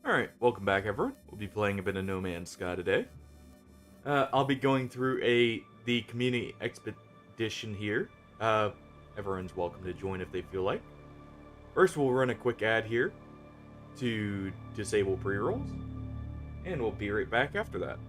Alright, welcome back everyone. We'll be playing a bit of No Man's Sky today. I'll be going through the community expedition here. Everyone's welcome to join if they feel like. First, we'll run a quick ad here to disable pre-rolls, and we'll be right back after that.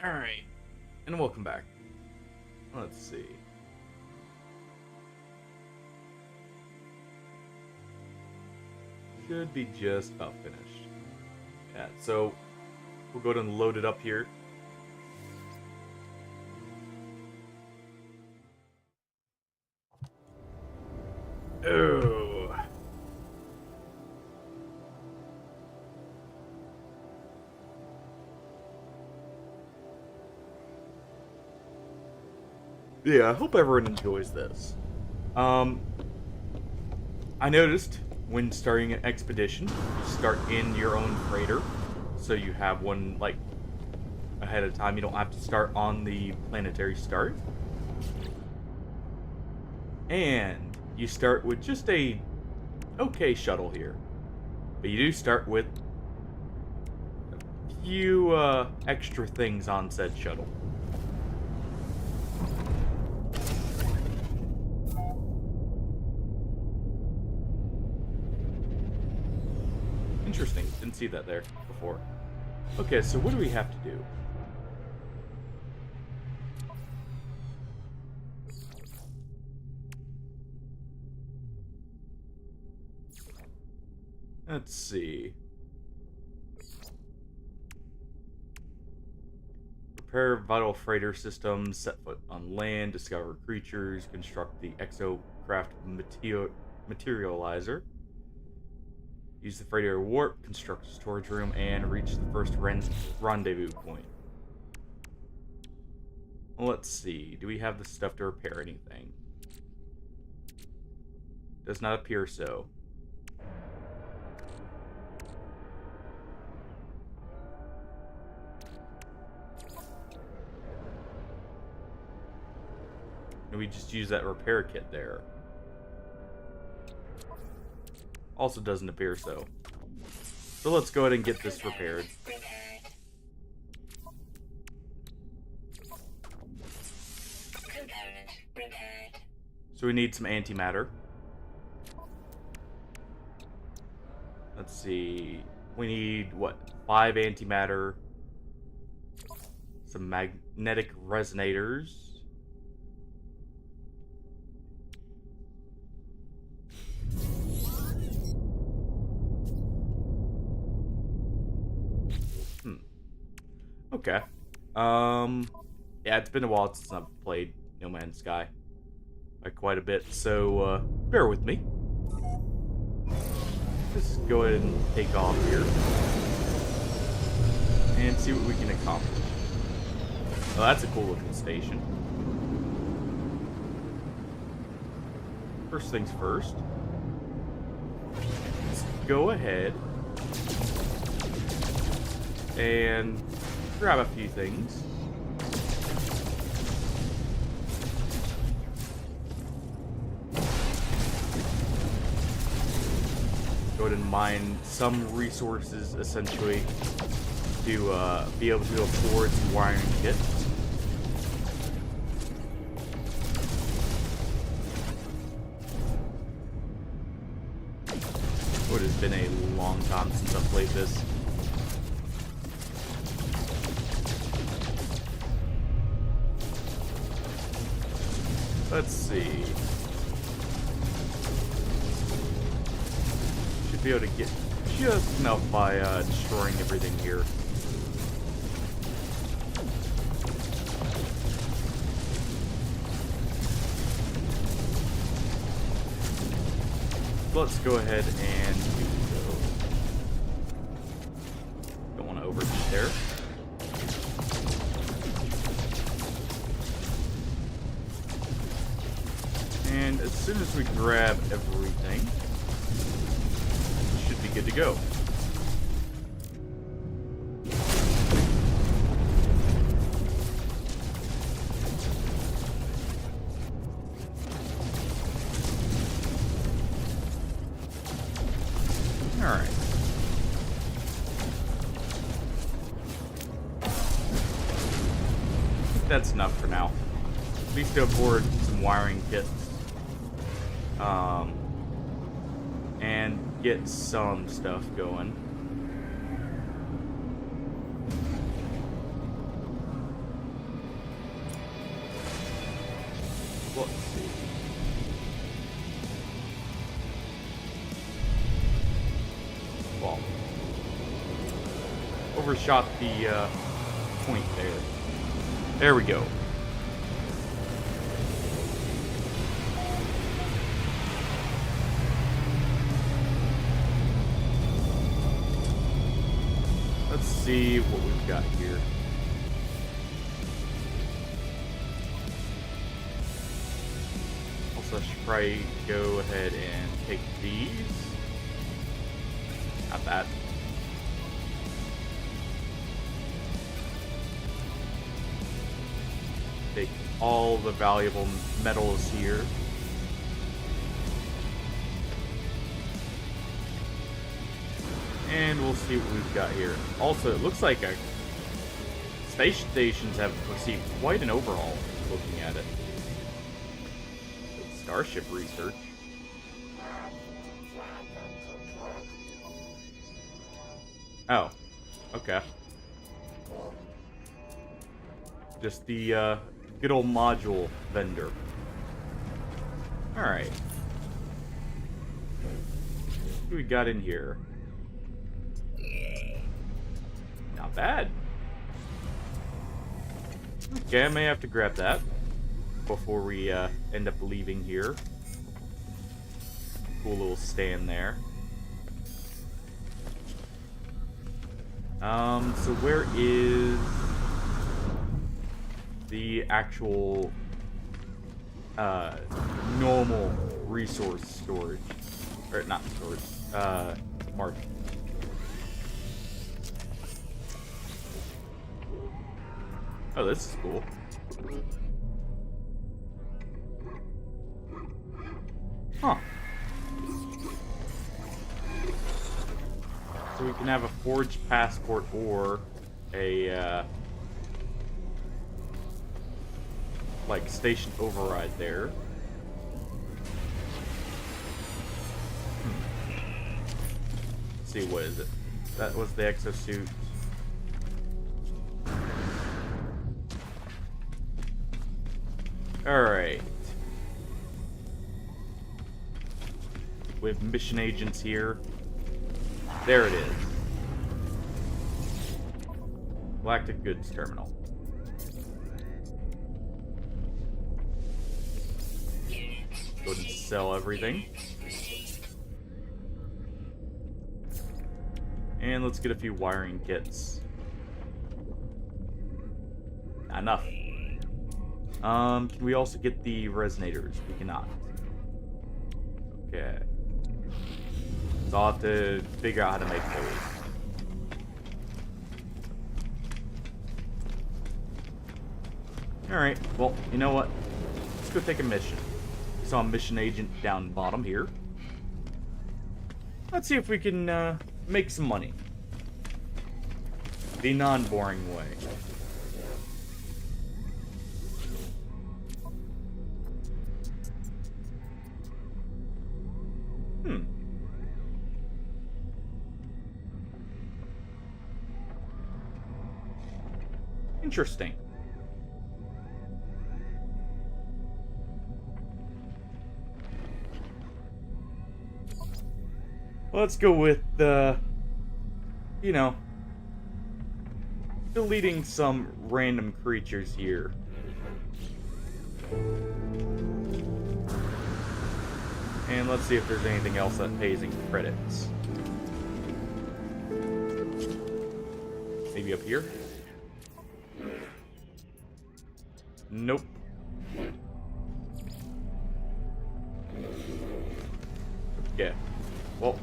Alright, and welcome back. Let's see. Should be just about finished. Yeah, so we'll go ahead and load it up here. Oh. Yeah, I hope everyone enjoys this. I noticed when starting an expedition, you start in your own freighter, so you have one, like, ahead of time. You don't have to start on the planetary start. And you start with just a okay shuttle here. But you do start with a few extra things on said shuttle. Interesting. Didn't see that there before. Okay, so what do we have to do? Let's see. Repair vital freighter systems, set foot on land, discover creatures, construct the exocraft materializer. Use the freighter warp, construct a storage room, and reach the first rendezvous point. Let's see. Do we have the stuff to repair anything? Does not appear so. And we just use that repair kit there. Also doesn't appear so. So let's go ahead and get this repaired. So we need some antimatter. Let's see. We need, what, 5 antimatter. Some magnetic resonators. Okay. Yeah, it's been a while since I've played No Man's Sky. Like, quite a bit, so, bear with me. Just go ahead and take off here. And see what we can accomplish. Oh, that's a cool looking station. First things first. Let's go ahead and grab a few things. go ahead and mine some resources, essentially, to be able to afford some wiring kits. It has been a long time since I've played this. Let's see. Should be able to get just enough by destroying everything here. Let's go ahead and do so. Don't want to overheat there. And as soon as we grab everything, we should be good to go. Alright. I think that's enough for now. At least to afford some wiring kits. And get some stuff going. Let's see. Well, overshot the point there. There we go. Let's see what we've got here. Also, I should probably go ahead and take these. Not bad. Take all the valuable metals here. And we'll see what we've got here. Also, it looks like stations have received quite an overhaul, looking at it. Starship research. Oh, okay. Just the good old module vendor. Alright. What do we got in here? Not bad. Okay, I may have to grab that before we end up leaving here. Cool little stand there. So where is the actual normal resource storage? Or not storage, market. Oh, this is cool. Huh. So we can have a forged passport or a, like, station override there. Let's see, what is it? That was the exosuit. Alright. We have mission agents here. There it is. Galactic Goods Terminal. Go ahead and sell everything. And let's get a few wiring kits. Not enough. Can we also get the resonators? We cannot. Okay. So I'll have to figure out how to make those. Alright, well, you know what? Let's go take a mission. Saw a mission agent down bottom here. Let's see if we can make some money. The non-boring way. Interesting. Let's go with, you know, deleting some random creatures here. And let's see if there's anything else that pays in credits. Maybe up here? Nope. Okay. Well,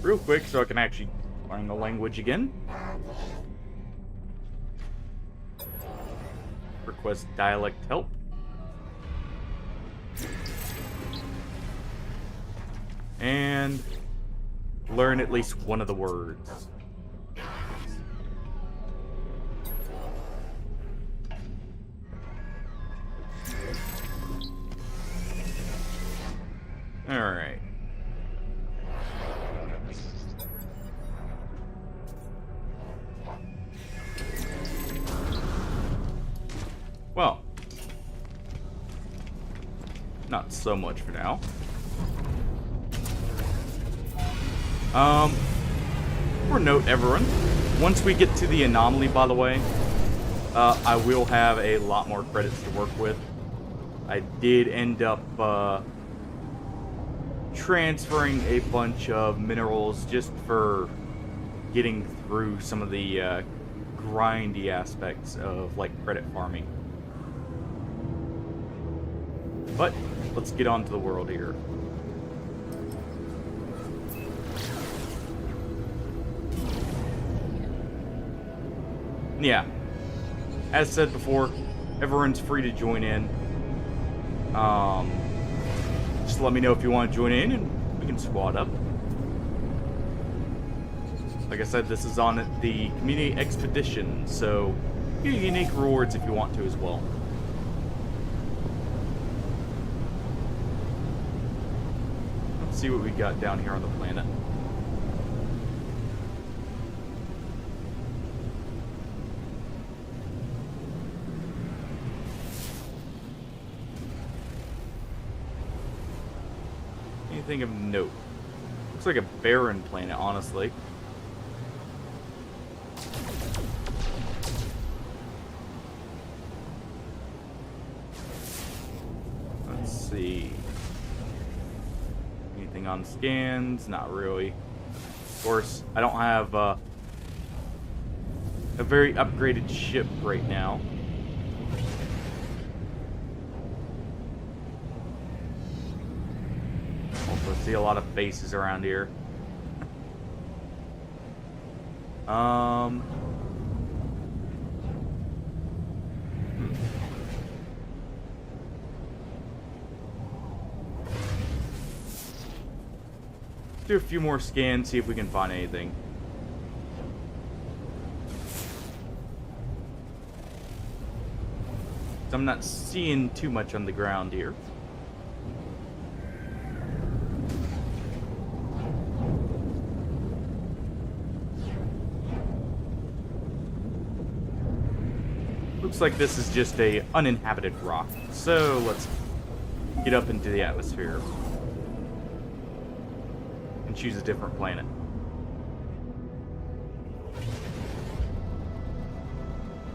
real quick so I can actually learn the language again. Request dialect help. And learn at least one of the words. Alright. Well. Not so much for now. For note, everyone, once we get to the anomaly, by the way, I will have a lot more credits to work with. I did end up, transferring a bunch of minerals just for getting through some of the, grindy aspects of, like, credit farming. But, let's get on to the world here. Yeah, as said before, everyone's free to join in. Just let me know if you want to join in and we can squad up. Like I said, this is on the community expedition, so you get unique rewards if you want to as well. Let's see what we got down here on the planet. Anything of note? Looks like a barren planet, honestly. Let's see. Anything on scans? Not really. Of course, I don't have a very upgraded ship right now. Also see a lot of faces around here. Let's do a few more scans, see if we can find anything. I'm not seeing too much on the ground here. Looks like this is just a uninhabited rock. So let's get up into the atmosphere and choose a different planet.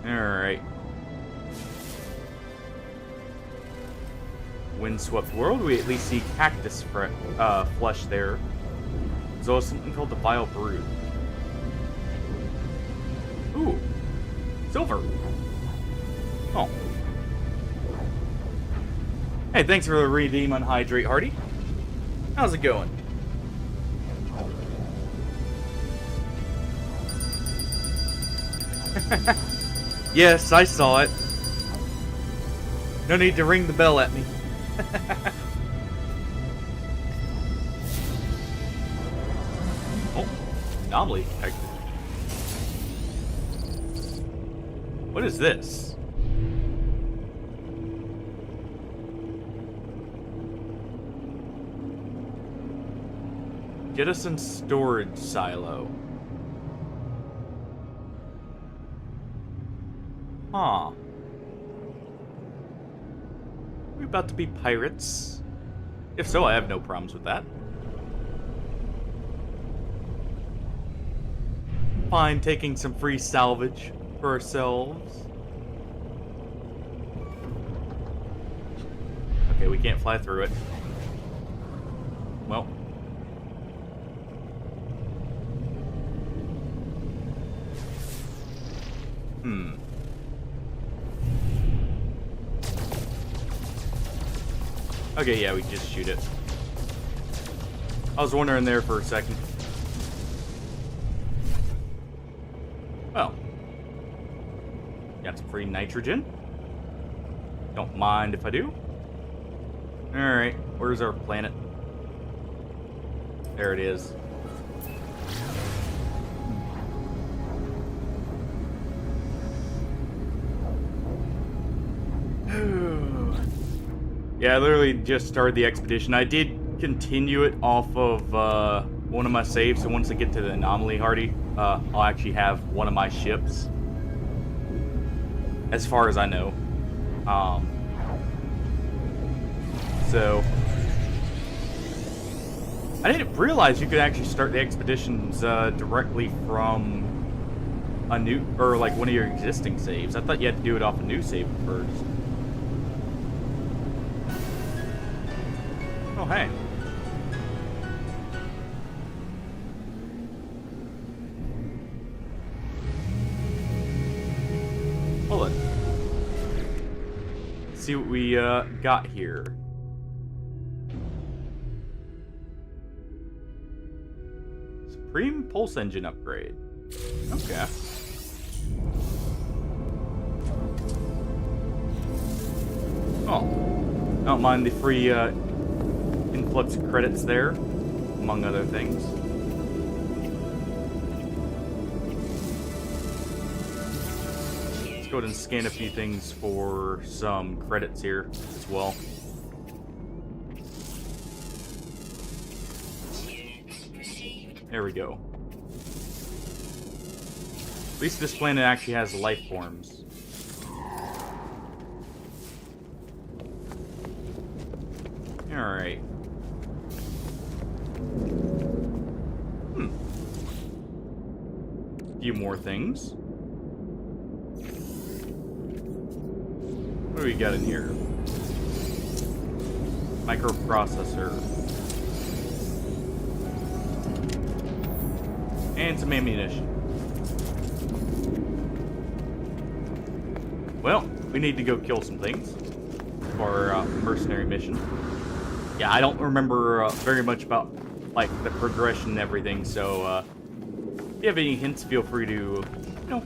Alright. Windswept world, we at least see cactus flesh there. There's also something called the Vile Brood. Ooh, silver. Oh. Hey, thanks for the redeem on Hydrate, Hardy. How's it going? Yes, I saw it. No need to ring the bell at me. Anomaly detected. What is this? Jettison storage silo. Huh. Are we about to be pirates? If so, I have no problems with that. Fine taking some free salvage for ourselves. Okay, we can't fly through it. Well. Okay, yeah, we can just shoot it. I was wondering there for a second. Well. Got some free nitrogen. Don't mind if I do. Alright, where's our planet? There it is. Yeah, I literally just started the expedition. I did continue it off of one of my saves, so once I get to the anomaly, Hardy, I'll actually have one of my ships. As far as I know. So I didn't realize you could actually start the expeditions directly from a new, or like one of your existing saves. I thought you had to do it off a new save first. Oh, hey. Hold on. Let's see what we got here. Supreme Pulse Engine upgrade. Okay. Oh. I don't mind the free influx of credits there, among other things. Let's go ahead and scan a few things for some credits here as well. There we go. At least this planet actually has life forms. Alright. Few more things. What do we got in here? Microprocessor. And some ammunition. Well, we need to go kill some things for our mercenary mission. Yeah, I don't remember very much about like the progression and everything, so if you have any hints, feel free to, you know,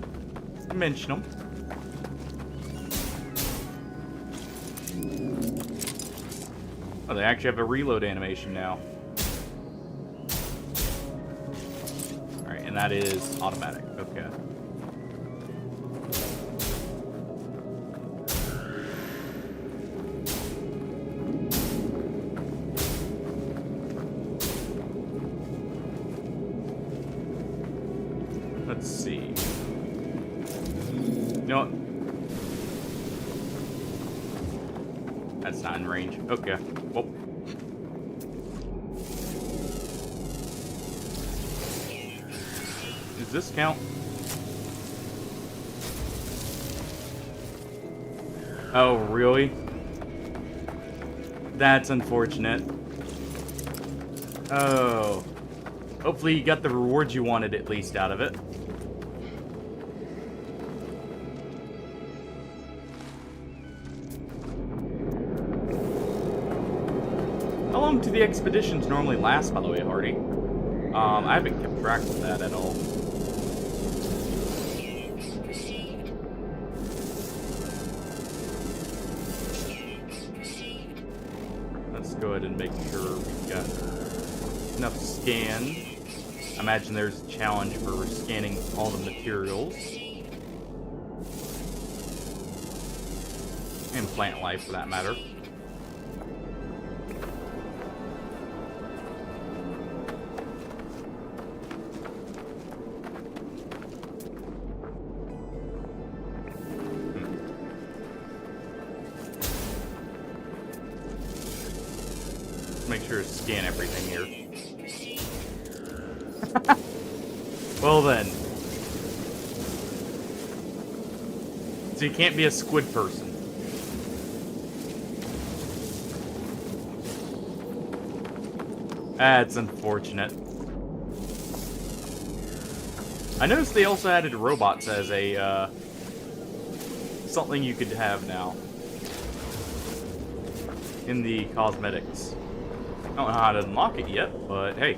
mention them. Oh, they actually have a reload animation now. Alright, and that is automatic. Okay. Let's see. You know what? That's not in range. Okay. Well. Does this count? Oh, really? That's unfortunate. Oh. Hopefully you got the rewards you wanted at least out of it. How long do the expeditions normally last, by the way, Hardy? I haven't kept track of that at all. Let's go ahead and make sure we've got enough scan. imagine there's a challenge for scanning all the materials. And plant life, for that matter. Make sure to scan everything here. Well then. So you can't be a squid person. That's unfortunate. I noticed they also added robots as a, something you could have now. In the cosmetics. I don't know how to unlock it yet, but hey.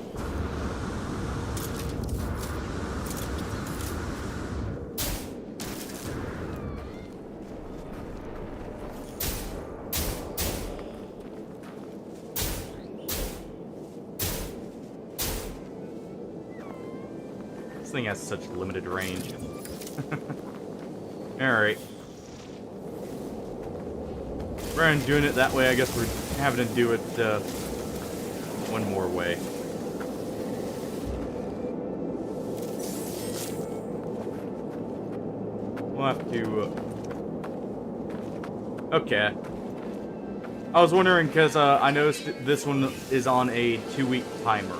This thing has such limited range. Alright. Rather than doing it that way, I guess we're having to do it, one more way. We'll have to... Okay. I was wondering, because I noticed this one is on a 2-week timer.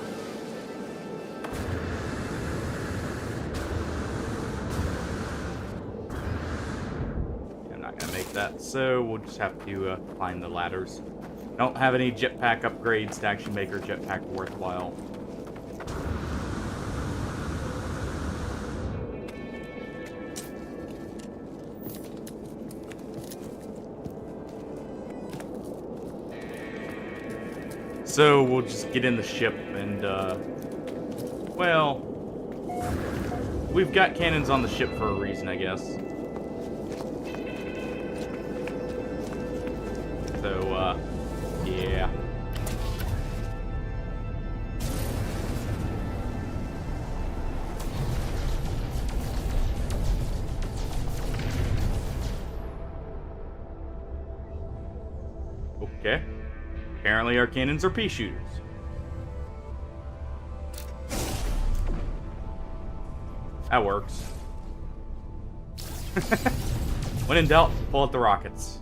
I'm not going to make that, so we'll just have to find the ladders. I don't have any jetpack upgrades to actually make our jetpack worthwhile. So we'll just get in the ship and, well, we've got cannons on the ship for a reason, I guess. So, yeah. Okay. Apparently our cannons are pea shooters. That works. When in doubt, pull out the rockets.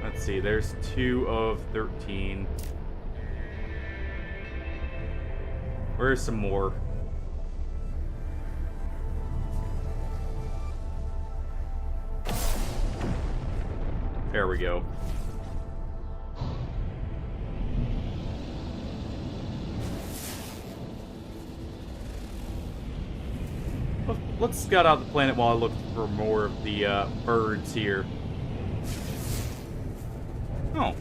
Let's see, there's 2 of 13. Where's some more? There we go. Let's scout out the planet while I look for more of the birds here. Oh.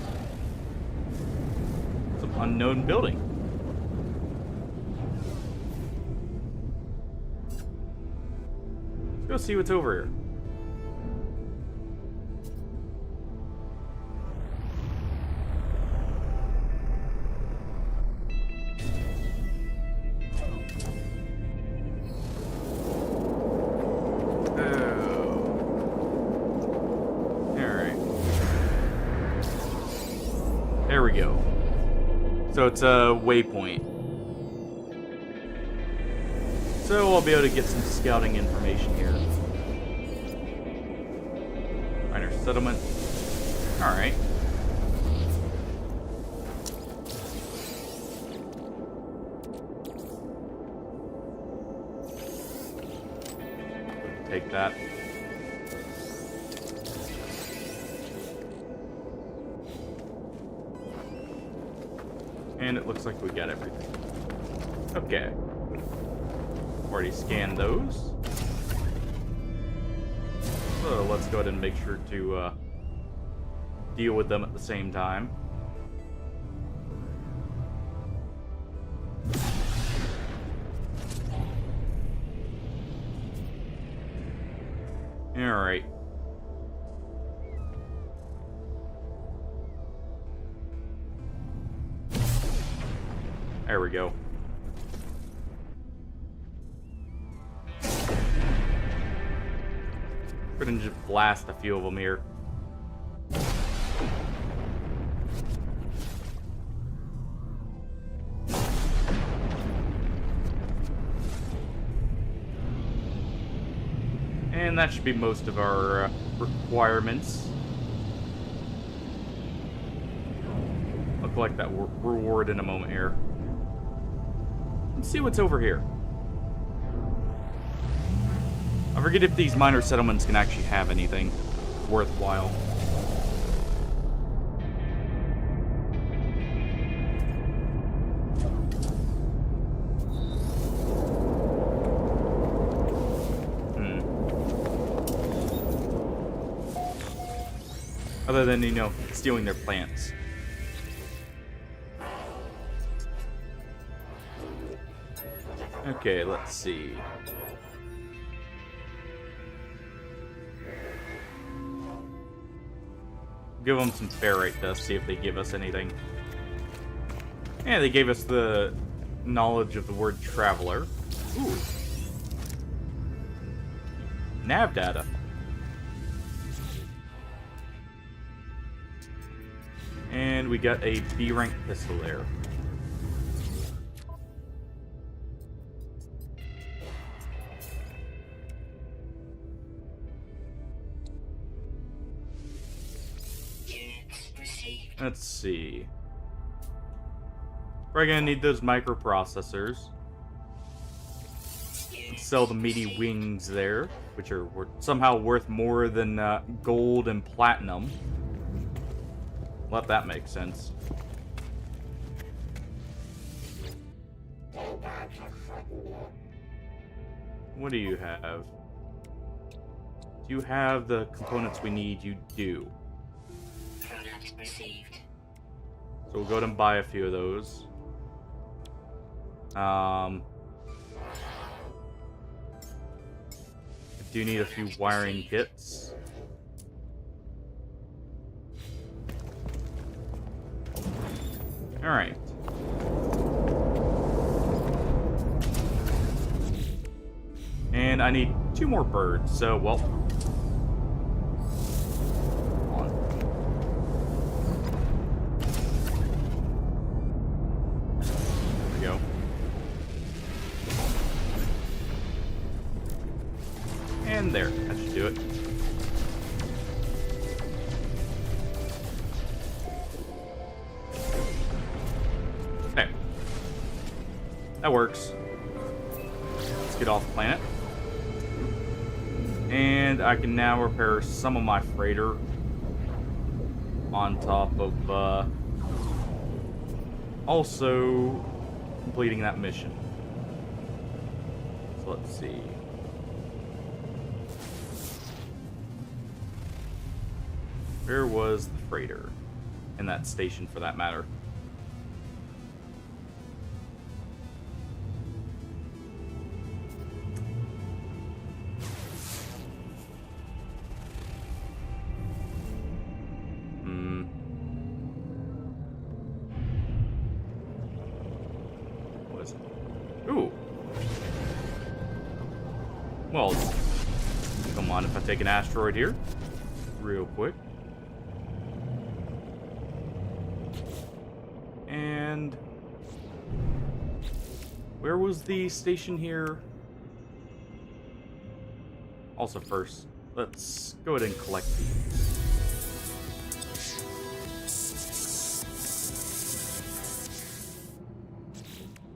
Some unknown building. Let's go see what's over here. There we go. So it's a waypoint. So I'll be able to get some scouting information here. Miner settlement. Alright. Take that. And it looks like we got everything. Okay. Already scanned those. So let's go ahead and make sure to deal with them at the same time. Alright. There we go. We're gonna just blast a few of them here. And that should be most of our requirements. I'll collect that reward in a moment here. Let's see what's over here. I forget if these minor settlements can actually have anything worthwhile. Other than, you know, stealing their plants. Okay, let's see. Give them some ferrite dust, see if they give us anything. Yeah, they gave us the knowledge of the word traveler. Ooh. Nav data. And we got a B rank pistol there. Let's see. We're gonna need those microprocessors. Let's sell the meaty wings there, which are somehow worth more than gold and platinum. Let that make sense. What do you have? Do you have the components we need? You do. So we'll go ahead and buy a few of those. I do need a few wiring kits. Alright. And I need 2 more birds, so, well... on. There we go. And there, that should do it. There. That works. Let's get off the planet. And I can now repair some of my freighter on top of also completing that mission. So let's see. Where was the freighter? In that station, for that matter. Was it? Ooh. Well, come on, if I take an asteroid here, real quick. And where was the station here? Also, first, let's go ahead and collect these.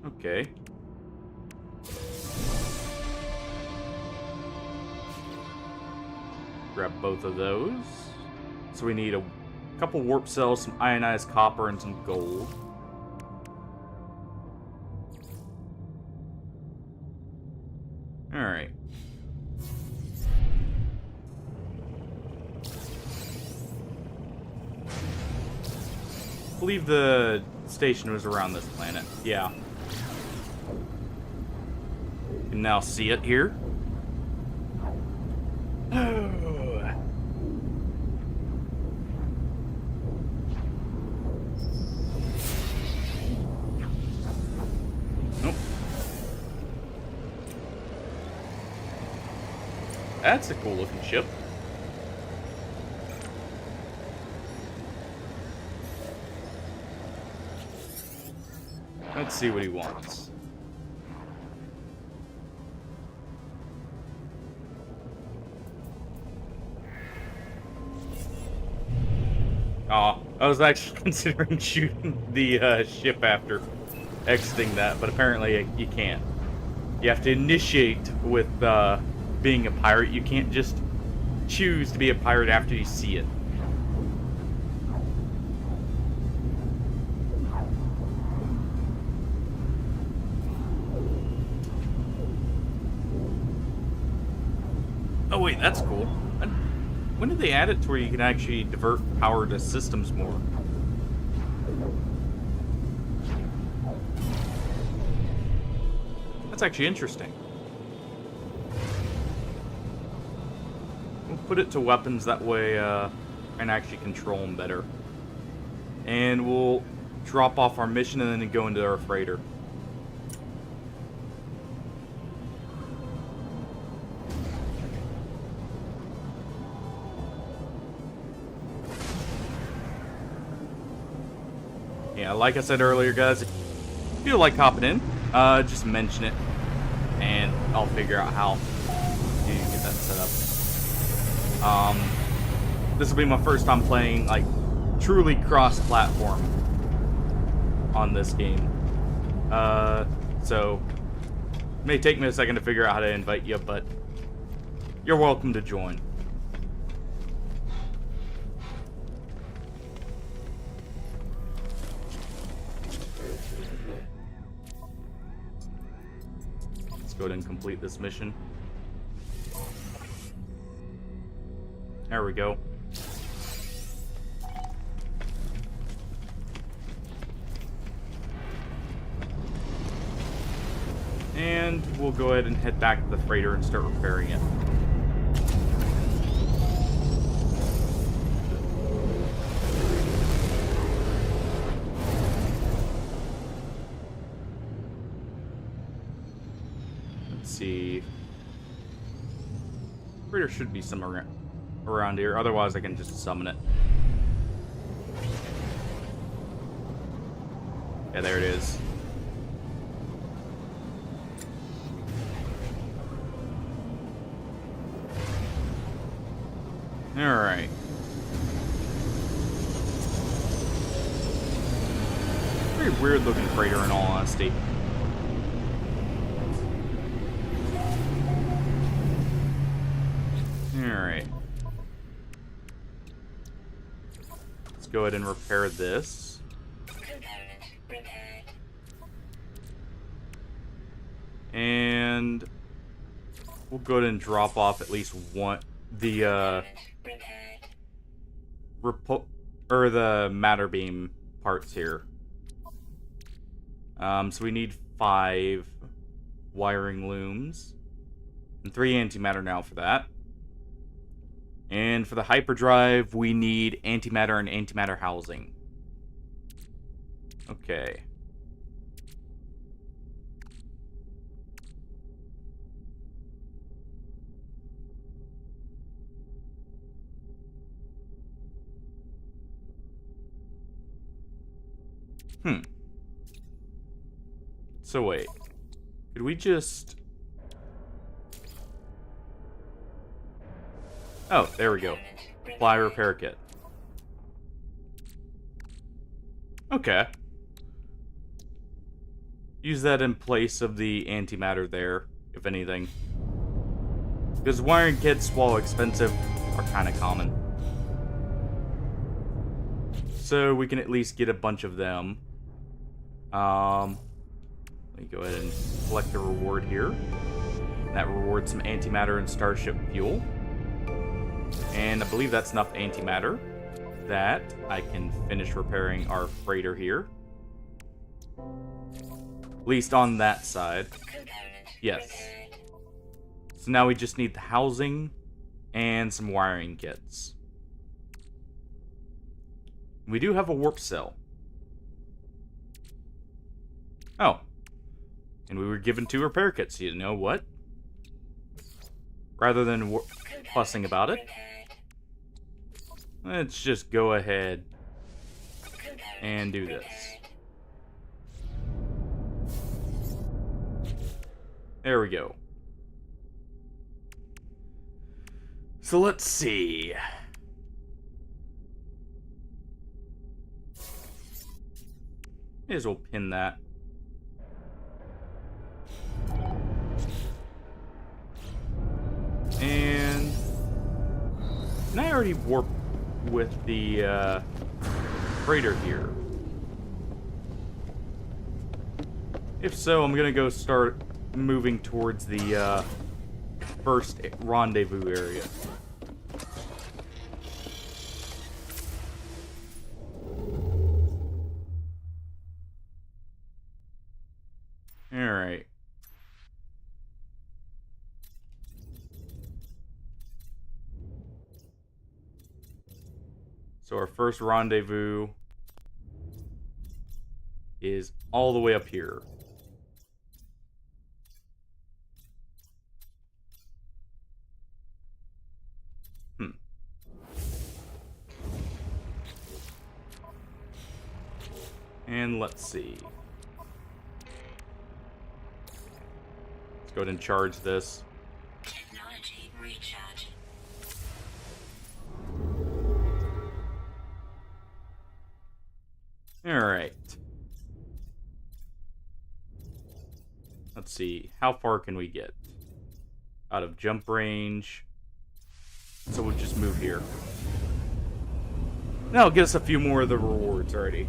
Okay. Grab both of those. So we need a couple warp cells, some ionized copper, and some gold. Alright. I believe the station was around this planet. Yeah. You can now see it here. That's a cool looking ship. Let's see what he wants. Aw, I was actually considering shooting the ship after exiting that, but apparently you can't. You have to initiate with being a pirate. You can't just choose to be a pirate after you see it. Oh wait, that's cool. When did they add it to where you can actually divert power to systems more? That's actually interesting. We'll put it to weapons, that way I can actually control them better. And we'll drop off our mission and then go into our freighter. Yeah, like I said earlier, guys, if you feel like hopping in, just mention it, and I'll figure out how to get that set up. This will be my first time playing, like, truly cross-platform on this game. So, it may take me a second to figure out how to invite you, but you're welcome to join. Go ahead and complete this mission. There we go. And we'll go ahead and head back to the freighter and start repairing it. See, freighter should be somewhere around here. Otherwise, I can just summon it. Yeah, there it is. All right. Very weird-looking freighter, in all honesty. Alright. Let's go ahead and repair this. And we'll go ahead and drop off at least one the the matter beam parts here. So we need 5 wiring looms and 3 antimatter now for that. And for the hyperdrive, we need antimatter and antimatter housing. Okay. So wait. Could we just... Oh, there we go. Fly repair kit. Okay. Use that in place of the antimatter there, if anything. Because wiring kits, while expensive, are kind of common. So we can at least get a bunch of them. Let me go ahead and collect the reward here. That rewards some antimatter and starship fuel. And I believe that's enough antimatter that I can finish repairing our freighter here. At least on that side. Yes. So now we just need the housing and some wiring kits. We do have a warp cell. Oh. And we were given 2 repair kits. You know what? rather than fussing about it, let's just go ahead and do this. There we go. So let's see. May as well pin that. And can I already warp with the freighter here? If so, I'm gonna go start moving towards the first rendezvous area. Alright. So our first rendezvous is all the way up here. And let's see. Let's go ahead and charge this. Technology recharge. Alright. Let's see. How far can we get? Out of jump range. So we'll just move here. That'll get us a few more of the rewards already.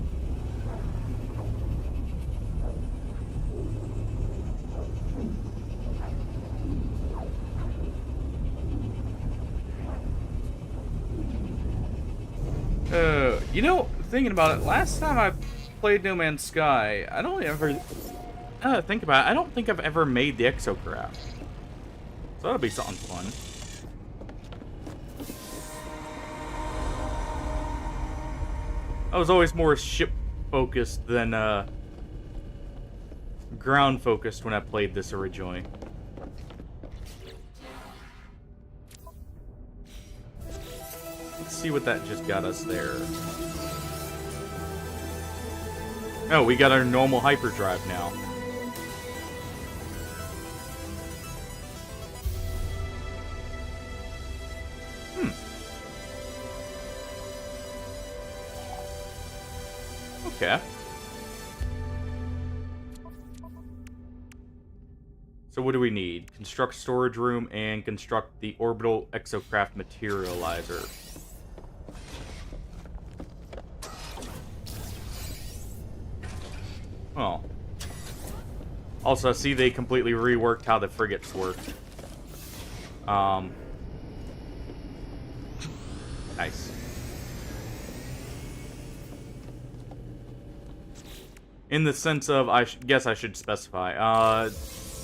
You know, thinking about it, last time I played No Man's Sky, I don't ever think about it. I don't think I've ever made the exocraft. So that'll be something fun. I was always more ship focused than ground focused when I played this originally. Let's see what that just got us there. Oh, we got our normal hyperdrive now. Okay. So what do we need? Construct storage room and construct the orbital exocraft materializer. Oh. Also, I see they completely reworked how the frigates work. Nice. In the sense of, I guess I should specify,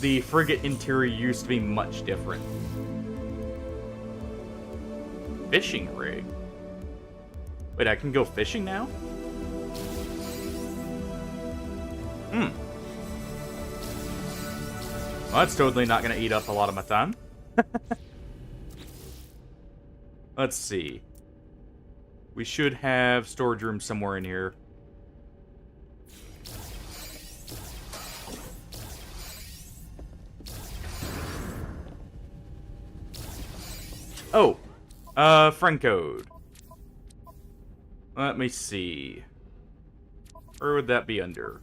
the frigate interior used to be much different. Fishing rig? Wait, I can go fishing now? Well, that's totally not going to eat up a lot of my time. Let's see. We should have storage room somewhere in here. Oh, friend code. Let me see. Where would that be under?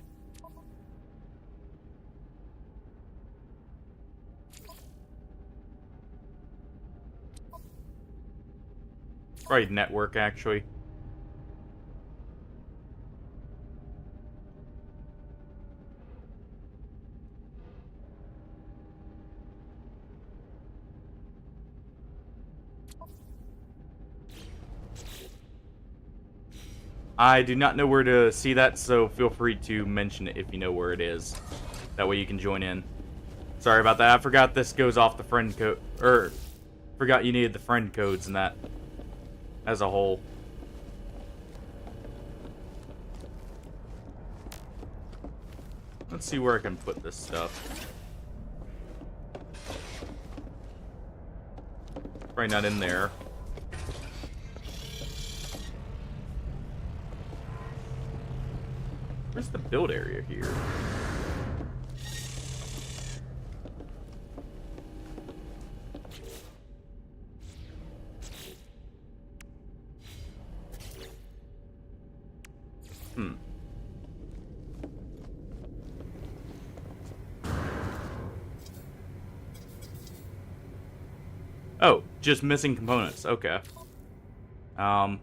Probably network, actually. I do not know where to see that, so feel free to mention it if you know where it is. That way you can join in. Sorry about that. I forgot this goes off the friend code, or forgot you needed the friend codes and that as a whole. Let's see where I can put this stuff. Probably not in there. Where's the build area here? Oh, just missing components. Okay. Well,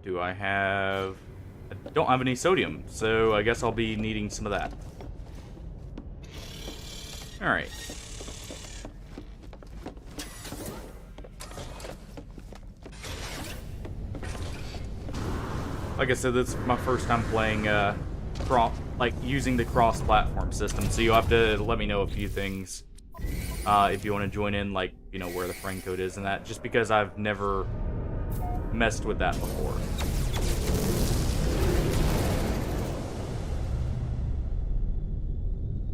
do I have... I don't have any sodium, so I guess I'll be needing some of that. Alright. Like I said, this is my first time playing, using the cross-platform system, so you'll have to let me know a few things. If you want to join in, like, you know, where the friend code is and that, just because I've never messed with that before.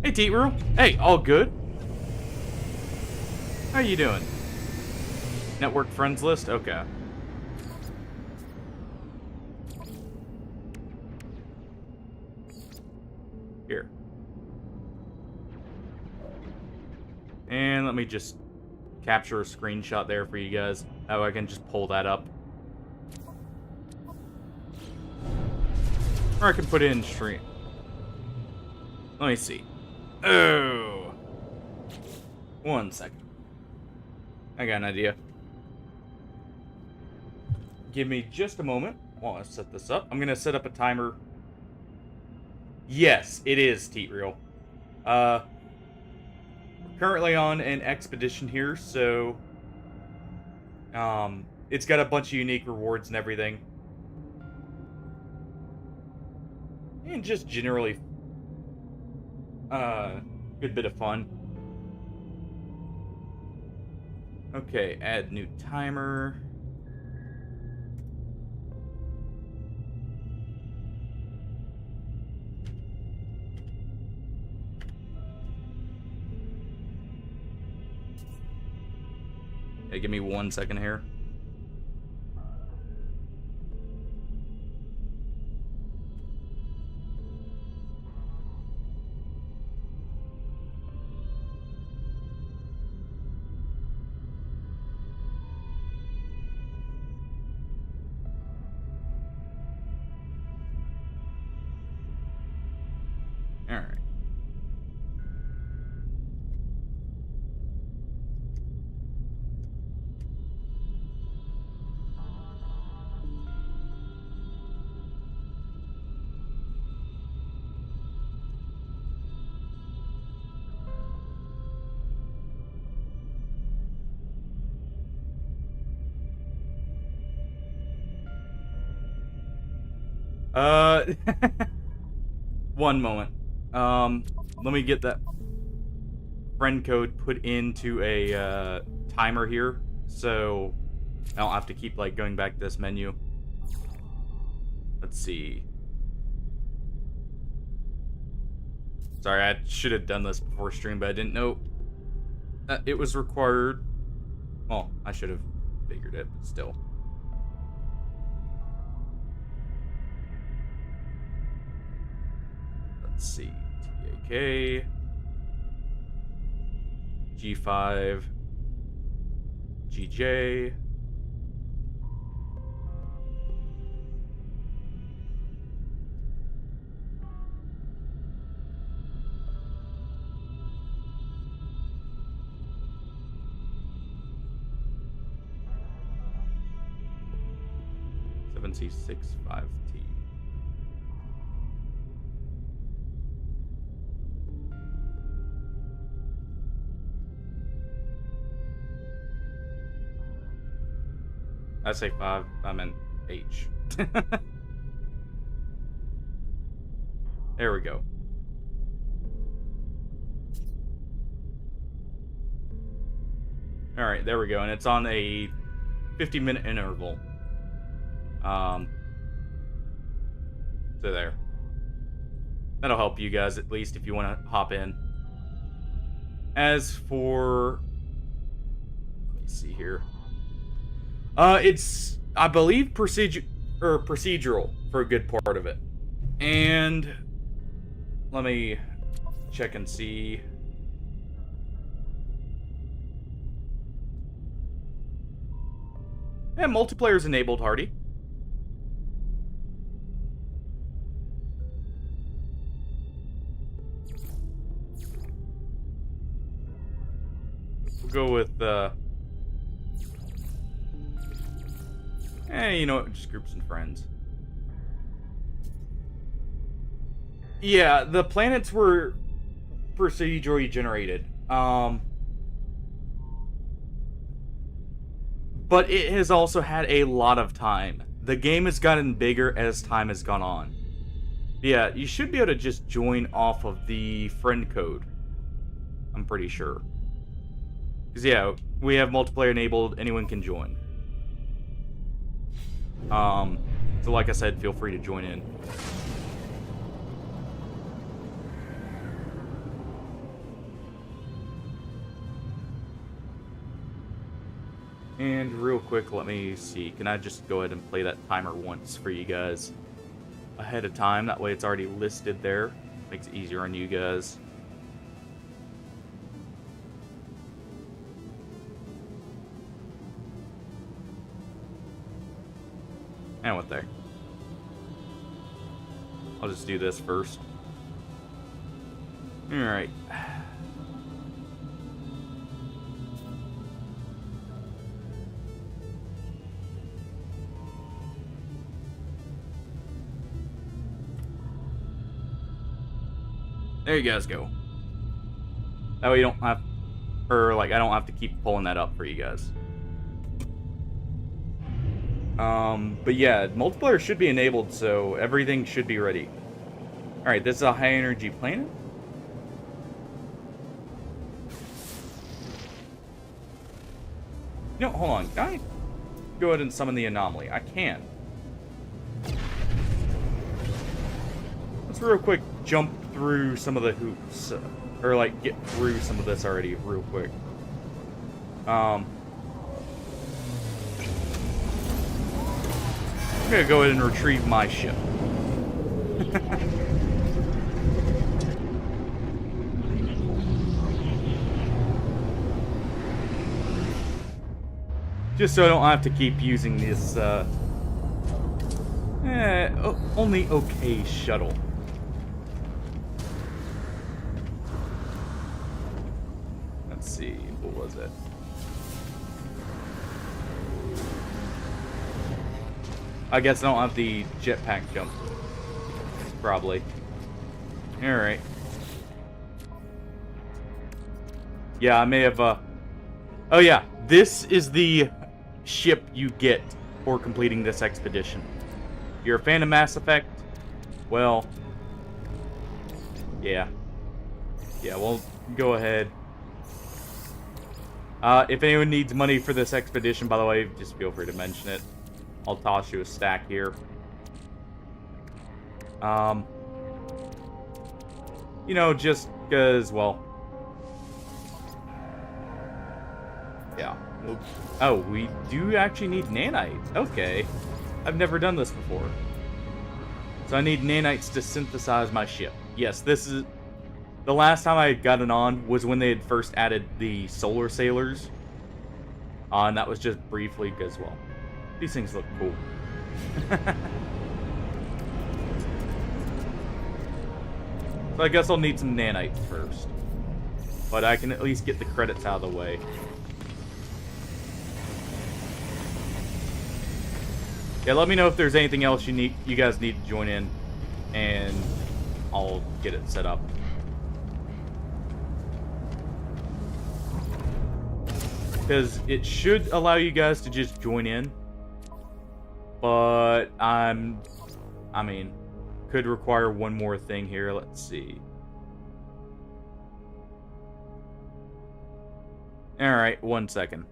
Hey, Teetroo. Hey, all good? How you doing? Network friends list? Okay. Here. And let me just capture a screenshot there for you guys. Oh, I can just pull that up. Or I can put it in stream. Let me see. Oh. 1 second. I got an idea. Give me just a moment while I set this up. I'm going to set up a timer. Yes, it is, Teetroo. Currently on an expedition here, so it's got a bunch of unique rewards and everything. And just generally good bit of fun. Okay, add new timer. Hey, give me 1 second here. All right. One moment. Let me get that friend code put into a timer here, so I don't have to keep like going back to this menu. Let's see. Sorry, I should have done this before stream, but I didn't know that it was required. Well, I should have figured it, but still. Let's see. TAK. G5. GJ. C65T. I say 5, I meant H. There we go. Alright, there we go. And it's on a 50-minute interval. So there. That'll help you guys, at least, if you want to hop in. As for Let's see here. It's, I believe, procedural for a good part of it. And let me check and see. Yeah, multiplayer's enabled, Hardy. We'll go with, you know what, just groups and friends. Yeah, the planets were procedurally generated. But it has also had a lot of time. The game has gotten bigger as time has gone on. Yeah, you should be able to just join off of the friend code. I'm pretty sure. Because, yeah, we have multiplayer enabled. Anyone can join. So like I said, feel free to join in. And real quick, let me see. Can I just go ahead and play that timer once for you guys ahead of time? That way it's already listed there. Makes it easier on you guys. And what there. I'll just do this first. Alright. There you guys go. That way you don't have, or like I don't have to keep pulling that up for you guys. But yeah, multiplayer should be enabled, so everything should be ready. Alright, this is a high energy planet. No, hold on. Can I go ahead and summon the anomaly? I can. Let's real quick jump through some of the hoops. Or like get through some of this already real quick. I'm gonna go ahead and retrieve my ship. Just so I don't have to keep using this, only okay shuttle. Let's see, what was it? I guess I don't have the jetpack jump. Probably. Alright. Yeah, I may have, Oh yeah, this is the ship you get for completing this expedition. You're a fan of Mass Effect? Well... Yeah. Yeah, well, go ahead. If anyone needs money for this expedition, by the way, just feel free to mention it. I'll toss you a stack here. You know, just because, well... Yeah. Oh, we do actually need nanites. Okay. I've never done this before. So I need nanites to synthesize my ship. Yes, this is... The last time I had gotten on was when they had first added the solar sailors. And that was just briefly because, well, these things look cool. So I guess I'll need some nanites first. But I can at least get the credits out of the way. Yeah, let me know if there's anything else you guys need to join in, and I'll get it set up. Because it should allow you guys to just join in, but I mean, could require one more thing here. Let's see. All right, 1 second.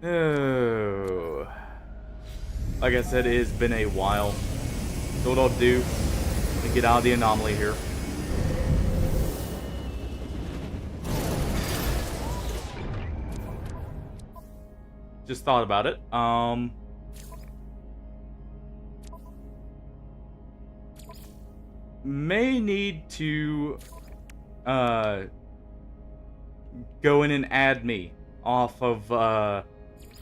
Oh. Like I said, it has been a while. So what I'll do to get out of the anomaly here. Just thought about it. May need to go in and add me off of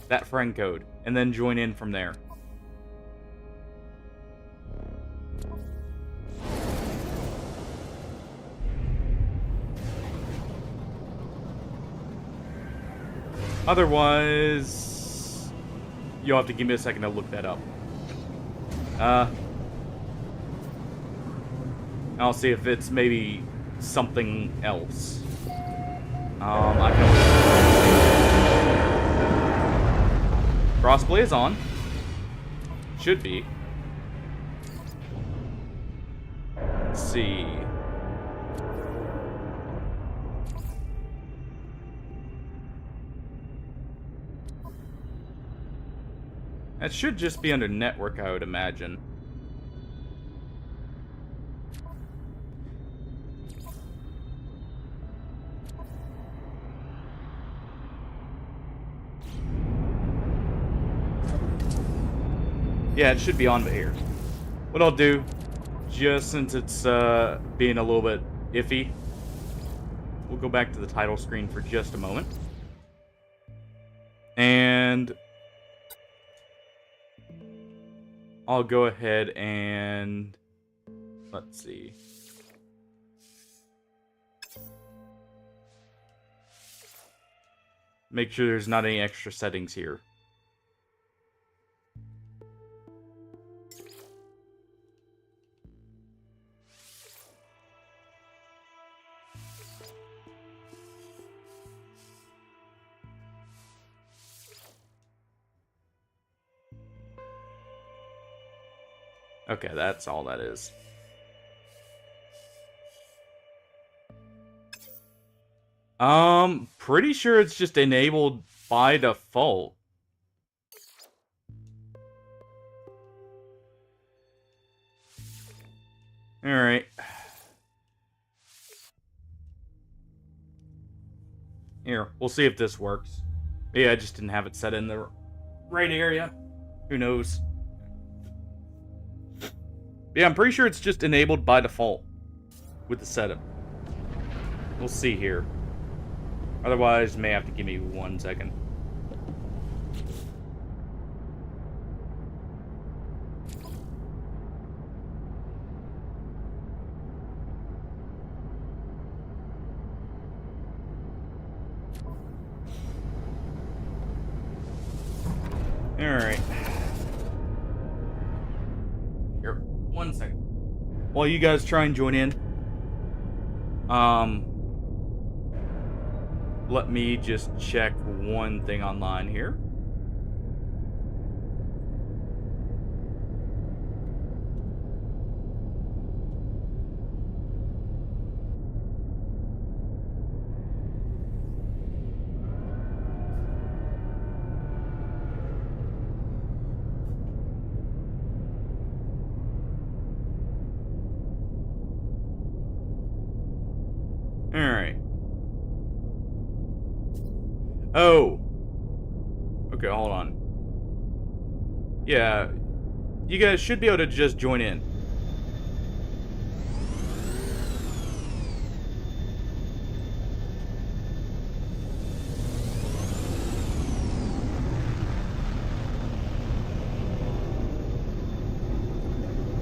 that friend code and then join in from there. Otherwise, you'll have to give me a second to look that up. I'll see if it's maybe something else. I can... Crossplay is on. Should be. Let's see. That should just be under network, I would imagine. Yeah, it should be on here. What I'll do, just since it's being a little bit iffy, we'll go back to the title screen for just a moment. And I'll go ahead and let's see. Make sure there's not any extra settings here. Okay, that's all that is. Pretty sure it's just enabled by default. Alright. Here, we'll see if this works. Yeah, I just didn't have it set in the right area. Who knows? Yeah, I'm pretty sure it's just enabled by default with the setup. We'll see here. Otherwise, may have to give me 1 second. Alright. Here, 1 second. While you guys try and join in, let me just check one thing online here. Alright. Oh. Okay, hold on. Yeah. You guys should be able to just join in.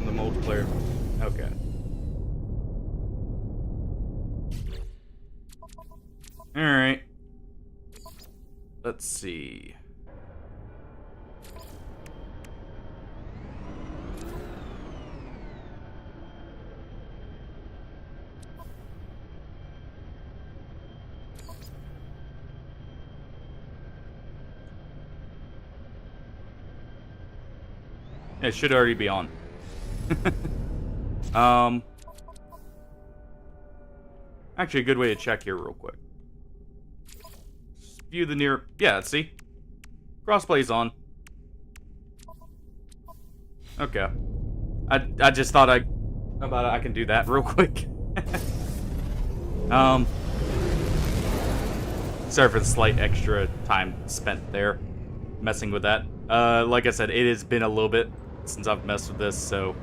The multiplayer. Okay. Alright. Let's see. It should already be on. Actually, a good way to check here real quick. View the near... Yeah, see? Crossplay's on. Okay. I just thought I can do that real quick. Sorry for the slight extra time spent there messing with that. Like I said, it has been a little bit since I've messed with this, so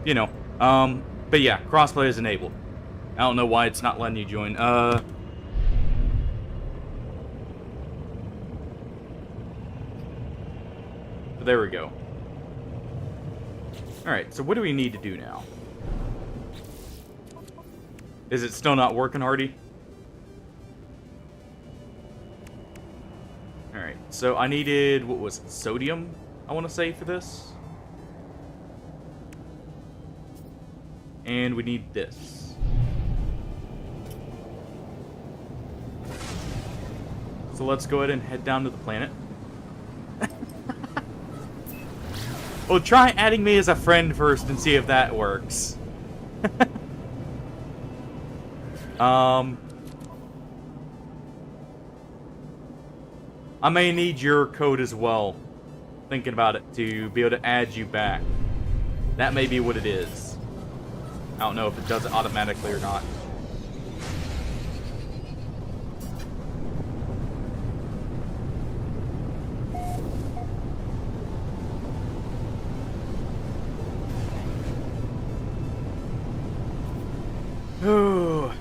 you know. But yeah, crossplay is enabled. I don't know why it's not letting you join. There we go. Alright, so what do we need to do now? Is it still not working, Hardy? Alright, so I needed, what was it, sodium, I want to say, for this. And we need this. So let's go ahead and head down to the planet. Well, try adding me as a friend first and see if that works. I may need your code as well. Thinking about it, to be able to add you back. That may be what it is. I don't know if it does it automatically or not. Oh,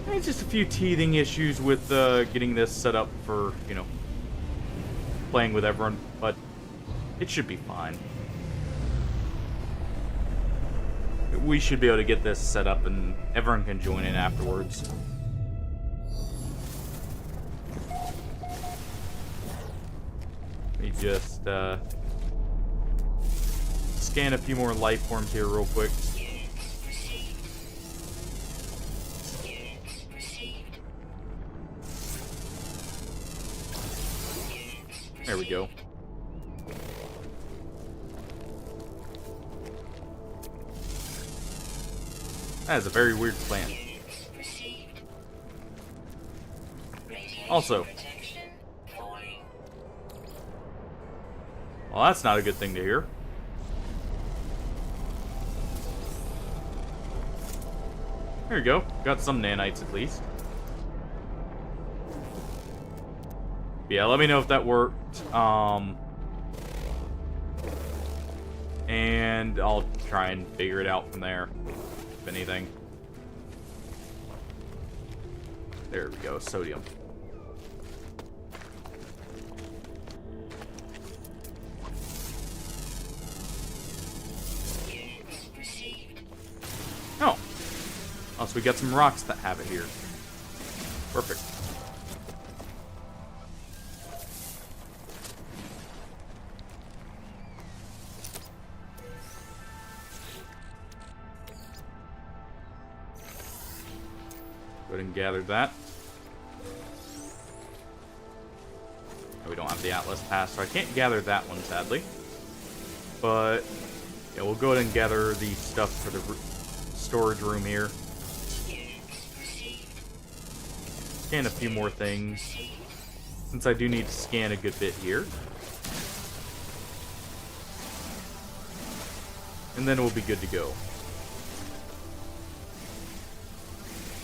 it's just a few teething issues with getting this set up for, you know, playing with everyone, but it should be fine. We should be able to get this set up and everyone can join in afterwards. Let me just scan a few more life forms here real quick. There we go. That is a very weird plan. Also, well, that's not a good thing to hear. There you go. Got some nanites at least. Yeah, let me know if that worked. And I'll try and figure it out from there, if anything. There we go, sodium. Oh. Oh, so we got some rocks that have it here. Perfect. Go ahead and gather that. Oh, we don't have the Atlas Pass, so I can't gather that one, sadly. But, yeah, we'll go ahead and gather the stuff for the storage room here. Scan a few more things, since I do need to scan a good bit here. And then we'll be good to go.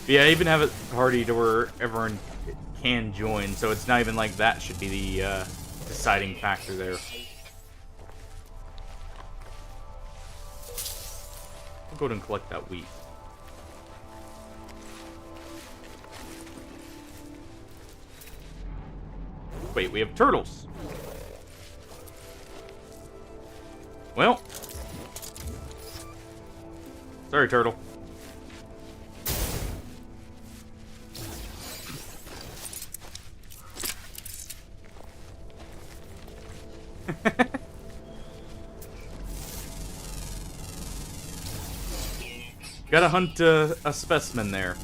Yeah, I even have it party to where everyone can join, so it's not even like that should be the deciding factor there. I'll go ahead and collect that wheat. Wait, we have turtles. Well. Sorry, turtle. Gotta hunt a specimen there.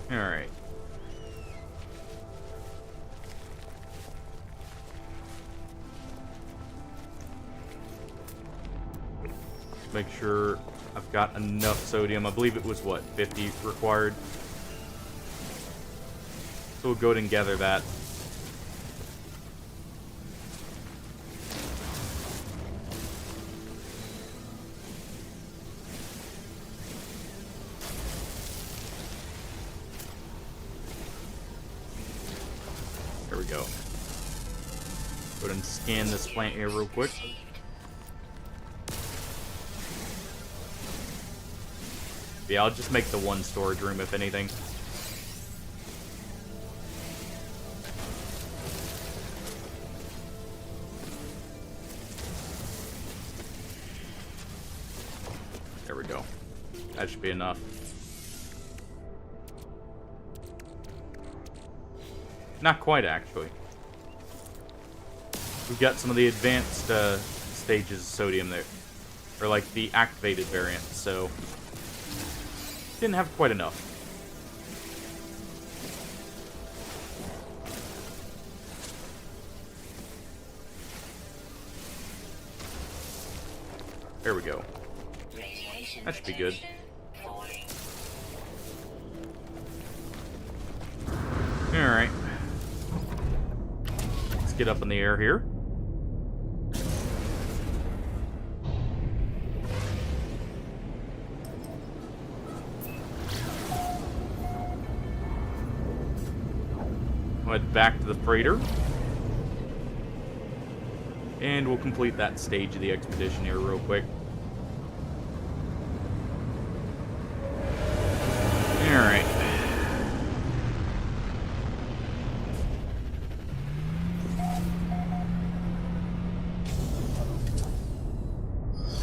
Alright. Make sure I've got enough sodium. I believe it was, what, 50 required? So we'll go ahead and gather that. go. Go ahead and scan this plant here real quick. Yeah, I'll just make the one storage room, if anything. There we go. That should be enough. Not quite, actually. We've got some of the advanced stages of sodium there. Or like the activated variant, so... didn't have quite enough. There we go. That should be good. Alright. Let's get up in the air here. Head back to the freighter. And we'll complete that stage of the expedition here real quick. Alright.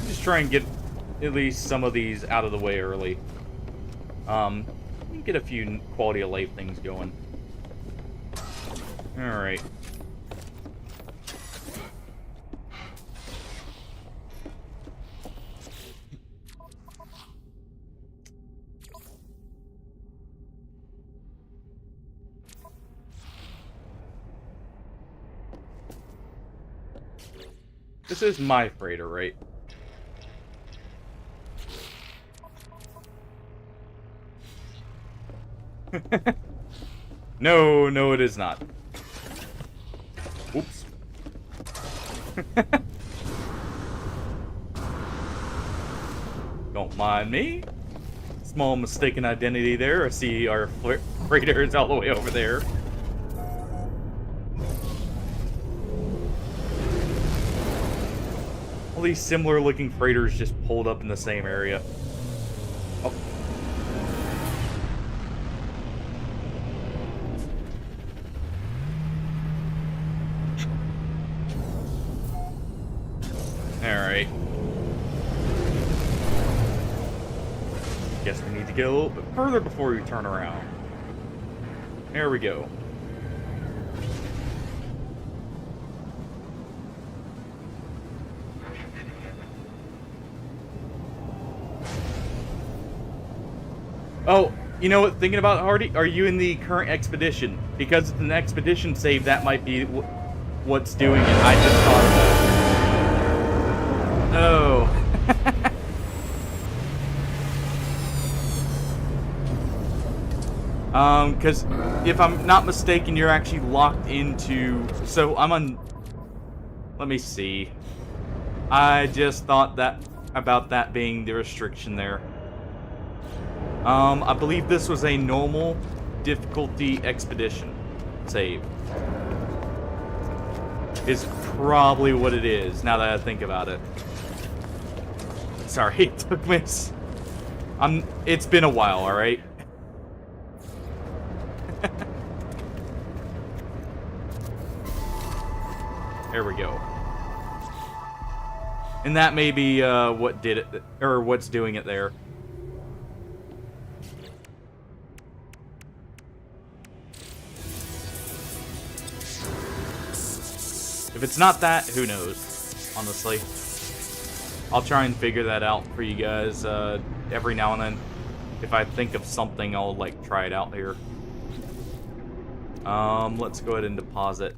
Just try and get at least some of these out of the way early. Get a few quality of life things going. Alright. This is my freighter, right? No, no, it is not. Oops. Don't mind me. Small mistaken identity there. I see our freighter is all the way over there. All these similar looking freighters just pulled up in the same area. Oh. Alright. Guess we need to get a little bit further before we turn around. There we go. Oh, you know what? Thinking about it, Hardy, are you in the current expedition? Because it's an expedition save, that might be what's doing it. I just thought of that. Oh. Because if I'm not mistaken, you're actually locked into... So I'm on... Let me see. I just thought that about that being the restriction there. I believe this was a normal difficulty expedition save. Is probably what it is, now that I think about it. Sorry, it took me... It's been a while, alright? There we go. And that may be what did it, or what's doing it there. If it's not that, who knows, honestly. I'll try and figure that out for you guys every now and then. If I think of something, I'll, like, try it out here. Let's go ahead and deposit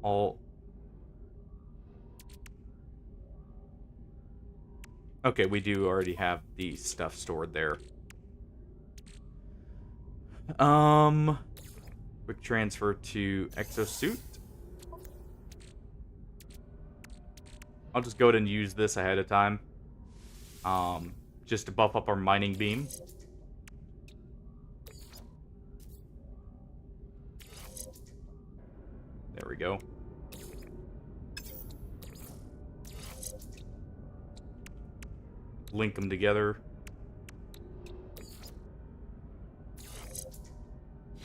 all... Okay, we do already have the stuff stored there. Quick transfer to exosuit. I'll just go ahead and use this ahead of time. Just to buff up our mining beam. There we go. Link them together.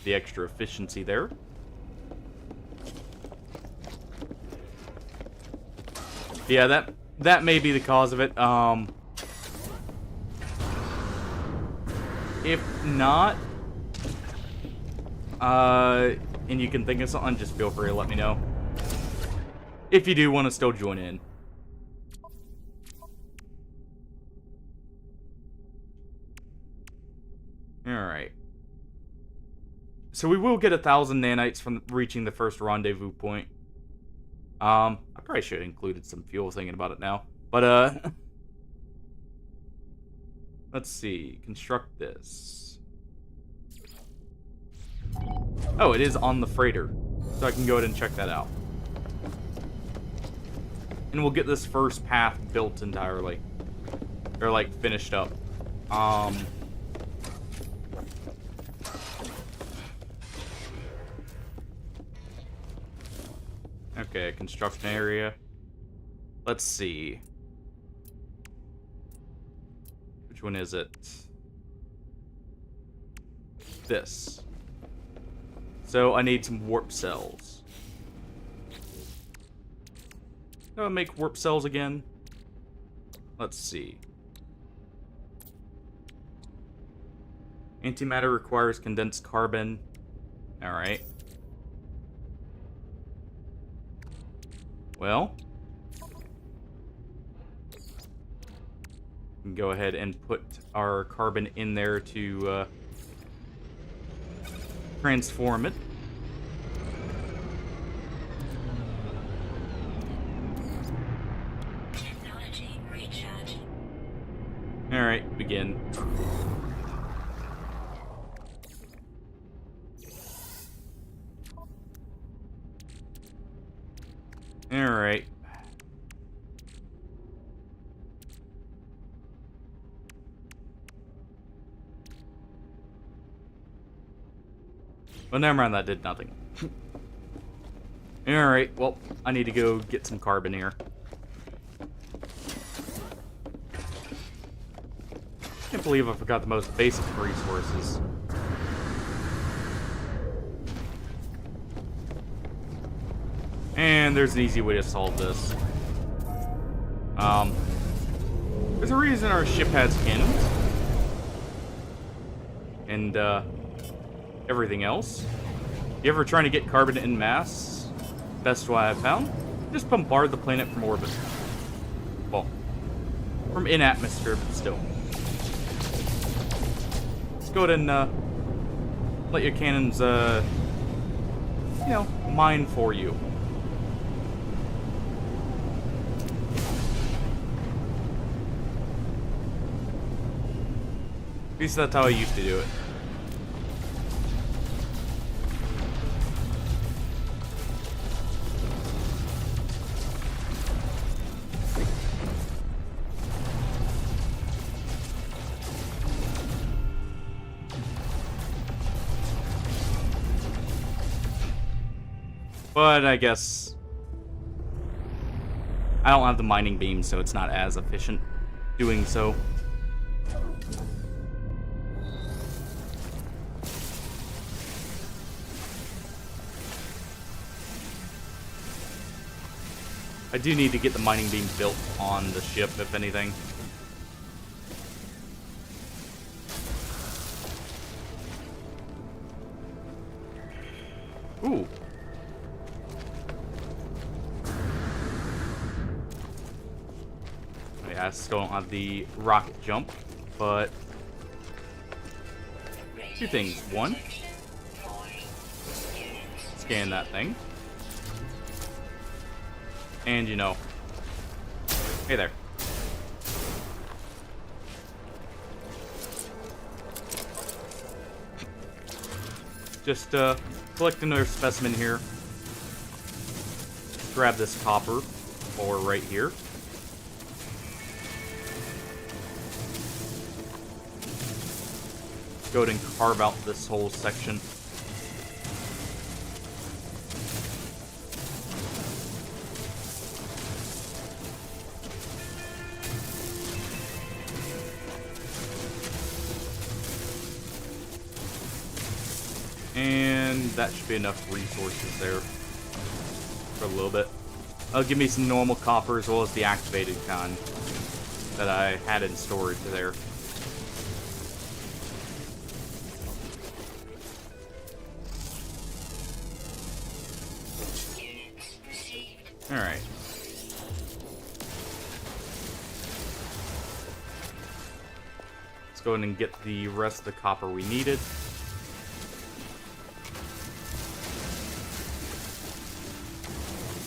The extra efficiency there. Yeah, that may be the cause of it. If not, and you can think of something, just feel free to let me know. If you do want to still join in. Alright. So we will get 1,000 nanites from reaching the first rendezvous point. I probably should have included some fuel thinking about it now. But, let's see. Construct this. Oh, it is on the freighter. So I can go ahead and check that out. And we'll get this first path built entirely. Or, like, finished up. Okay, construction area. Let's see. Which one is it? This. So I need some warp cells. I'll make warp cells again. Let's see. Antimatter requires condensed carbon. Alright. Well, we can go ahead and put our carbon in there to transform it. Technology recharge. Alright, begin. Alright. Well, never mind, that did nothing. Alright, well, I need to go get some carbon here. Can't believe I forgot the most basic resources. And there's an easy way to solve this. There's a reason our ship has cannons. And, everything else. You ever trying to get carbon en masse? Best way I've found. Just bombard the planet from orbit. Well, from in atmosphere, but still. Let's go ahead and, let your cannons, you know, mine for you. At least that's how I used to do it. But I guess I don't have the mining beam, so it's not as efficient doing so. I do need to get the mining beam built on the ship, if anything. Ooh. Yeah, I still don't have the rocket jump, but two things. One, scan that thing. And, you know, hey there. Just, collect another specimen here. Grab this copper, while we're right here. Go ahead and carve out this whole section. And that should be enough resources there for a little bit. Give me some normal copper as well as the activated kind that I had in storage there. Alright. Let's go ahead and get the rest of the copper we needed.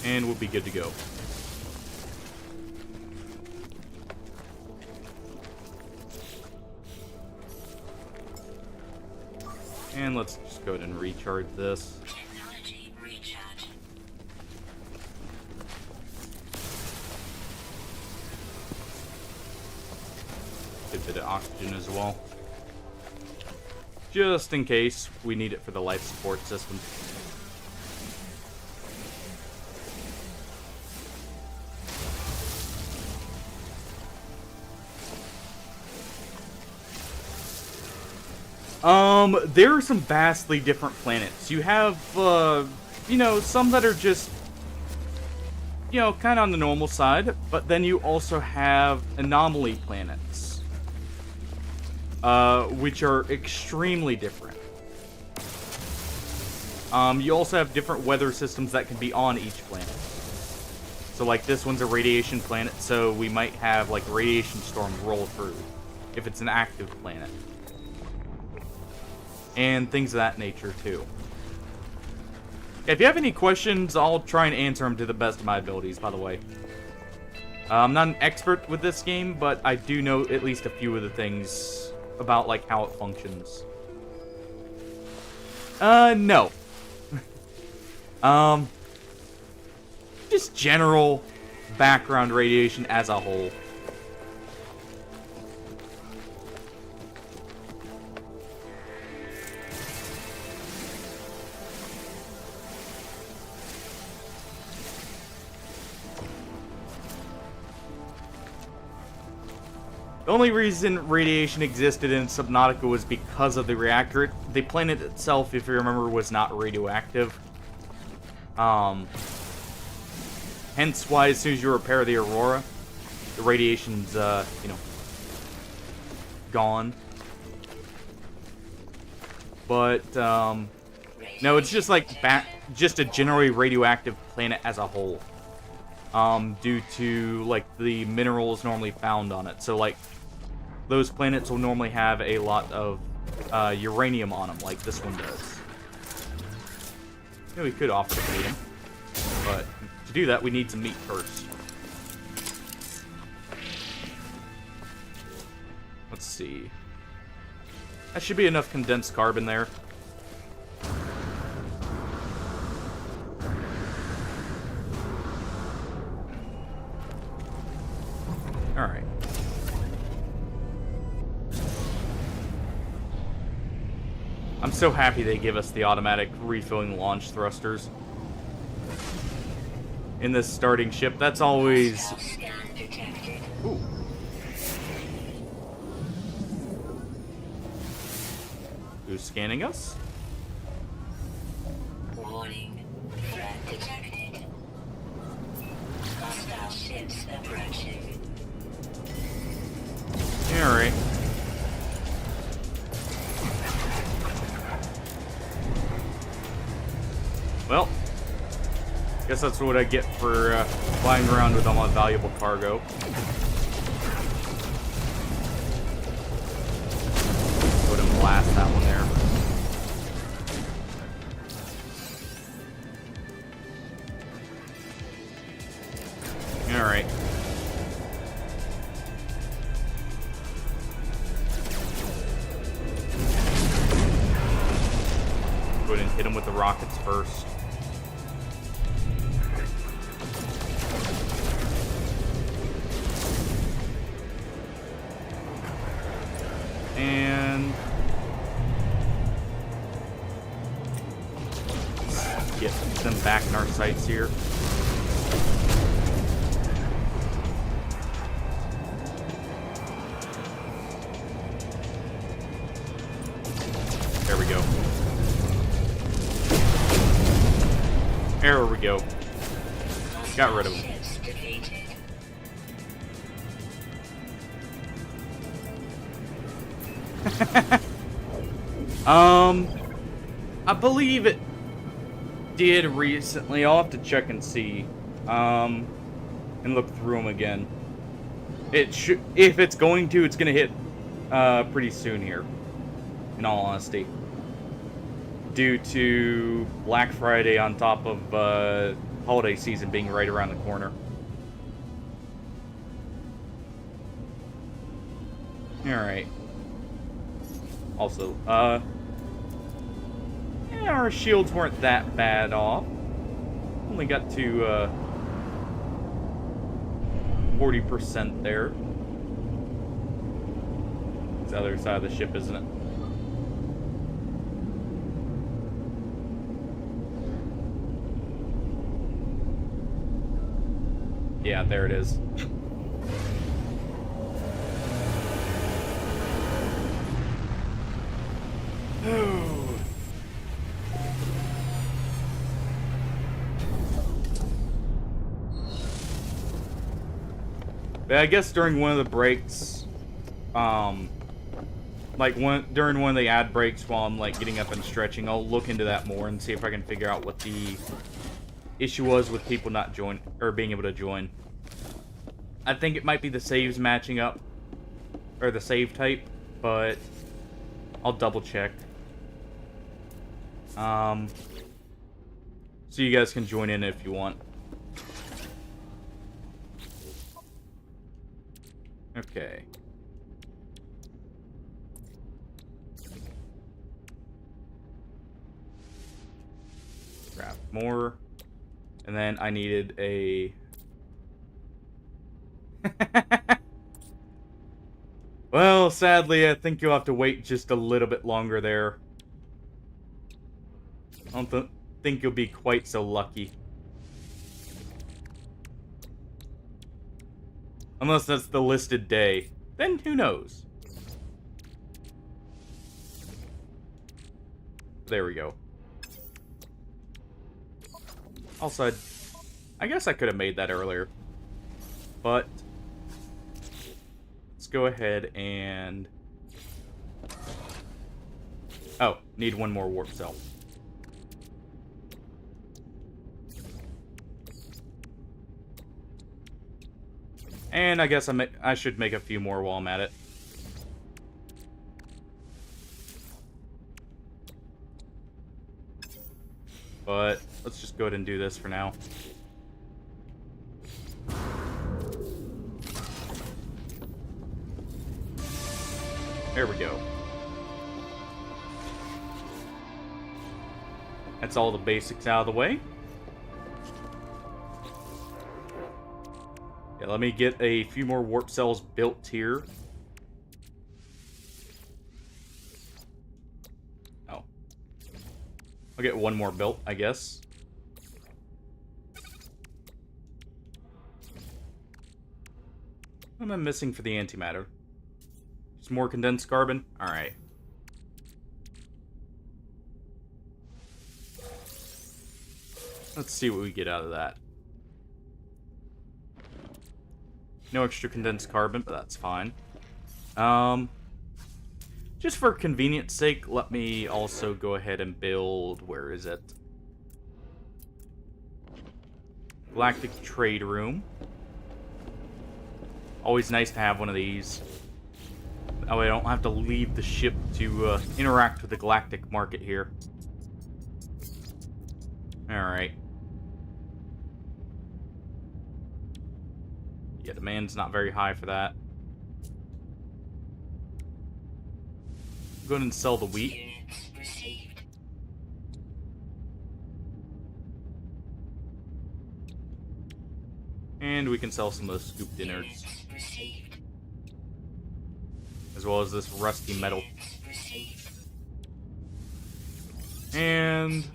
And we'll be good to go. And let's just go ahead and recharge this. Technology recharge. Get a bit of oxygen as well. Just in case we need it for the life support system. There are some vastly different planets. You have, you know, some that are just, you know, kind of on the normal side, but then you also have anomaly planets, which are extremely different. You also have different weather systems that can be on each planet. So, like, this one's a radiation planet, so we might have, like, radiation storms roll through if it's an active planet. And things of that nature, too. If you have any questions, I'll try and answer them to the best of my abilities, by the way. I'm not an expert with this game, but I do know at least a few of the things about, like, how it functions. No. Just general background radiation as a whole. The only reason radiation existed in Subnautica was because of the reactor. The planet itself, if you remember, was not radioactive. Hence why as soon as you repair the Aurora, the radiation's, you know, gone. But, no, it's just like just a generally radioactive planet as a whole. Due to, like, the minerals normally found on it. So, like, those planets will normally have a lot of uranium on them, like this one does. Yeah, we could offer to feed him, but to do that, we need some meat first. Let's see. That should be enough condensed carbon there. Alright. I'm so happy they give us the automatic refilling launch thrusters in this starting ship. That's always... Scan detected. Ooh. Who's scanning us? Warning. Threat detected. Hostile ships approaching. Alright. Well, guess that's what I get for flying around with all my valuable cargo. Go ahead and blast that one there. Alright. Go ahead and hit him with the rockets first. And get them back in our sights here. There we go. There we go. Got rid of him. Ships defeated. I believe it did recently. I'll have to check and see. And look through them again. It should, if it's going to, it's gonna hit pretty soon here. In all honesty, due to Black Friday on top of holiday season being right around the corner. All right. Also, yeah, our shields weren't that bad off. Only got to 40% there. It's the other side of the ship, isn't it? Yeah, there it is. But I guess during one of the breaks, like during one of the ad breaks while I'm like getting up and stretching, I'll look into that more and see if I can figure out what the issue was with people not join or being able to join. I think it might be the saves matching up or the save type, but I'll double check. So you guys can join in if you want. Okay. Grab more. And then I needed a... Well, sadly, I think you'll have to wait just a little bit longer there. I don't think you'll be quite so lucky. Unless that's the listed day. Then who knows? There we go. Also, I guess I could have made that earlier. But let's go ahead and... Oh, need one more warp cell. And I guess I should make a few more while I'm at it. But let's just go ahead and do this for now. There we go. That's all the basics out of the way. Yeah, let me get a few more warp cells built here. Oh. I'll get one more built, I guess. What am I missing for the antimatter? Just more condensed carbon? Alright. Let's see what we get out of that. No extra condensed carbon, but that's fine. Just for convenience sake, let me also go ahead and build... Where is it? Galactic Trade Room. Always nice to have one of these. That way I don't have to leave the ship to interact with the galactic market here. Alright. Yeah, demand's not very high for that. Go ahead and sell the wheat. And we can sell some of the scooped innards. As well as this rusty metal. And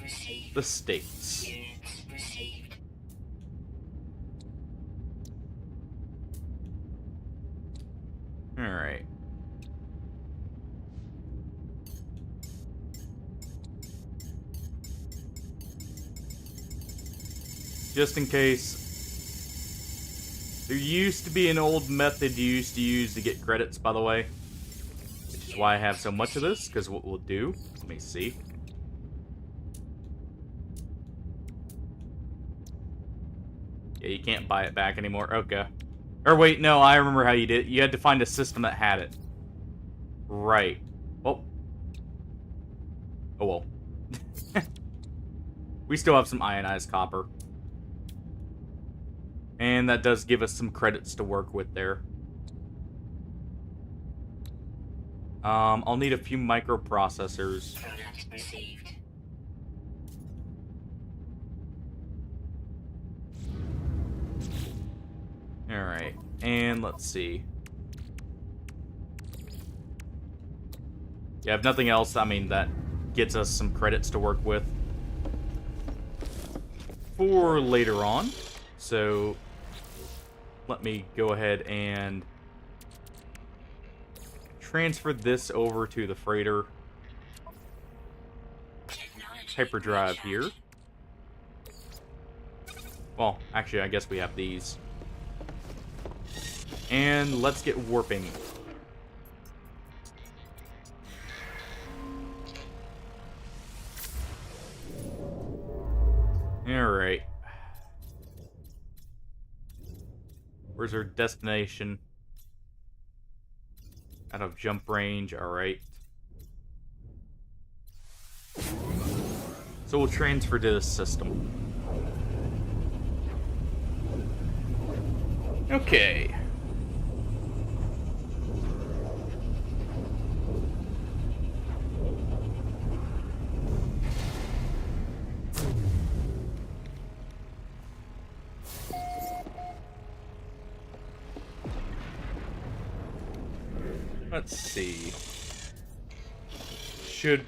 the steaks. Alright. just in case. There used to be an old method you used to use to get credits, by the way. Which is why I have so much of this, because what we'll do... Let me see. Yeah, you can't buy it back anymore. Okay. Or wait, no, I remember how you did it. You had to find a system that had it. Right. Oh. Oh well. We still have some ionized copper. And that does give us some credits to work with there. I'll need a few microprocessors. Product received. Alright, and let's see. Yeah, if nothing else, I mean, that gets us some credits to work with for later on. So, let me go ahead and transfer this over to the freighter hyperdrive here. Well, actually, I guess we have these. And let's get warping. Alright. Where's our destination? Out of jump range, alright. So we'll transfer to this system. Okay. Let's see. Should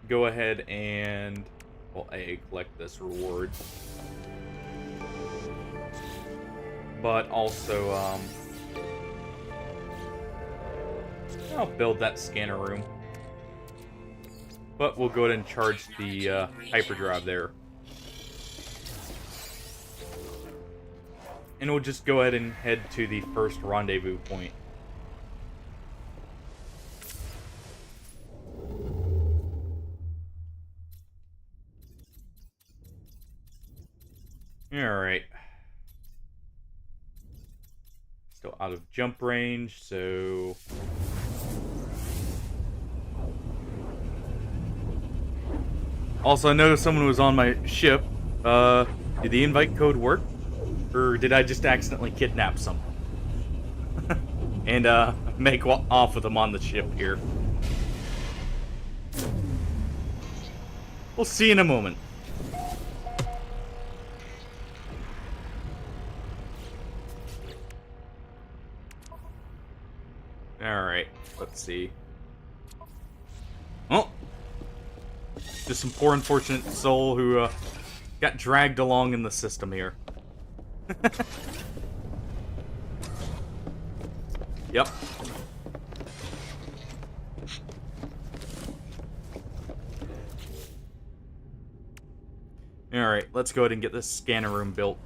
go ahead and, well, A, collect this reward. But also, I'll build that scanner room. But we'll go ahead and charge the hyperdrive there. And we'll just go ahead and head to the first rendezvous point. Alright. Still out of jump range, so... Also, I noticed someone was on my ship. Did the invite code work? Or did I just accidentally kidnap someone? And, make off with them on the ship here. We'll see in a moment. Alright, let's see. Oh! Just some poor unfortunate soul who, got dragged along in the system here. Yep. Alright, let's go ahead and get this scanner room built.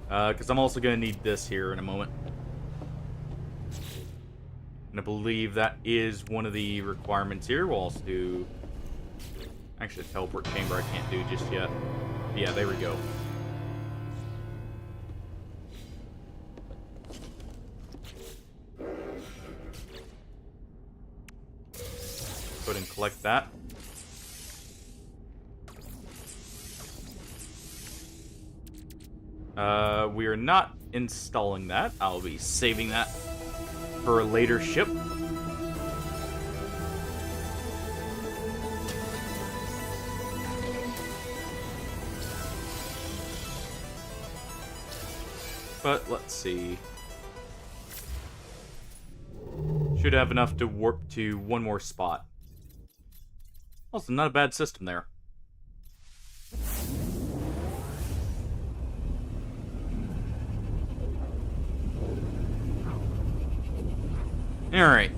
Because I'm also going to need this here in a moment. And I believe that is one of the requirements here. We'll also do... Actually, a teleport chamber I can't do just yet. Yeah, there we go. Go ahead and collect that. We are not installing that. I'll be saving that for a later ship. But let's see. Should have enough to warp to one more spot. Also, not a bad system there. Alright.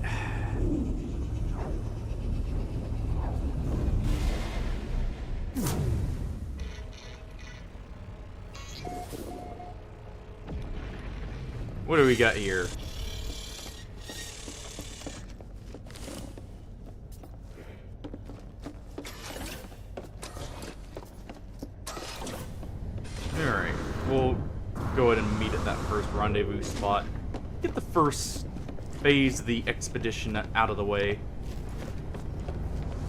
What do we got here? Alright, we'll go ahead and meet at that first rendezvous spot. Get the first phase of the expedition out of the way.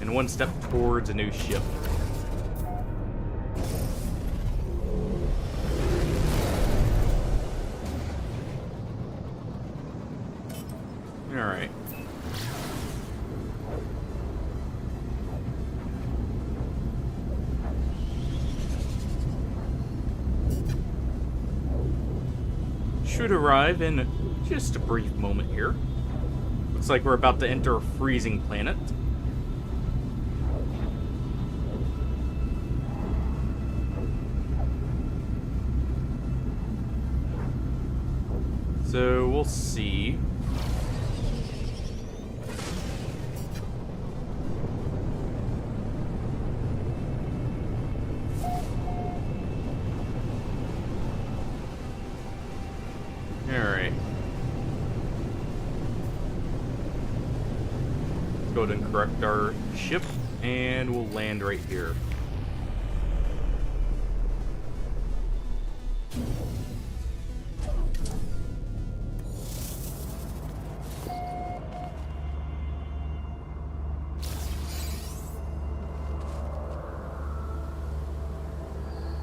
And one step towards a new ship. Alright. Should arrive in just a brief moment here. Looks like we're about to enter a freezing planet. So we'll see. Alright. Let's go ahead and correct our ship, and we'll land right here.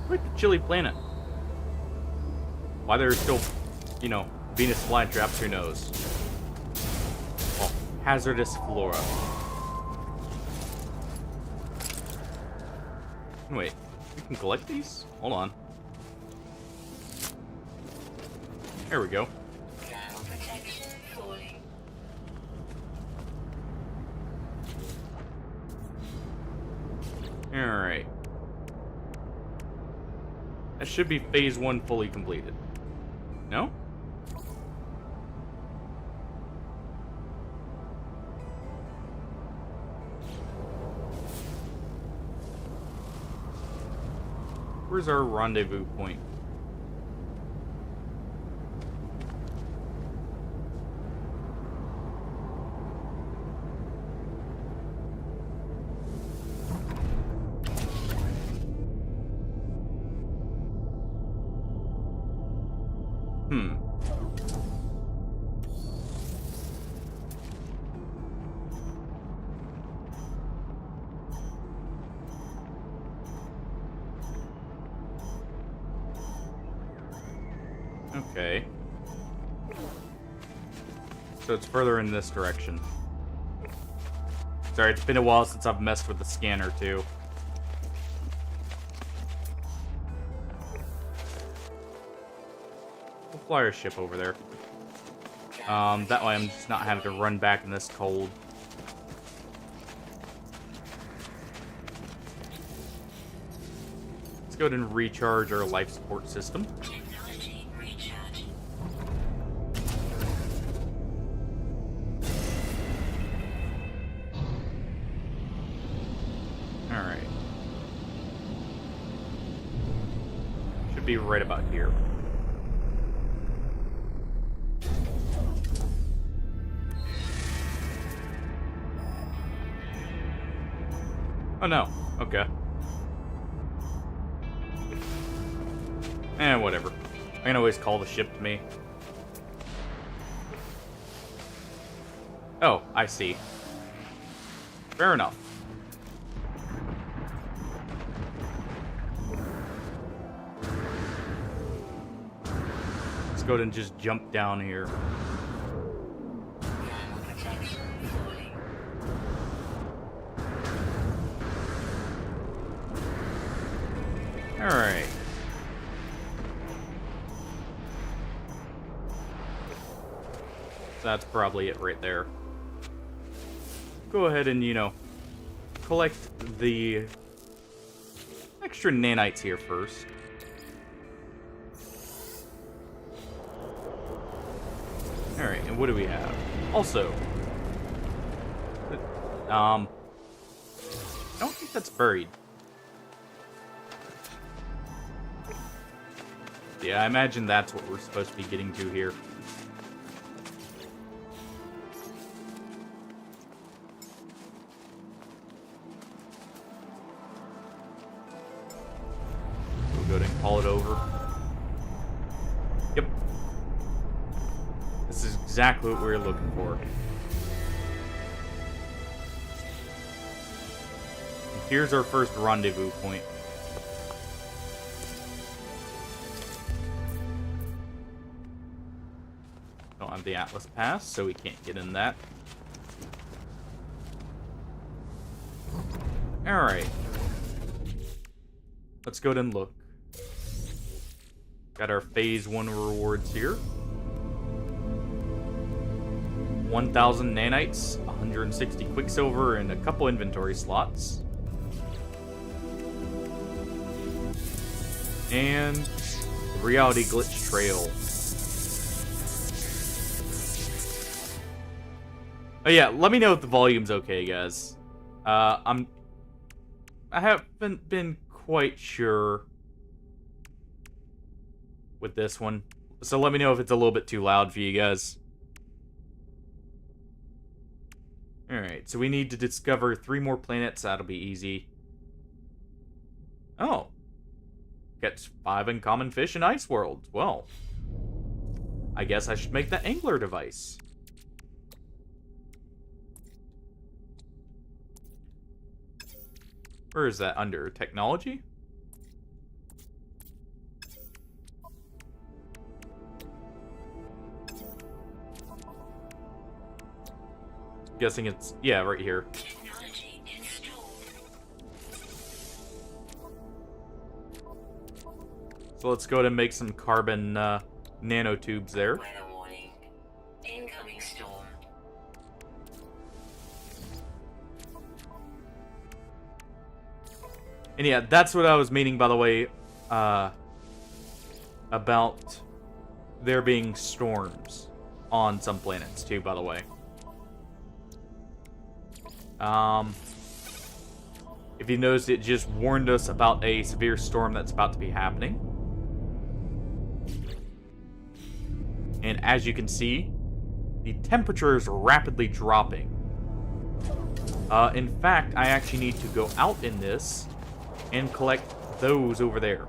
Quite the chilly planet. Why there's still, you know, Venus flytraps, who knows? Well, hazardous flora. Wait, we can collect these? Hold on. There we go. Protection falling. Alright. That should be phase 1 fully completed. No? Where's our rendezvous point? Okay. So it's further in this direction. Sorry, it's been a while since I've messed with the scanner, too. We'll fly our ship over there. That way I'm just not having to run back in this cold. Let's go ahead and recharge our life support system. Technology recharge. Alright. Should be right about here. Oh no. Okay. Whatever. I can always call the ship to me. Oh, I see. Fair enough. Let's go ahead and just jump down here. Protection falling. Alright. That's probably it right there. Go ahead and, you know, collect the extra nanites here first. Alright, and what do we have? Also, I don't think that's buried. Yeah, I imagine that's what we're supposed to be getting to here. go ahead and call it over. Yep. This is exactly what we were looking for. And here's our first rendezvous point. Don't have the Atlas Pass, so we can't get in that. Alright. Let's go ahead and look. Got our Phase 1 rewards here. 1,000 nanites, 160 quicksilver, and a couple inventory slots. And the Reality Glitch Trail. Oh yeah, let me know if the volume's okay, guys. I haven't been quite sure with this one, so let me know if it's a little bit too loud for you guys. Alright, so we need to discover 3 more planets. That'll be easy. Oh. Catch 5 uncommon fish in ice worlds. Well, I guess I should make the angler device. Where is that? Under technology? Guessing it's, yeah, right here. Technology installed. So let's go ahead and make some carbon nanotubes there. Weather warning. Incoming storm. And yeah, that's what I was meaning, by the way, about there being storms on some planets, too, by the way. If you noticed, it just warned us about a severe storm that's about to be happening. And as you can see, the temperature is rapidly dropping. In fact, I actually need to go out in this and collect those over there.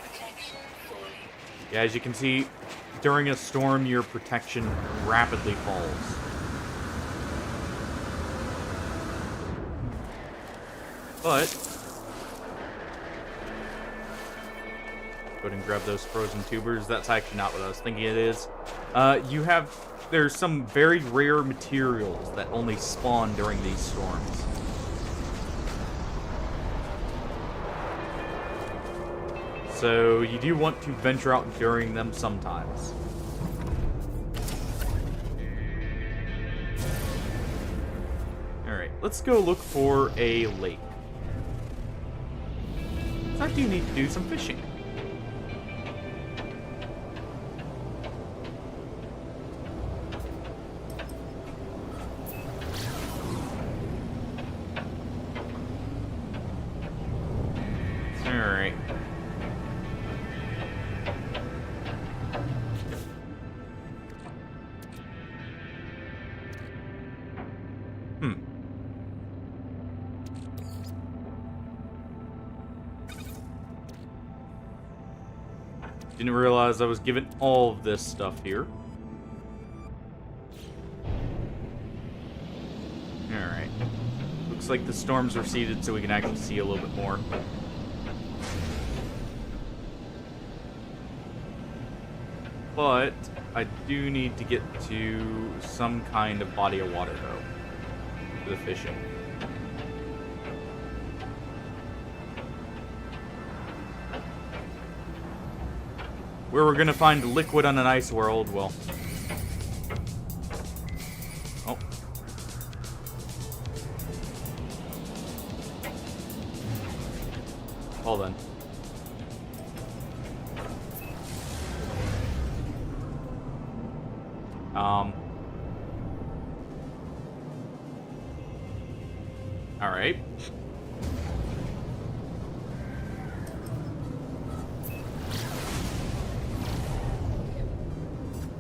Protection falling. Yeah, as you can see, during a storm, your protection rapidly falls. But go ahead and grab those frozen tubers. That's actually not what I was thinking it is. There's some very rare materials that only spawn during these storms. So you do want to venture out during them sometimes. Alright, let's go look for a lake. So I do need to do some fishing. Alright. Didn't realize I was given all of this stuff here. Alright. Looks like the storms receded so we can actually see a little bit more. But I do need to get to some kind of body of water, though, for the fishing. Where we're gonna find liquid on an ice world, well... Oh. Hold on. Alright.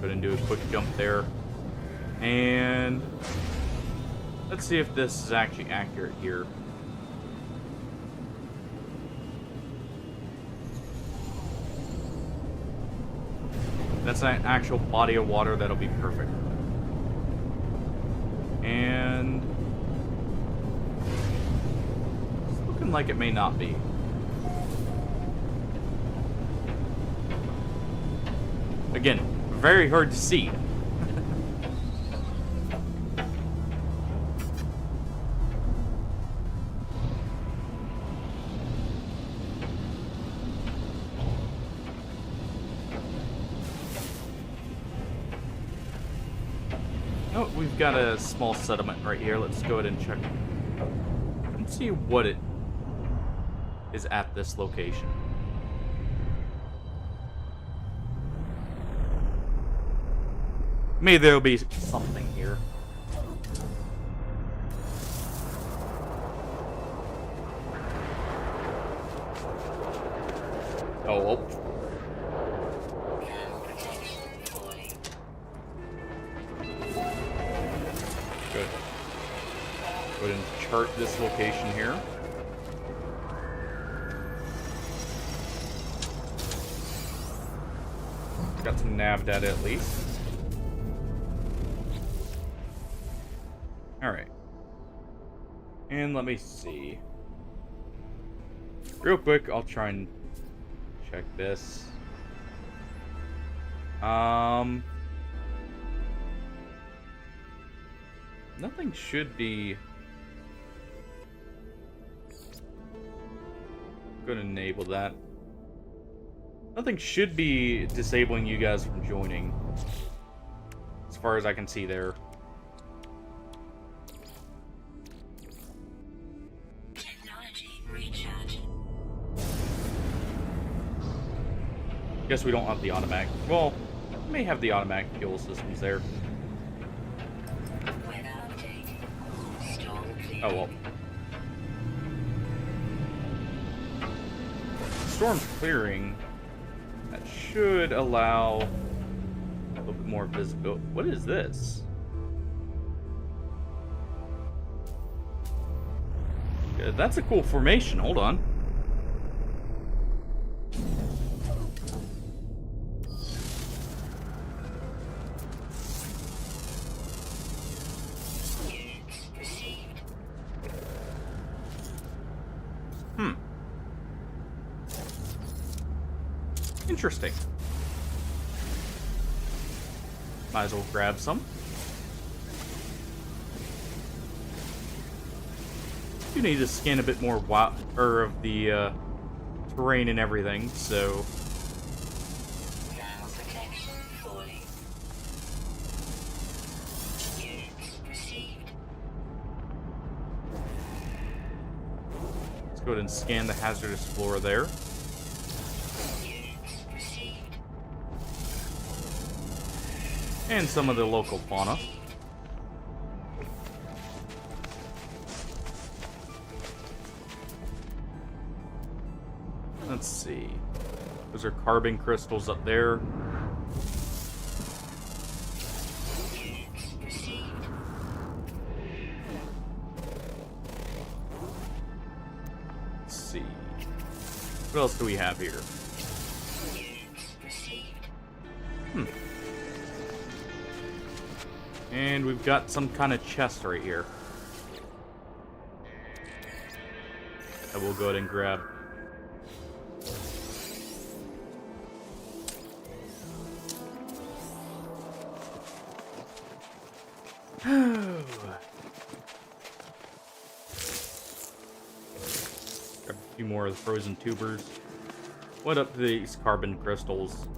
Go ahead and do a quick jump there. And... Let's see if this is actually accurate here. That's an actual body of water, that'll be perfect. And it's looking like it may not be. Again, very hard to see. Oh, we've got a small settlement right here. Let's go ahead and check and see what it is at this location. Maybe there'll be something here. Oh, well. Good. Go ahead and chart this location here. Got some nav data at least. Alright. And let me see. Real quick, I'll try and check this. Nothing should be... I'm gonna enable that. Nothing should be disabling you guys from joining. As far as I can see there. Guess we don't have the automatic. Well, we may have the automatic fuel systems there. Oh well. Storm's clearing. That should allow a little bit more visibility. What is this? Yeah, that's a cool formation. Hold on. Interesting. Might as well grab some. You need to scan a bit more of the terrain and everything, so. Let's go ahead and scan the hazardous flora there. And some of the local fauna. Let's see. Those are carbon crystals up there. Let's see. What else do we have here? And we've got some kind of chest right here that we'll go ahead and grab. Grab a few more of the frozen tubers. What up to these carbon crystals?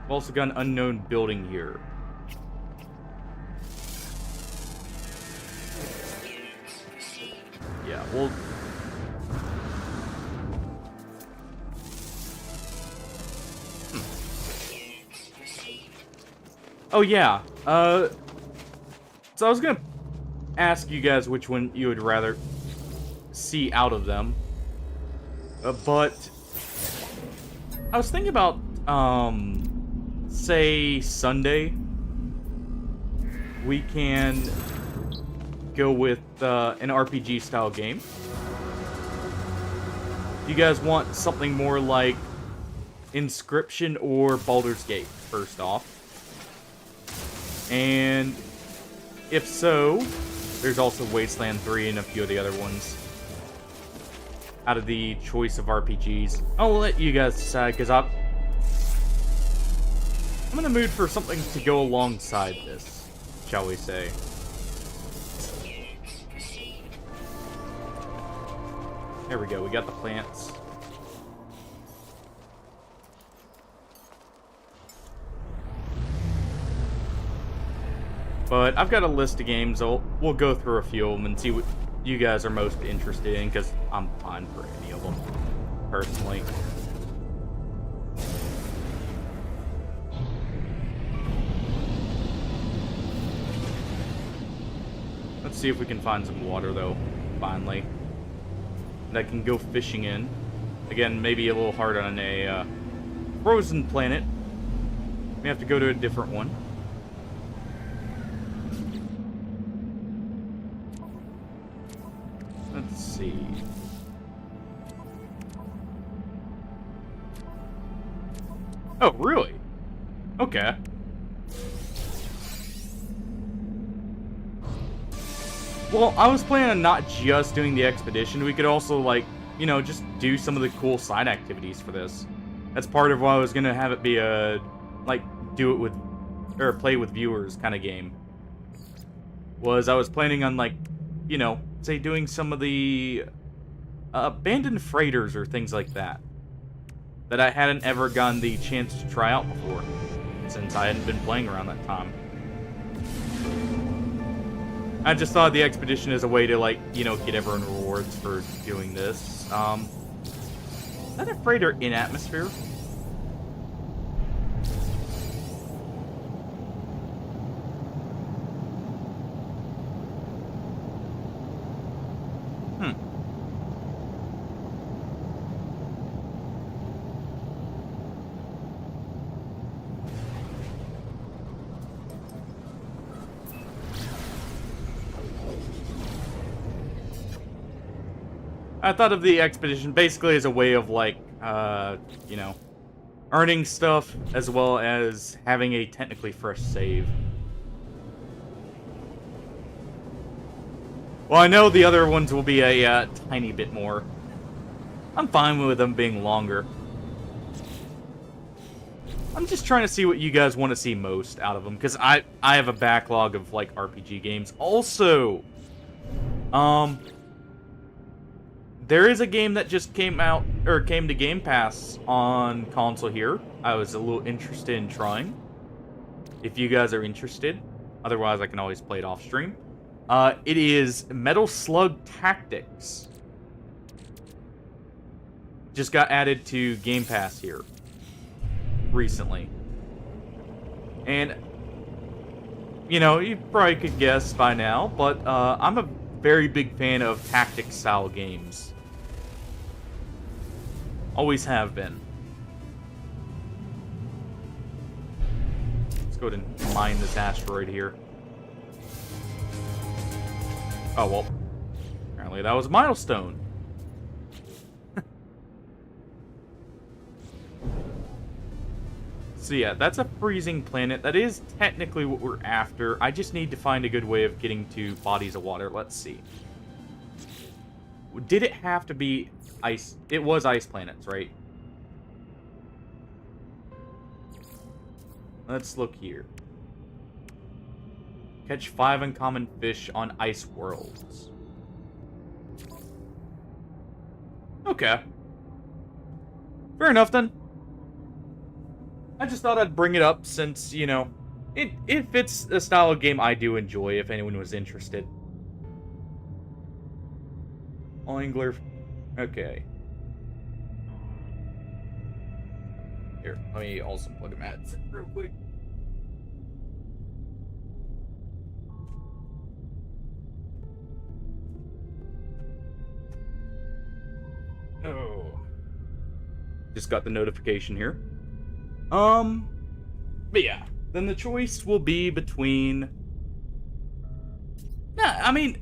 We've also got an unknown building here. Yeah, well... Oh, yeah. So I was gonna ask you guys which one you would rather see out of them. But... I was thinking about, say Sunday. we can go with an RPG style game. You guys want something more like Inscription or Baldur's Gate, first off? And if so, there's also Wasteland 3 and a few of the other ones. Out of the choice of RPGs, I'll let you guys decide, because I'm in the mood for something to go alongside this, shall we say. There we go, we got the plants. But I've got a list of games, we'll go through a few of them and see what you guys are most interested in, because I'm fine for any of them, personally. Let's see if we can find some water, though, finally. That I can go fishing in. Again, maybe a little hard on a frozen planet. We have to go to a different one. Let's see. Oh, really? Okay. Well, I was planning on not just doing the expedition. We could also, like, you know, just do some of the cool side activities for this. That's part of why I was gonna have it be a, like, do it with, or play with viewers kind of game. Was I was planning on, like, you know, say doing some of the abandoned freighters or things like that. That I hadn't ever gotten the chance to try out before, since I hadn't been playing around that time. I just thought the expedition is a way to, like, you know, get everyone rewards for doing this. Is that a freighter in atmosphere? I thought of the expedition basically as a way of, like, you know, earning stuff as well as having a technically fresh save. Well, I know the other ones will be a tiny bit more. I'm fine with them being longer. I'm just trying to see what you guys want to see most out of them, because I have a backlog of, like, RPG games. Also, there is a game that just came out, or came to Game Pass on console here. I was a little interested in trying. If you guys are interested. Otherwise, I can always play it off stream. It is Metal Slug Tactics. Just got added to Game Pass here recently. And, you know, you probably could guess by now, but I'm a very big fan of tactics-style games. Always have been. Let's go ahead and mine this asteroid here. Oh, well. Apparently that was a milestone. So yeah, that's a freezing planet. That is technically what we're after. I just need to find a good way of getting to bodies of water. Let's see. Did it have to be ice? It was ice planets, right? Let's look here. Catch 5 uncommon fish on ice worlds. Okay. Fair enough, then. I just thought I'd bring it up since, you know, it fits the style of game I do enjoy, if anyone was interested. Angler. Okay. Here, let me also plug them ads in real quick. Oh. Just got the notification here. But yeah, then the choice will be between Yeah, I mean,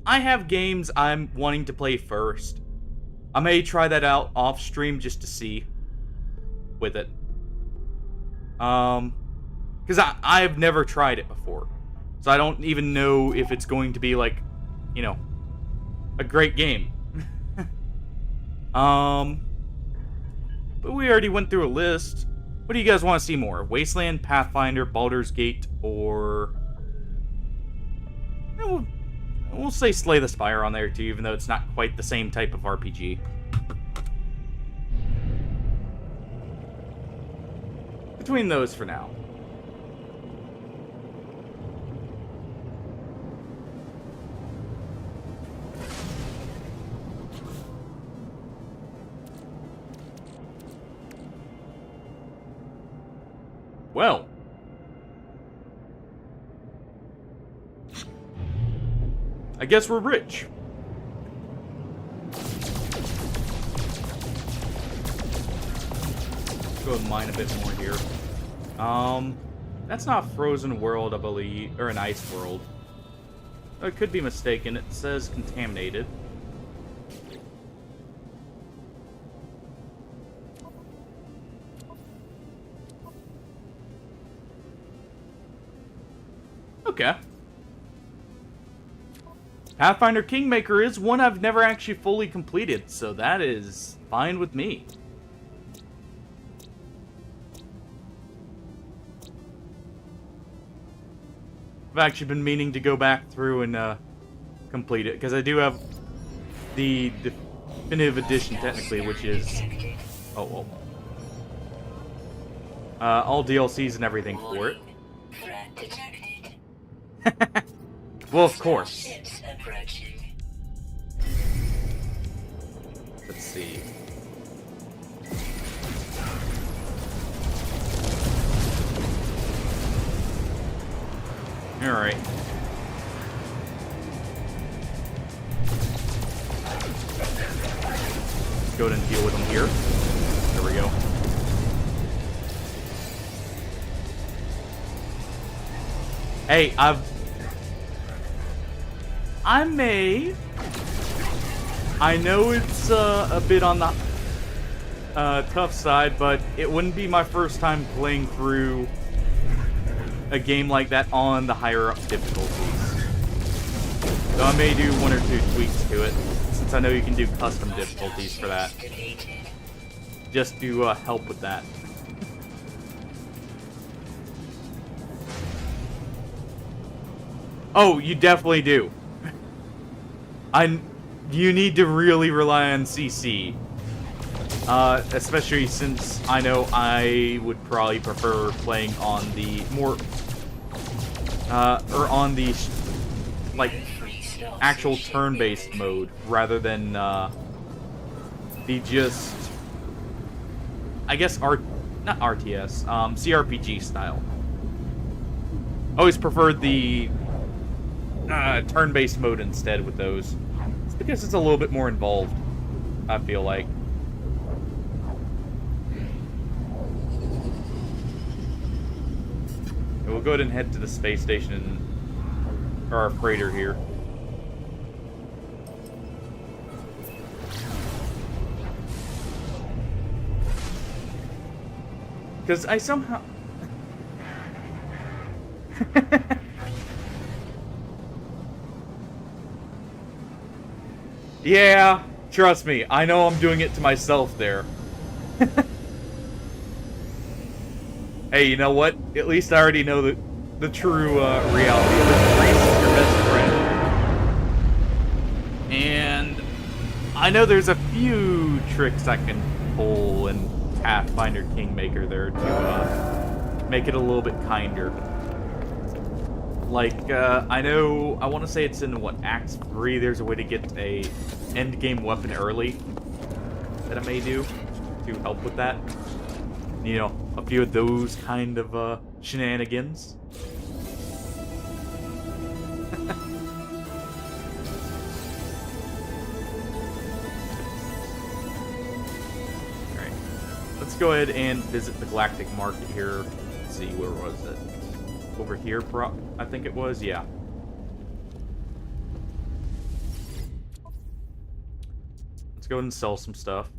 I have games I'm wanting to play first. I may try that out off stream just to see with it. Because I've never tried it before. So I don't even know if it's going to be like, you know, a great game. But we already went through a list. What do you guys want to see more? Wasteland, Pathfinder, Baldur's Gate, or... We'll say Slay the Spire on there too, even though it's not quite the same type of RPG. Between those for now. Well. I guess we're rich. Go and mine a bit more here. That's not Frozen World, I believe, or an Ice World. I could be mistaken. It says contaminated. Okay. Pathfinder Kingmaker is one I've never actually fully completed, so that is fine with me. I've actually been meaning to go back through and complete it, because I do have the definitive edition, technically, which is... Oh, well. All DLCs and everything for it. Threat detected. Well, of course. Ships approaching. Let's see. Alright. Go ahead and deal with them here. There we go. Hey, I know it's a bit on the tough side, but it wouldn't be my first time playing through a game like that on the higher up difficulties. So I may do one or two tweaks to it, since I know you can do custom difficulties for that. Just to help with that. Oh, you definitely do. You need to really rely on CC. Especially since I know I would probably prefer playing on the more... or on the, like, actual turn-based mode, rather than, the just... I guess, not RTS, CRPG style. Always preferred the turn-based mode instead with those. It's because it's a little bit more involved, I feel like. And we'll go ahead and head to the space station, or our freighter here. Because I somehow... Yeah, trust me, I know I'm doing it to myself there. Hey, you know what? At least I already know the true reality of it. Reese is your best friend. And I know there's a few tricks I can pull in Pathfinder Kingmaker there to make it a little bit kinder. Like, I know, I want to say it's in, what, Act 3, there's a way to get a endgame weapon early that I may do to help with that. You know, a few of those kind of, shenanigans. Alright, let's go ahead and visit the Galactic Market here. Let's see, where was it? Over here, I think it was, yeah. Let's go ahead and sell some stuff.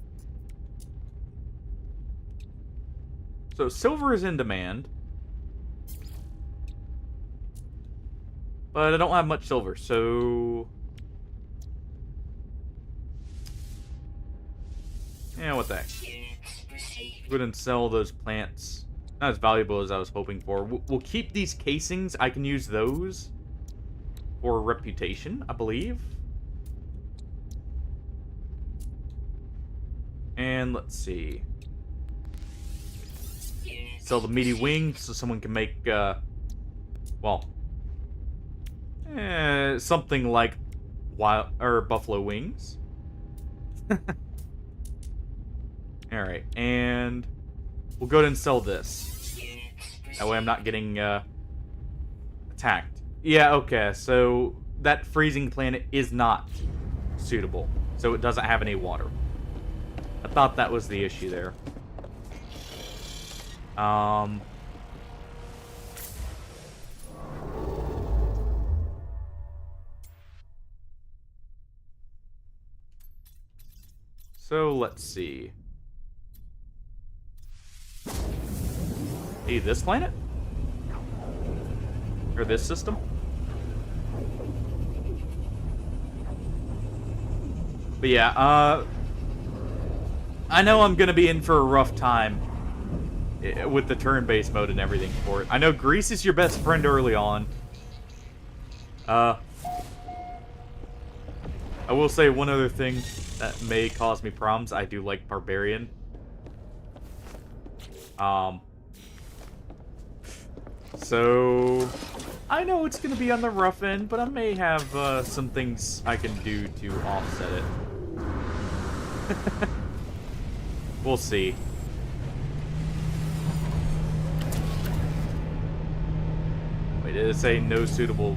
So silver is in demand. But I don't have much silver, so... Yeah, what the heck. Go ahead and sell those plants. Not as valuable as I was hoping for. We'll keep these casings. I can use those for reputation, I believe. And let's see. Sell the meaty wing so someone can make, well, something like wild or buffalo wings. All right, and we'll go ahead and sell this. That way I'm not getting attacked. Yeah, okay, so that freezing planet is not suitable, so it doesn't have any water. I thought that was the issue there. So let's see. Hey, this planet? Or this system? But yeah, I know I'm gonna be in for a rough time with the turn-based mode and everything for it. I know Greece is your best friend early on. I will say one other thing that may cause me problems. I do like Barbarian. So I know it's gonna be on the rough end, but I may have some things I can do to offset it. We'll see. Wait, did it say no suitable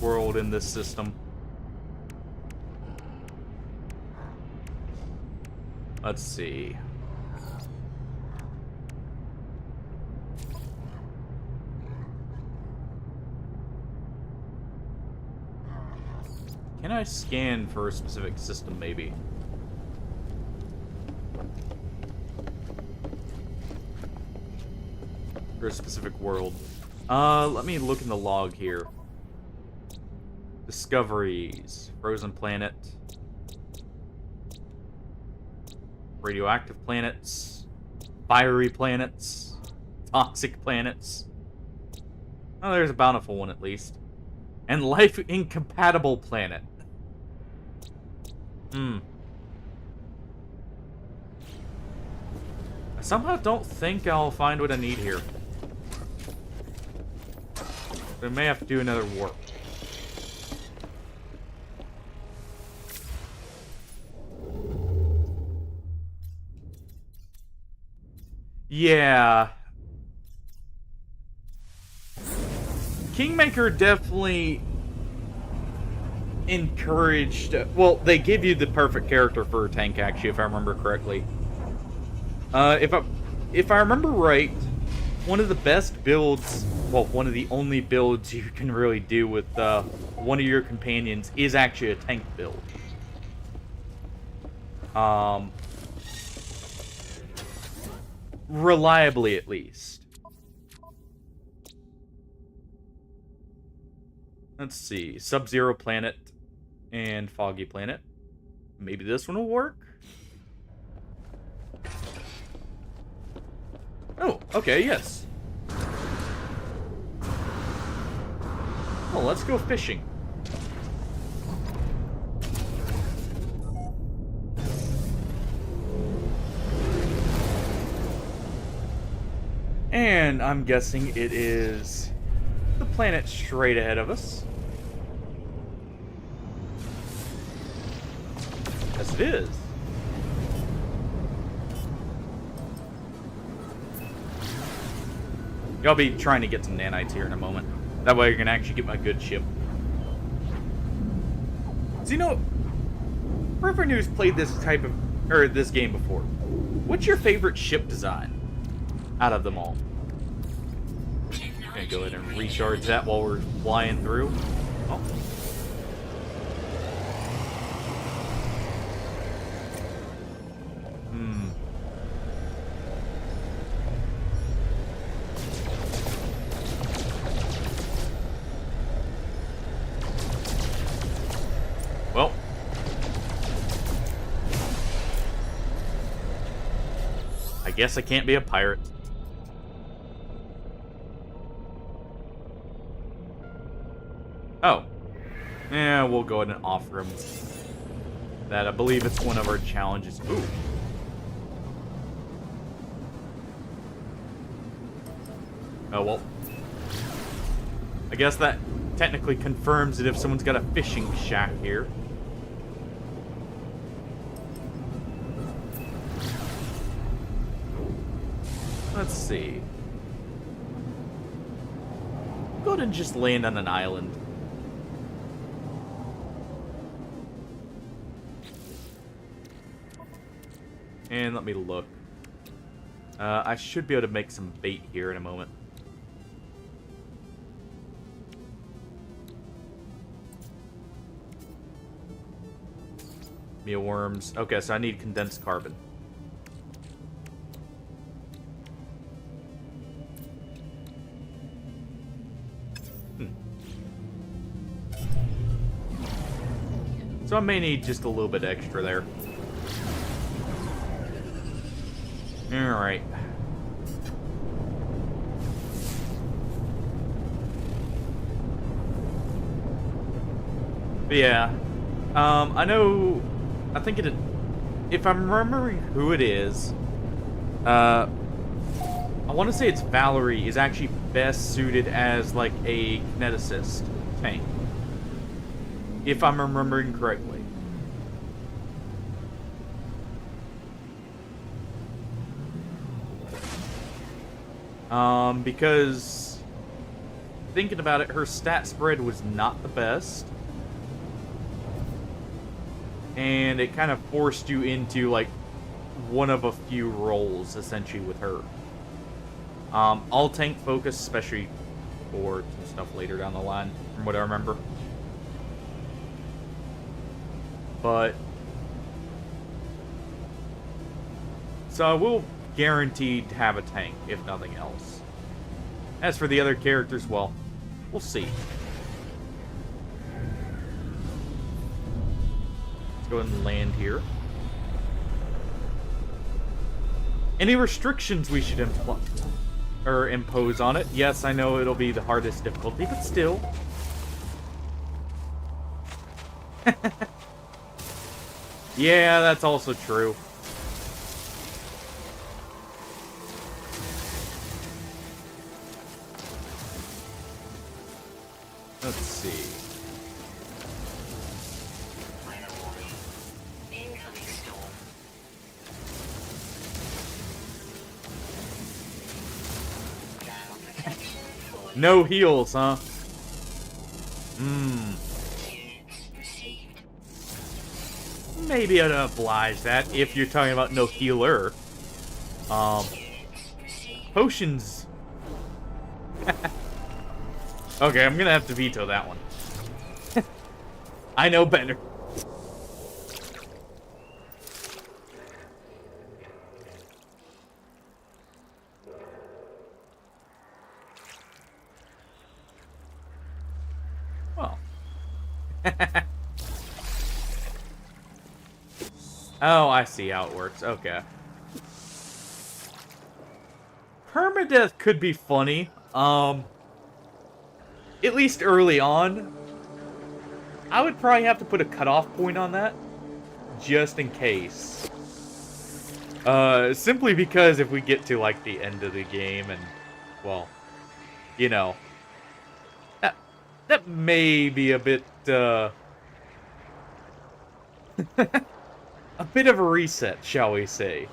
world in this system? Let's see. Can I scan for a specific system, maybe? For a specific world. Let me look in the log here. Discoveries. Frozen planet. Radioactive planets. Fiery planets. Toxic planets. Oh, there's a bountiful one at least. And life-incompatible planet. I somehow don't think I'll find what I need here. So I may have to do another warp. Yeah. Kingmaker definitely encouraged... well, they give you the perfect character for a tank, actually, if I remember correctly. If I remember right, one of the best builds, well, one of the only builds you can really do with one of your companions is actually a tank build. Reliably, at least. Let's see. Sub-Zero planet and Foggy planet. Maybe this one will work? Oh, okay, yes. Well, let's go fishing. And I'm guessing it is the planet straight ahead of us. Yes, it is. I'll be trying to get some nanites here in a moment. That way I can actually get my good ship. So, you know, for everyone who's played this type of, or this game before, what's your favorite ship design out of them all? Gonna go ahead and recharge that while we're flying through. Oh. guess I can't be a pirate. Oh. Yeah, we'll go ahead and offer him that. I believe it's one of our challenges. Ooh. Oh, well. I guess that technically confirms it if someone's got a fishing shack here. Let's see. Go ahead and just land on an island. And let me look. I should be able to make some bait here in a moment. Mealworms. Okay, so I need condensed carbon. So I may need just a little bit extra there. Alright. But yeah. I know... I think it... If I'm remembering who it is... I want to say it's Valerie is actually best suited as, like, a kineticist tank. If I'm remembering correctly. Because thinking about it, her stat spread was not the best. And it kind of forced you into, like, one of a few roles, essentially, with her. All tank focus, especially for some stuff later down the line, from what I remember. But so I will guaranteed to have a tank, if nothing else. As for the other characters, well, we'll see. Let's go ahead and land here. Any restrictions we should impose on it? Yes, I know it'll be the hardest difficulty, but still. Yeah, that's also true. Let's see. No heals, huh? Maybe I'd oblige that if you're talking about no healer. Potions. Okay, I'm gonna have to veto that one. I know better. Well. Oh, I see how it works. Okay. Permadeath could be funny. At least early on. I would probably have to put a cutoff point on that. Just in case. Simply because if we get to, like, the end of the game and, well, you know. That may be a bit, a bit of a reset, shall we say.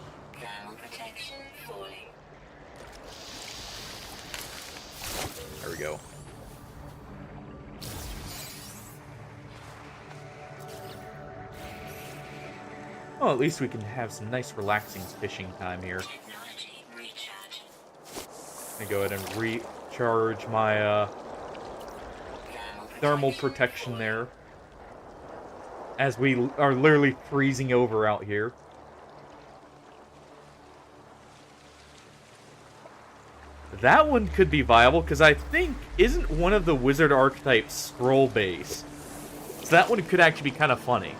There we go. Well, at least we can have some nice relaxing fishing time here. I'm gonna go ahead and recharge my thermal protection there. As we are literally freezing over out here. That one could be viable, because I think, isn't one of the wizard archetypes scroll base? So that one could actually be kind of funny.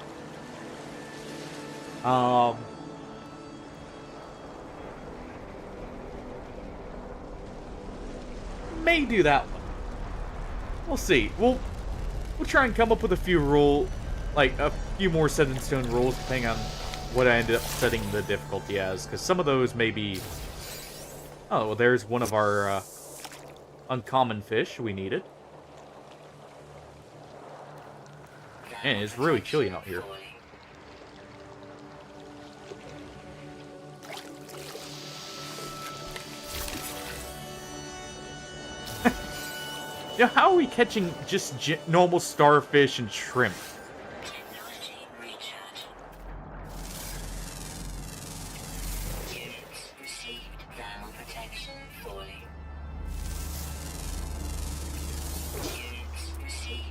may do that one. We'll see. We'll try and come up with a few a few more set in stone rules, depending on what I ended up setting the difficulty as, because some of those may be... Oh, well, there's one of our uncommon fish we needed. Man, it's really chilly out here. Yeah, how are we catching just normal starfish and shrimp? Technology recharge. Units received thermal protection falling. Units received.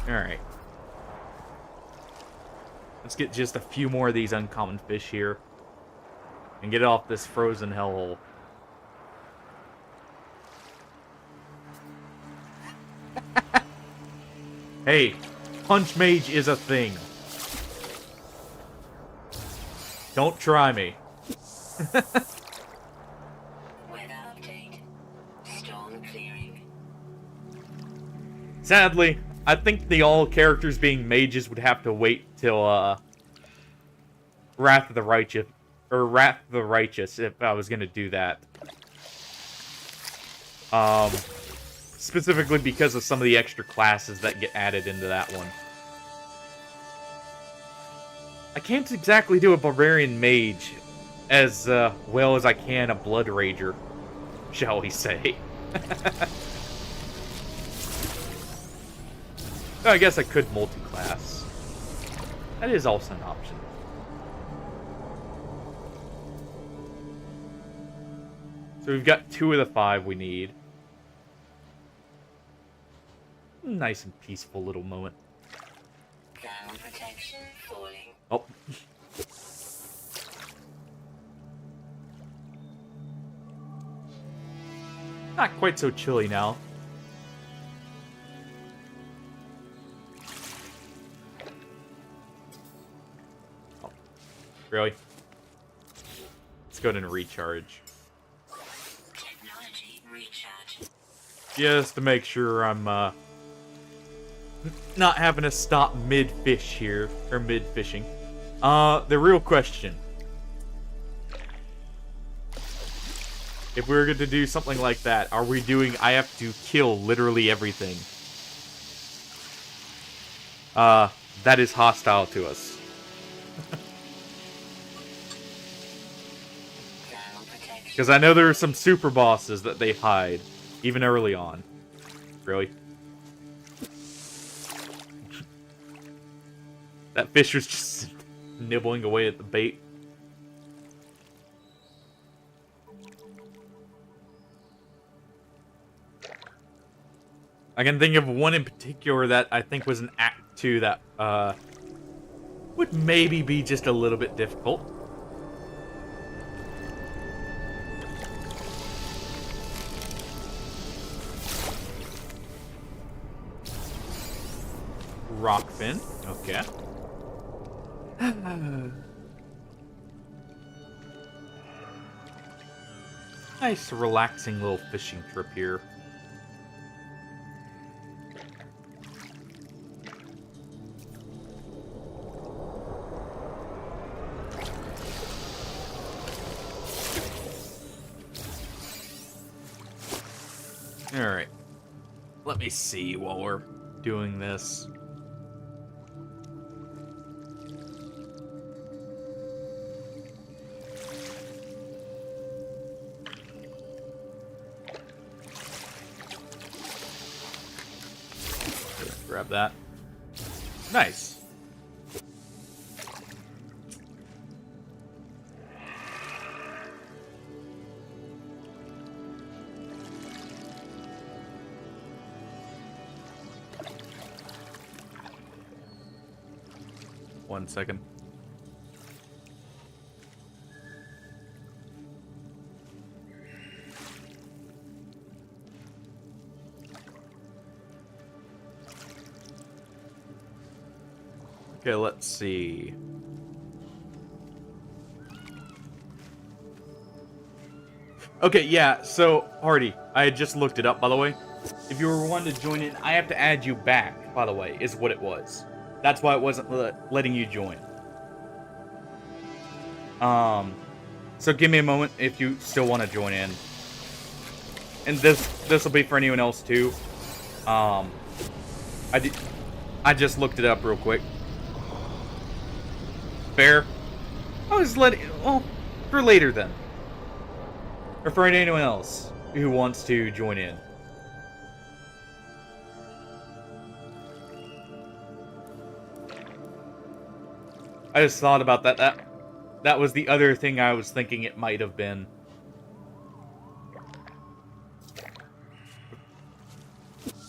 Alright. Let's get just a few more of these uncommon fish here. And get off this frozen hellhole. Hey, Punch Mage is a thing. Don't try me. Weather update. Storm clearing. Sadly, I think all characters being mages would have to wait till Wrath of the Righteous if I was gonna do that. Specifically because of some of the extra classes that get added into that one. I can't exactly do a Barbarian Mage as well as I can a Blood Rager, shall we say. I guess I could multi-class. That is also an option. So we've got 2 of the 5 we need. Nice and peaceful little moment. Thermal protection falling. Oh. Not quite so chilly now. Oh. Really? Let's go ahead and recharge. Technology recharge. Just to make sure I'm, not having to stop mid-fish here, or mid-fishing. The real question. If we were going to do something like that, are we doing, I have to kill literally everything? That is hostile to us. Because I know there are some super bosses that they hide, even early on. Really? That fish was just nibbling away at the bait. I can think of one in particular that I think was an Act 2 that would maybe be just a little bit difficult. Rockfin, okay. Nice, relaxing little fishing trip here. Alright. Let me see while we're doing this. Grab that. Nice. One second. Okay, let's see. Okay, yeah, so, Hardy, I had just looked it up, by the way. If you were wanting to join in, I have to add you back, by the way, is what it was. That's why it wasn't letting you join. So give me a moment if you still want to join in. And this will be for anyone else, too. I just looked it up real quick. Fair? I was letting... Well, for later, then. Or for anyone else who wants to join in. I just thought about that. That was the other thing I was thinking it might have been.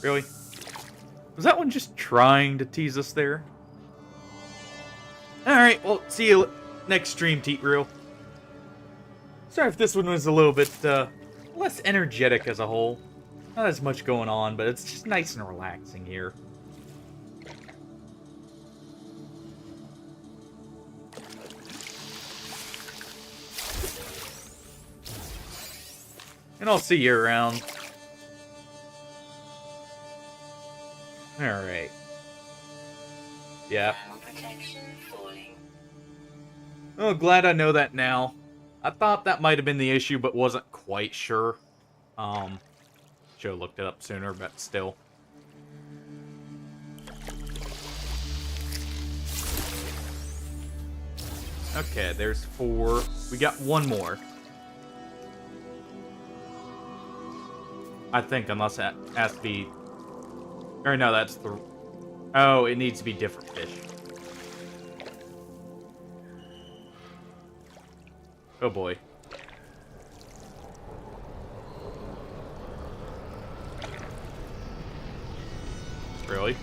Really? Was that one just trying to tease us there? Alright, well, see you next stream, Teat Real. Sorry if this one was a little bit less energetic as a whole. Not as much going on, but it's just nice and relaxing here. And I'll see you around. Alright. Yeah. Oh, glad I know that now. I thought that might have been the issue, but wasn't quite sure. Should've looked it up sooner, but still. Okay, there's 4. We got 1 more. I think, unless it has to be... Or no, that's the... Oh, it needs to be different fish. Oh boy. Really?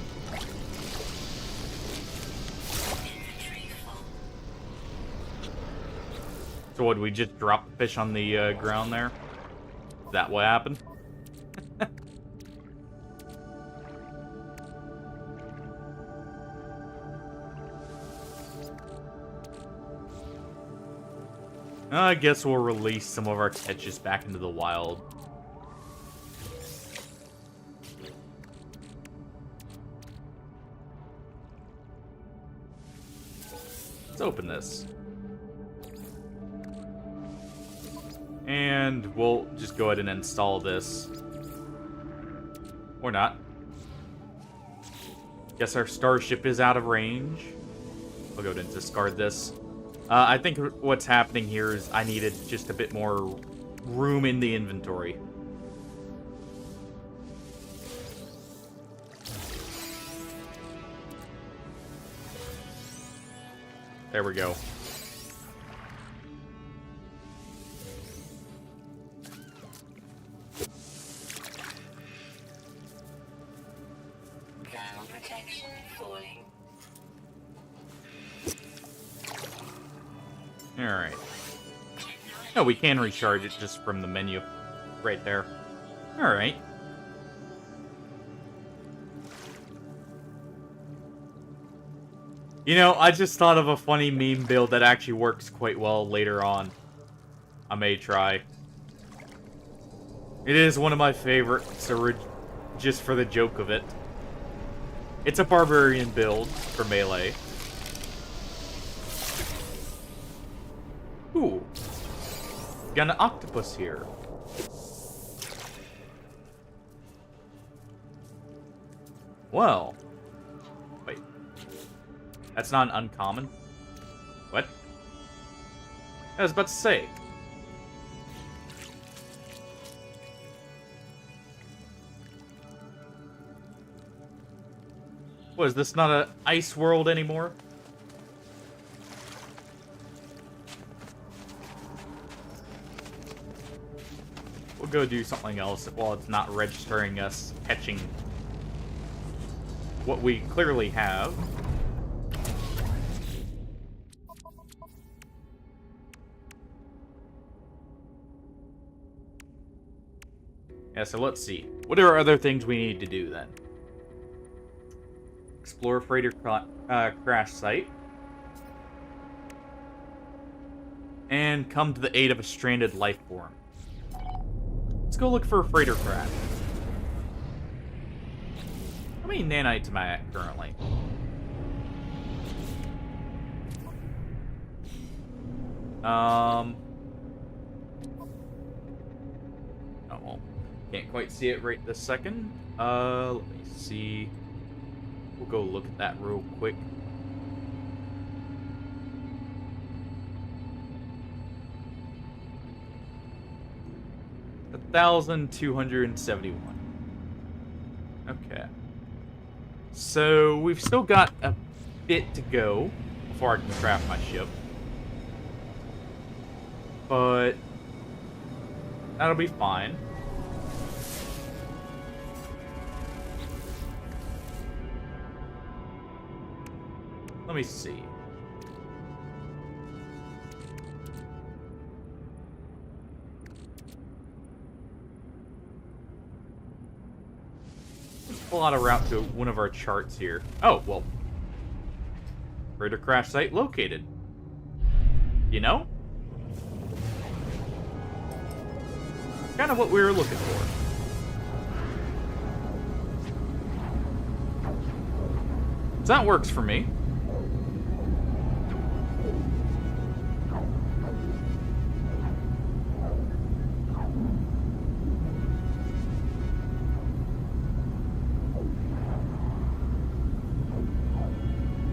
So what, we just drop the fish on the ground there? Is that what happened? I guess we'll release some of our catches back into the wild. Let's open this. And we'll just go ahead and install this. Or not. Guess our starship is out of range. I'll go ahead and discard this. I think what's happening here is I needed just a bit more room in the inventory. There we go. Protection falling. Alright. No, we can recharge it just from the menu. Right there. Alright. You know, I just thought of a funny meme build that actually works quite well later on. I may try. It is one of my favorites, just for the joke of it. It's a barbarian build for melee. Ooh. Got an octopus here. Well. Wait. That's not an uncommon? What? I was about to say. What, is this not an ice world anymore? We'll go do something else while it's not registering us catching what we clearly have. Yeah, so let's see. What are other things we need to do then? Explore freighter crash site. And come to the aid of a stranded life form. Let's go look for a freighter crash. How many nanites am I at currently? Oh, well, can't quite see it right this second. Let me see. We'll go look at that real quick. $1,271. Okay. So we've still got a bit to go before I can craft my ship. But that'll be fine. Let me see. Let's plot a route to one of our charts here. Oh, well. Freighter crash site located. You know? Kind of what we were looking for. So that works for me.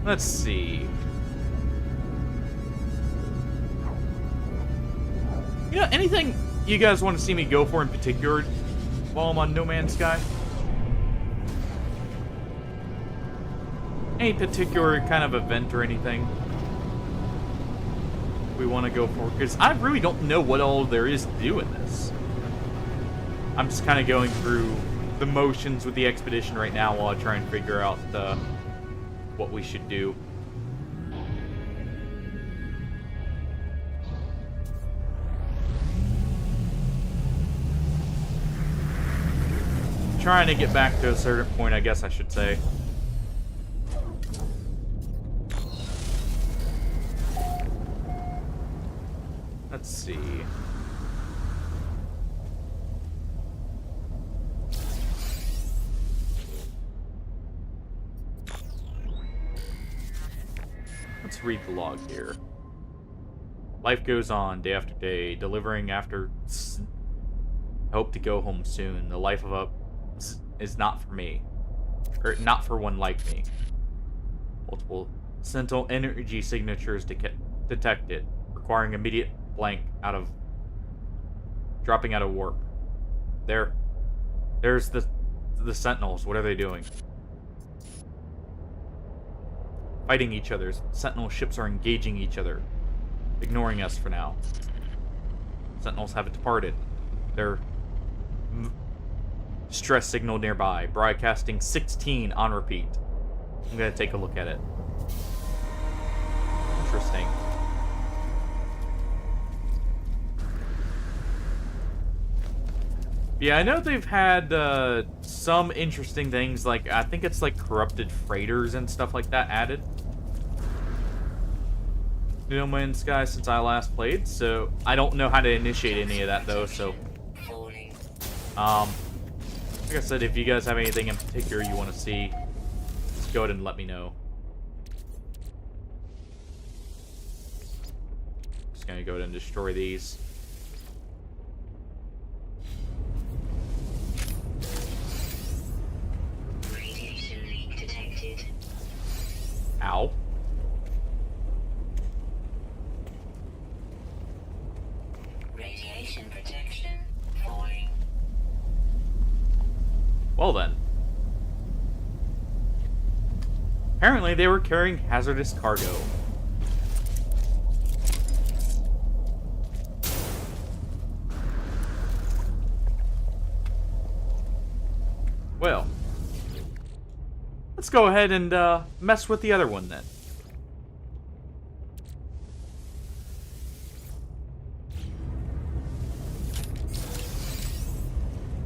Let's see. You know, anything you guys want to see me go for in particular while I'm on No Man's Sky? Any particular kind of event or anything we want to go for? Because I really don't know what all there is to do in this. I'm just kind of going through the motions with the expedition right now while I try and figure out what we should do. Trying to get back to a certain point, I guess I should say. Let's see. Let's read the log here. Life goes on day after day, delivering after hope to go home soon. The life of a is not for me. Or not for one like me. Multiple sentinel energy signatures detected, requiring immediate blank out of dropping out of warp. There's the sentinels. What are they doing? Fighting each other. Sentinel ships are engaging each other, ignoring us for now. Sentinels have departed. Their stress signal nearby, broadcasting 16 on repeat. I'm gonna take a look at it. Interesting. Yeah, I know they've had some interesting things, like I think it's like corrupted freighters and stuff like that added. No Man's Sky since I last played, so I don't know how to initiate any of that though. So, like I said, if you guys have anything in particular you want to see, just go ahead and let me know. Just gonna go ahead and destroy these. Radiation leak detected. Ow. Radiation protection falling. Well then. Apparently they were carrying hazardous cargo. Well. Let's go ahead and mess with the other one then.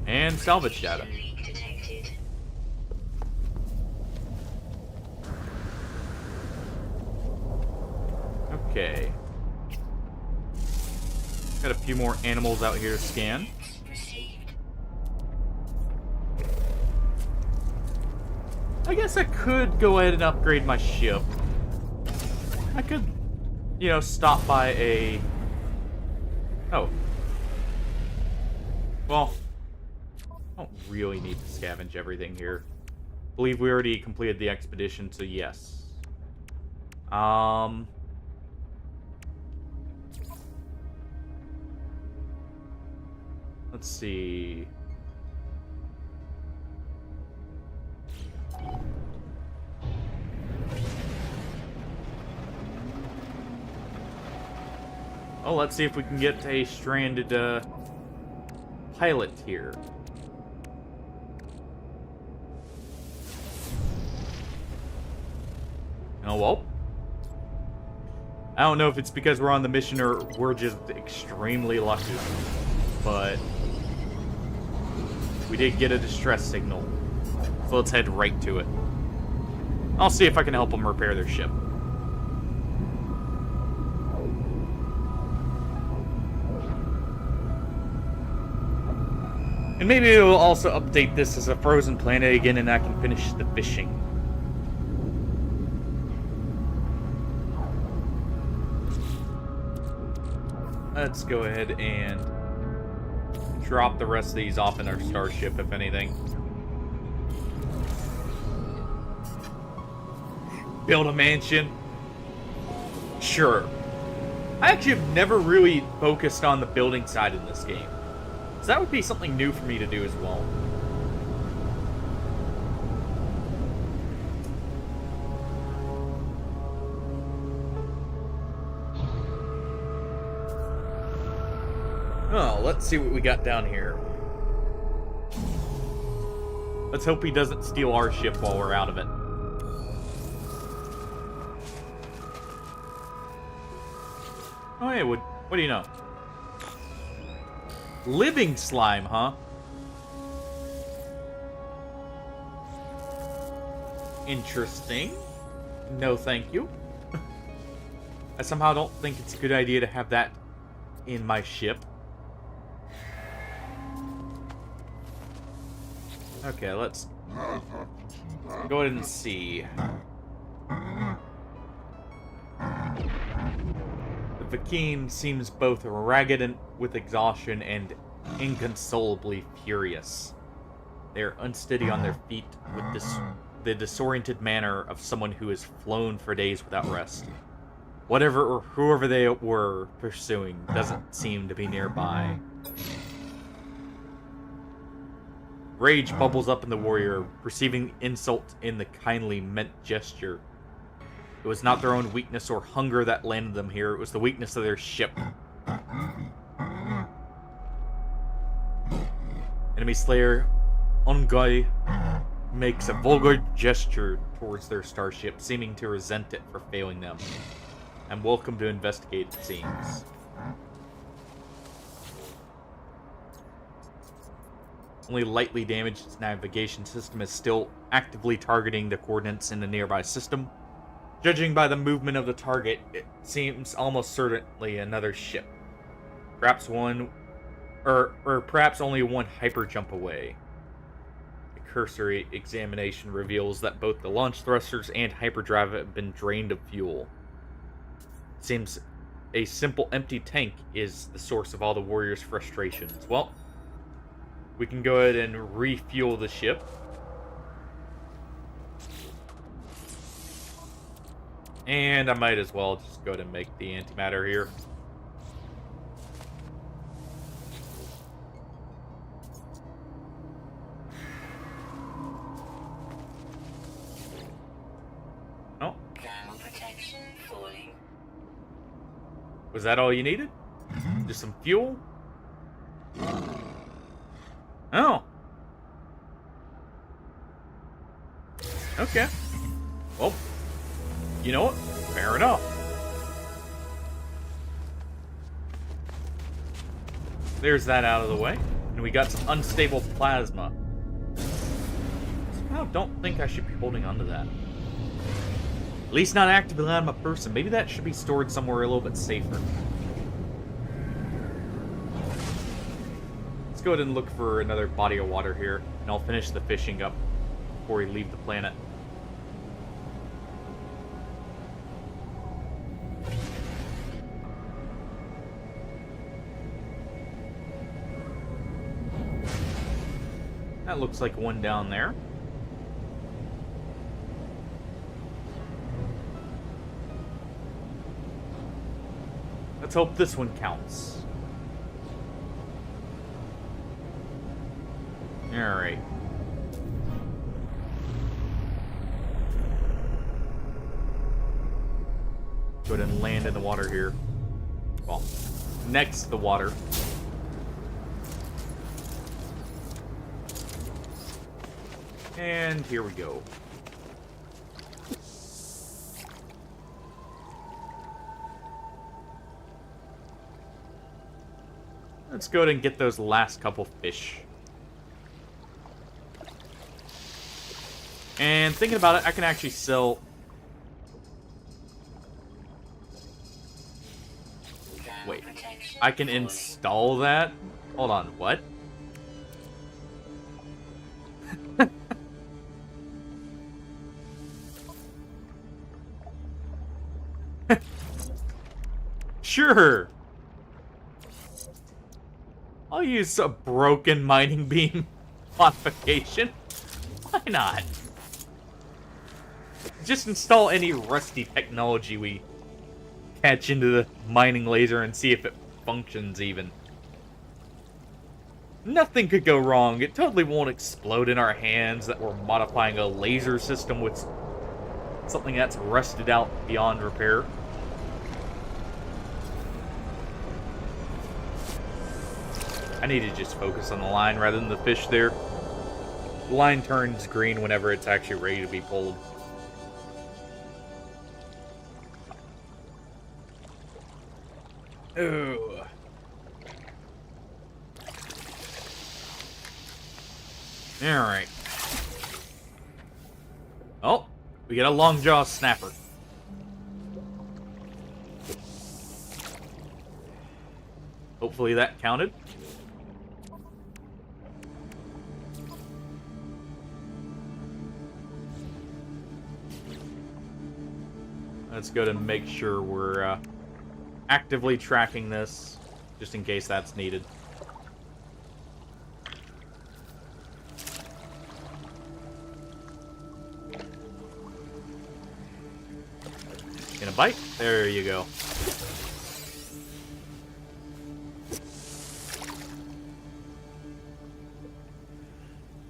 And salvage data. Leak detected. Okay. Got a few more animals out here to scan. Received. I guess I could go ahead and upgrade my ship. I could, stop by a... Oh. Well, I don't really need to scavenge everything here. I believe we already completed the expedition, so yes. Let's see. Oh, let's see if we can get a stranded pilot here. Oh, well. I don't know if it's because we're on the mission or we're just extremely lucky, but we did get a distress signal. So let's head right to it. I'll see if I can help them repair their ship. And maybe we'll also update this as a frozen planet again and I can finish the fishing. Let's go ahead and drop the rest of these off in our starship, if anything. Build a mansion? Sure. I actually have never really focused on the building side in this game. So that would be something new for me to do as well. Oh, let's see what we got down here. Let's hope he doesn't steal our ship while we're out of it. Oh, hey, what do you know? Living slime, huh? Interesting. No, thank you. I somehow don't think it's a good idea to have that in my ship. Okay, let's go ahead and see. The Vakeem seems both ragged and with exhaustion and inconsolably furious. They are unsteady on their feet with the disoriented manner of someone who has flown for days without rest. Whatever or whoever they were pursuing doesn't seem to be nearby. Rage bubbles up in the warrior, perceiving insult in the kindly meant gesture. It was not their own weakness or hunger that landed them here, it was the weakness of their ship. Enemy Slayer Ongai makes a vulgar gesture towards their starship, seeming to resent it for failing them. I'm welcome to investigate, it seems. Only lightly damaged, its navigation system is still actively targeting the coordinates in the nearby system. Judging by the movement of the target, it seems almost certainly another ship. Perhaps one, or perhaps only one hyper jump away. A cursory examination reveals that both the launch thrusters and hyperdrive have been drained of fuel. It seems a simple empty tank is the source of all the warriors' frustrations. Well, we can go ahead and refuel the ship. And I might as well just go ahead and make the antimatter here. Oh. Thermal protection falling. Was that all you needed? Just some fuel? Oh. Okay. Well, you know what? Fair enough. There's that out of the way. And we got some unstable plasma. I don't think I should be holding on to that. At least not actively on my person. Maybe that should be stored somewhere a little bit safer. Let's go ahead and look for another body of water here, and I'll finish the fishing up before we leave the planet. That looks like one down there. Let's hope this one counts. Alright. Go ahead and land in the water here. Well, next to the water. And here we go. Let's go ahead and get those last couple fish. And thinking about it, I can actually sell... Wait, I can install that? Hold on, what? Sure. I'll use a broken mining beam modification. Why not? Just install any rusty technology we catch into the mining laser and see if it functions even. Nothing could go wrong. It totally won't explode in our hands that we're modifying a laser system with something that's rusted out beyond repair. I need to just focus on the line rather than the fish there. The line turns green whenever it's actually ready to be pulled. Ooh. Alright. Oh, we get a long jaw snapper. Hopefully that counted. Let's go to make sure we're actively tracking this, just in case that's needed. Gonna bite? There you go.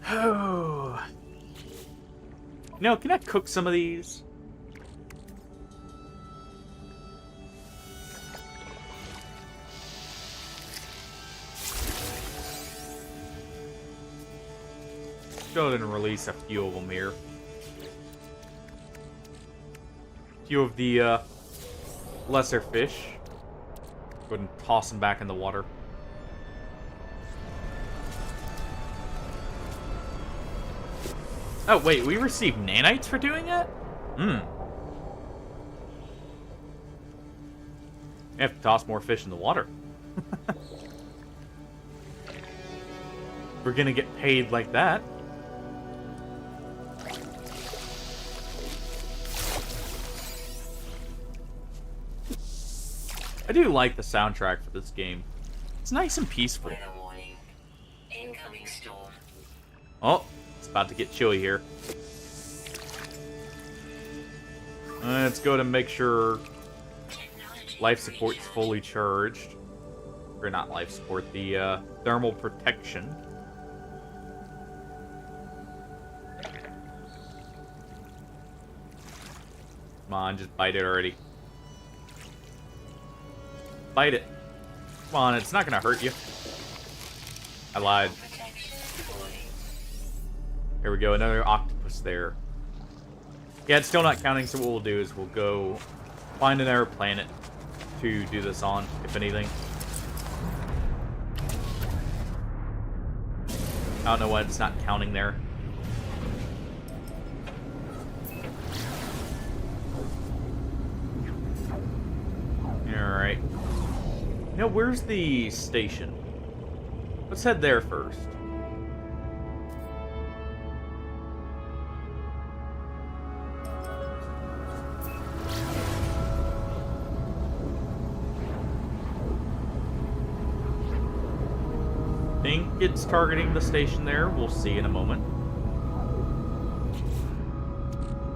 Oh. You know, can I cook some of these? Go ahead and release a few of them here. A few of the lesser fish. Go ahead and toss them back in the water. Oh, wait, we received nanites for doing that? Hmm. I have to toss more fish in the water. We're gonna get paid like that. I do like the soundtrack for this game. It's nice and peaceful. Weather warning. Incoming storm. Oh, it's about to get chilly here. Let's go to make sure life support's fully charged. Or not life support, the thermal protection. Come on, just bite it already. Bite it. Come on, it's not gonna hurt you. I lied. Here we go, another octopus there. Yeah, it's still not counting, so what we'll do is we'll go find another planet to do this on, if anything. I don't know why it's not counting there. Alright. Now, where's the station? Let's head there first. Think it's targeting the station there. We'll see in a moment.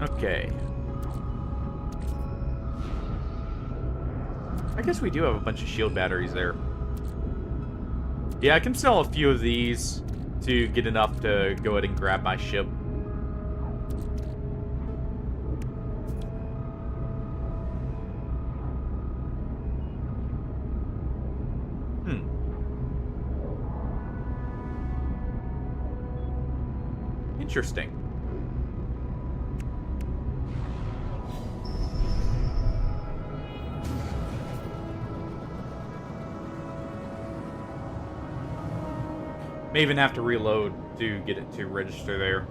Okay. I guess we do have a bunch of shield batteries there. Yeah, I can sell a few of these to get enough to go ahead and grab my ship. Interesting. May even have to reload to get it to register there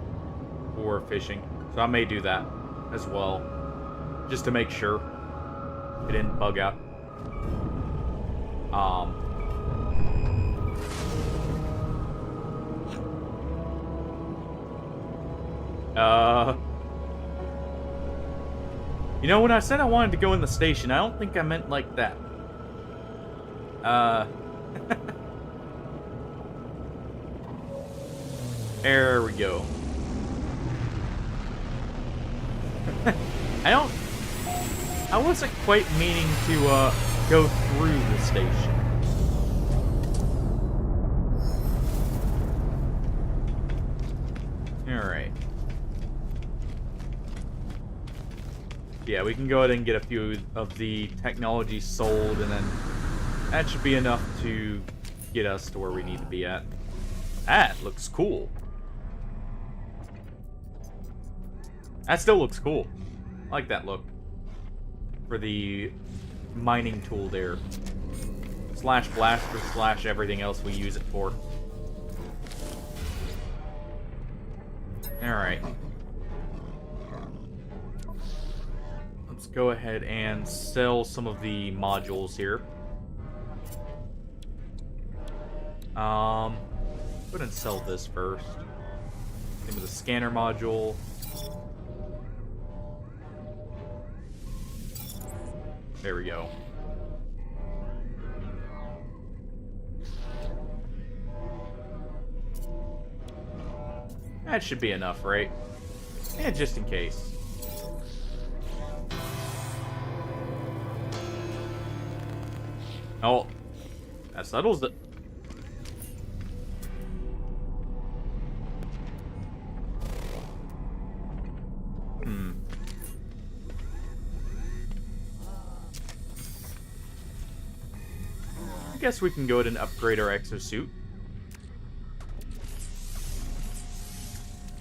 for fishing. So I may do that as well, just to make sure it didn't bug out. You know, when I said I wanted to go in the station, I don't think I meant like that. There we go. I wasn't quite meaning to, go through the station. Alright. Yeah, we can go ahead and get a few of the technology sold, and then that should be enough to get us to where we need to be at. That looks cool. That still looks cool. I like that look. For the mining tool there. Slash blaster, slash everything else we use it for. Alright. Let's go ahead and sell some of the modules here. Go ahead and sell this first. Into the scanner module. There we go. That should be enough, right? And just in case. Oh, that settles it. I guess we can go ahead and upgrade our exosuit.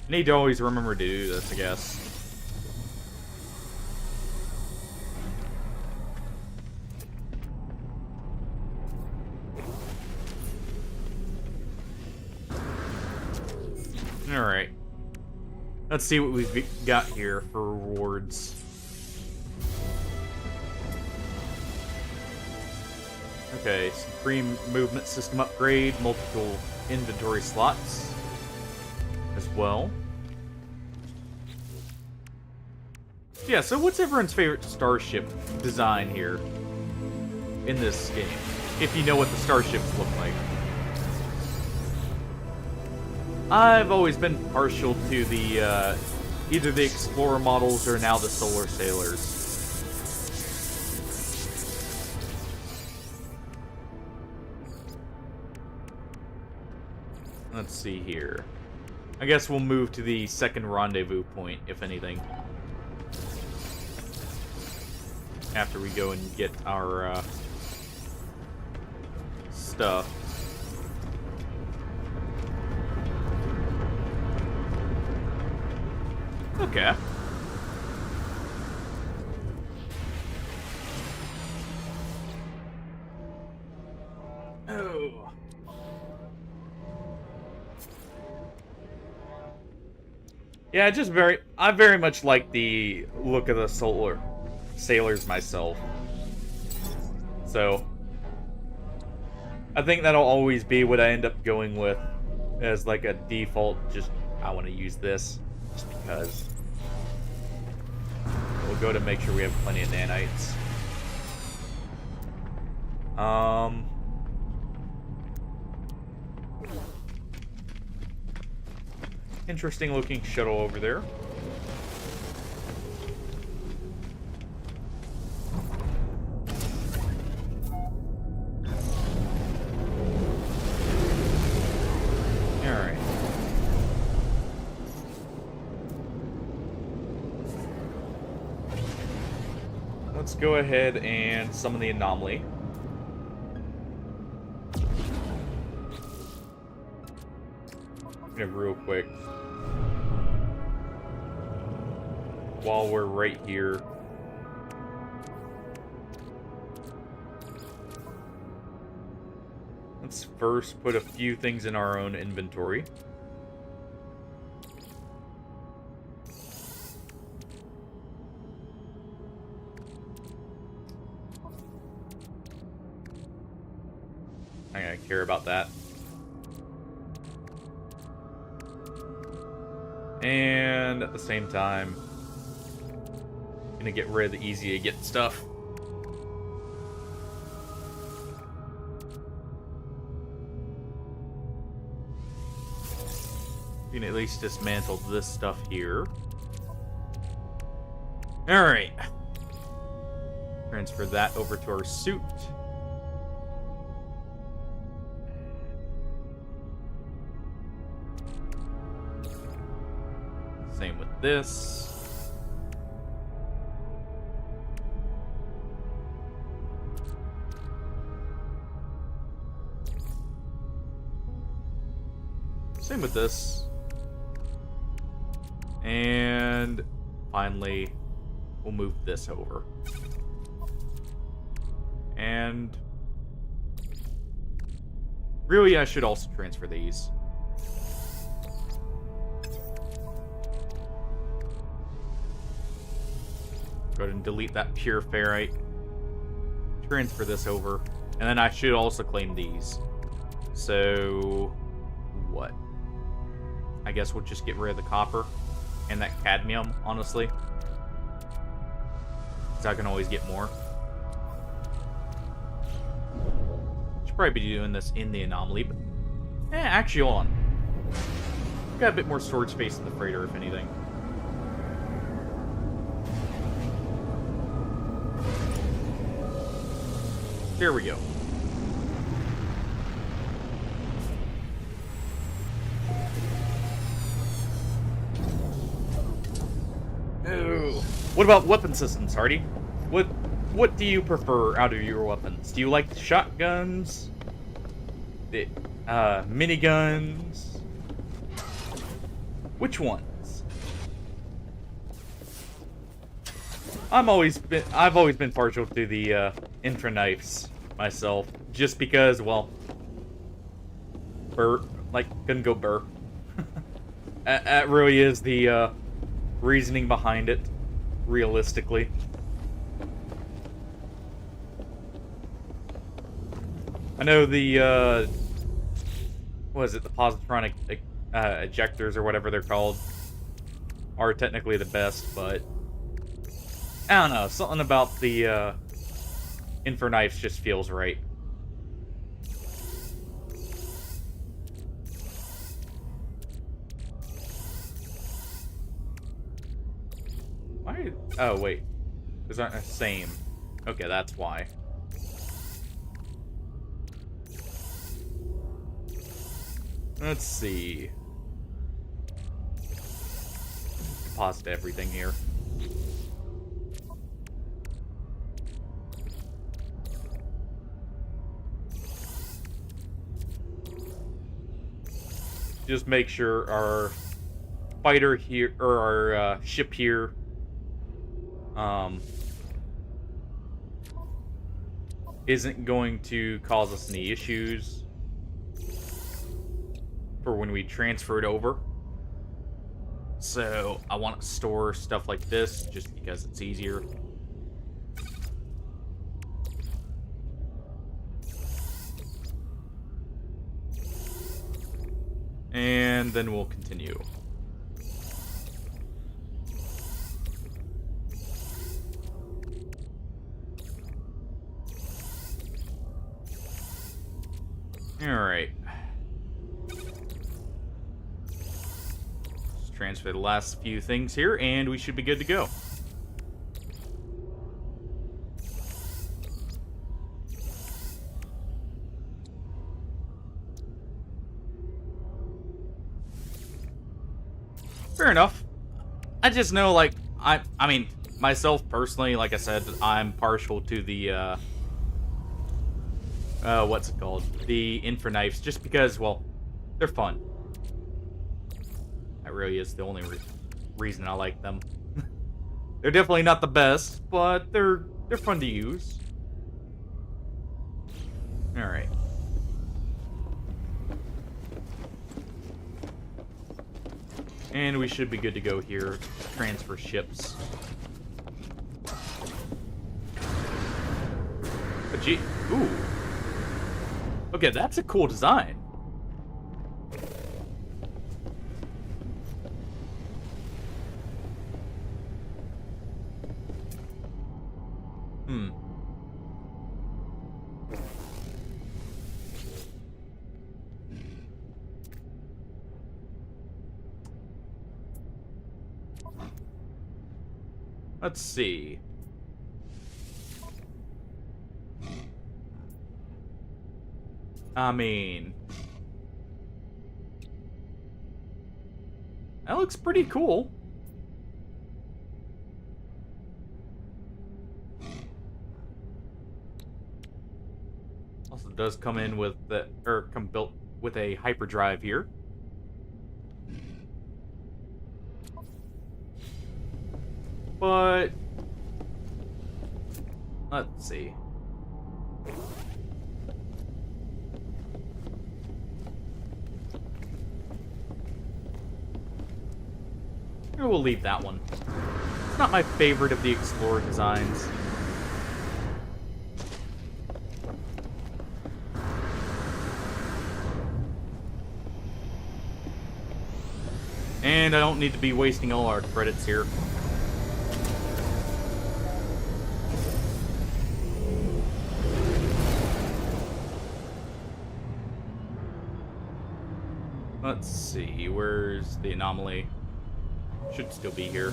Need to always remember to do this, I guess. Alright. Let's see what we've got here for rewards. Okay, Supreme Movement System upgrade, multiple inventory slots as well. Yeah, so what's everyone's favorite starship design here in this game? If you know what the starships look like. I've always been partial to the, either the Explorer models or now the Solar Sailors. Let's see here. I guess we'll move to the second rendezvous point, if anything. After we go and get our, stuff. Okay. Oh. Yeah, I very much like the look of the Solar Sailors myself. So, I think that'll always be what I end up going with as like a default, just, I want to use this, just because. We'll go to make sure we have plenty of nanites. interesting looking shuttle over there. Alright. Let's go ahead and summon the anomaly. Real quick. While we're right here. Let's first put a few things in our own inventory. I'm not gonna care about that. And at the same time, gonna get rid of the easy to get stuff. You can at least dismantle this stuff here. Alright. Transfer that over to our suit. Same with this. Same with this. And finally, we'll move this over. And really, I should also transfer these. Go ahead and delete that pure ferrite. Transfer this over. And then I should also claim these. So, what? I guess we'll just get rid of the copper and that cadmium, honestly. Because I can always get more. Should probably be doing this in the anomaly, but... actually, hold on. Got a bit more storage space in the freighter, if anything. There we go. Oh. What about weapon systems, Hardy? What do you prefer out of your weapons? Do you like the shotguns? The miniguns? Which ones? I've always been partial to the infra knives myself, just because, well, burr, like, couldn't go burr. That really is the reasoning behind it, realistically. I know the what is it, the positronic ejectors or whatever they're called are technically the best, but I don't know, something about the infra knives just feels right. Why? Oh wait, those aren't the same. Okay, that's why. Let's see. Deposit everything here. Just make sure our fighter here, or our ship here, isn't going to cause us any issues for when we transfer it over. So I want to store stuff like this just because it's easier. And then we'll continue. All right. transfer the last few things here, and we should be good to go. Fair enough. I just know, like, I mean, myself personally, like I said, I'm partial to the, what's it called? The infra knives, just because, well, they're fun. That really is the only reason I like them. They're definitely not the best, but they're fun to use. All right. And we should be good to go here. Transfer ships. But gee, ooh. Okay, that's a cool design. Let's see. I mean, that looks pretty cool. Also does come in with the, or come built with a hyperdrive here. But let's see. Maybe we'll leave that one. It's not my favorite of the Explorer designs. And I don't need to be wasting all our credits here. Let's see, where's the anomaly? Should still be here.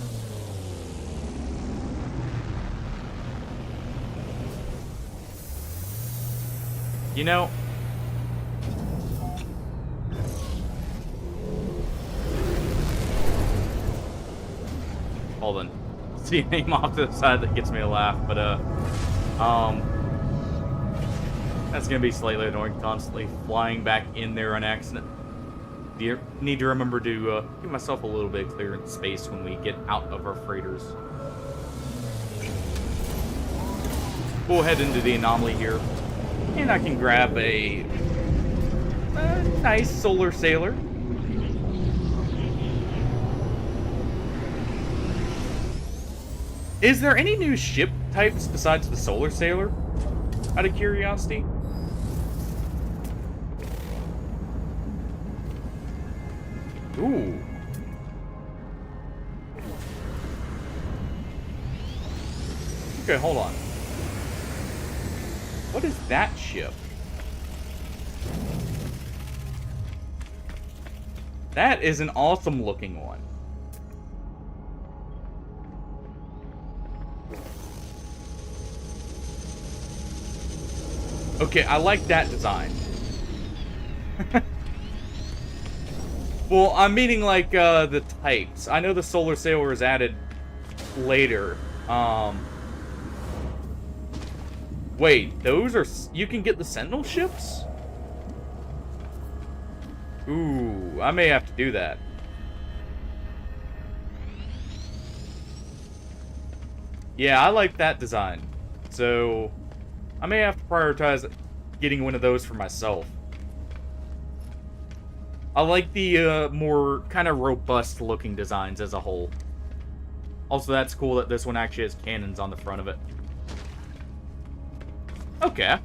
You know, hold on. See a name off to the side that gets me to laugh, but that's gonna be slightly annoying, constantly flying back in there on accident. Need to remember to give myself a little bit of clearance space when we get out of our freighters. We'll head into the anomaly here, and I can grab a nice solar sailor. Is there any new ship types besides the solar sailor? Out of curiosity. Ooh. Okay, hold on. What is that ship? That is an awesome looking one. Okay, I like that design. Well, I'm meaning like the types. I know the solar sailor is added later. Wait, those are... You can get the sentinel ships? Ooh, I may have to do that. Yeah, I like that design. So, I may have to prioritize getting one of those for myself. I like the more kind of robust looking designs as a whole. Also, that's cool that this one actually has cannons on the front of it. Okay.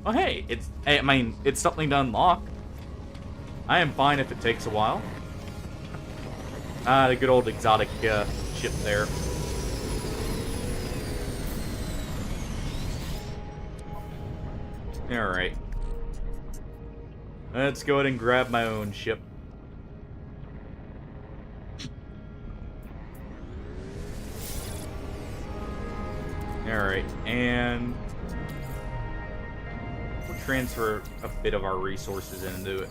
Well, hey, I mean, it's something to unlock. I am fine if it takes a while. The good old exotic ship there. Alright. Let's go ahead and grab my own ship. Alright, and we'll transfer a bit of our resources into it.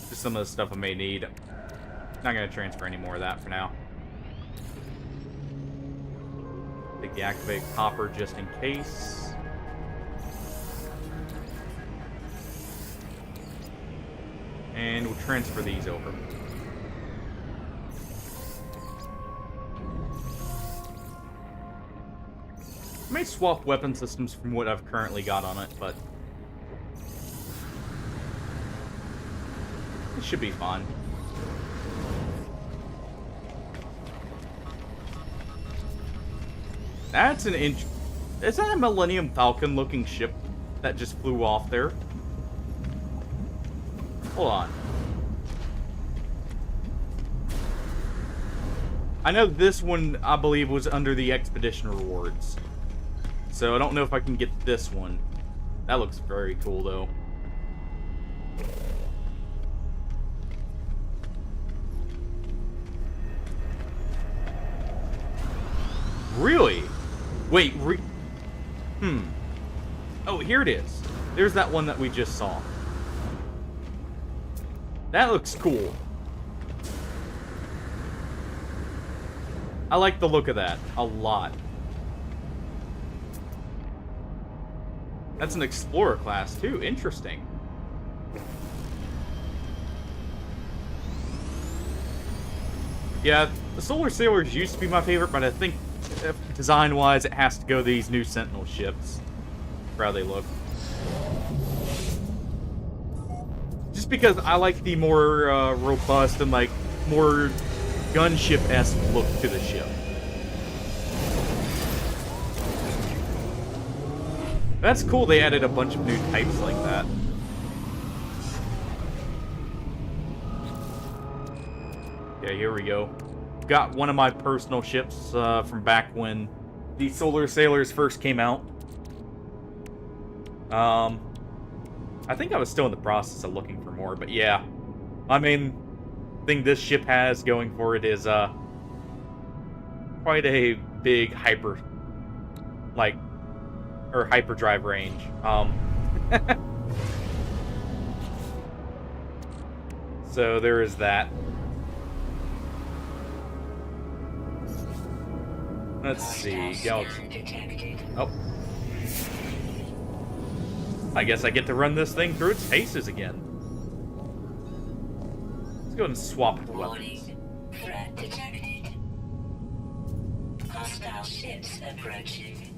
Just some of the stuff I may need. Not going to transfer any more of that for now. Deactivate copper just in case. And we'll transfer these over. I may swap weapon systems from what I've currently got on it, but it should be fine. That's an inch. Is that a Millennium Falcon looking ship that just flew off there? Hold on. I know this one, I believe, was under the expedition rewards. So I don't know if I can get this one. That looks very cool, though. Really? Wait, Oh, here it is. There's that one that we just saw. That looks cool. I like the look of that a lot. That's an Explorer class, too. Interesting. Yeah, the Solar Sailors used to be my favorite, but I think design-wise, it has to go these new Sentinel ships. For how they look. Just because I like the more robust and like more gunship-esque look to the ship. That's cool they added a bunch of new types like that. Yeah, here we go. Got one of my personal ships from back when the Solar Sailors first came out. I think I was still in the process of looking for more, but yeah. I mean, thing this ship has going for it is quite a big hyperdrive range. So there is that. Let's see, Galaxy. Oh. I guess I get to run this thing through its paces again. Let's go ahead and swap the weapons. Threat detected. Hostile ships approaching.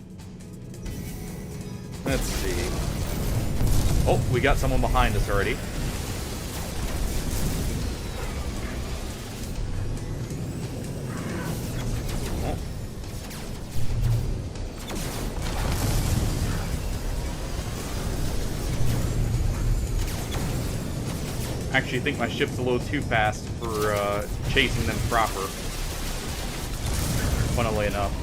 Let's see. Oh, we got someone behind us already. Oh. I actually think my ship's a little too fast for chasing them proper. Funnily enough.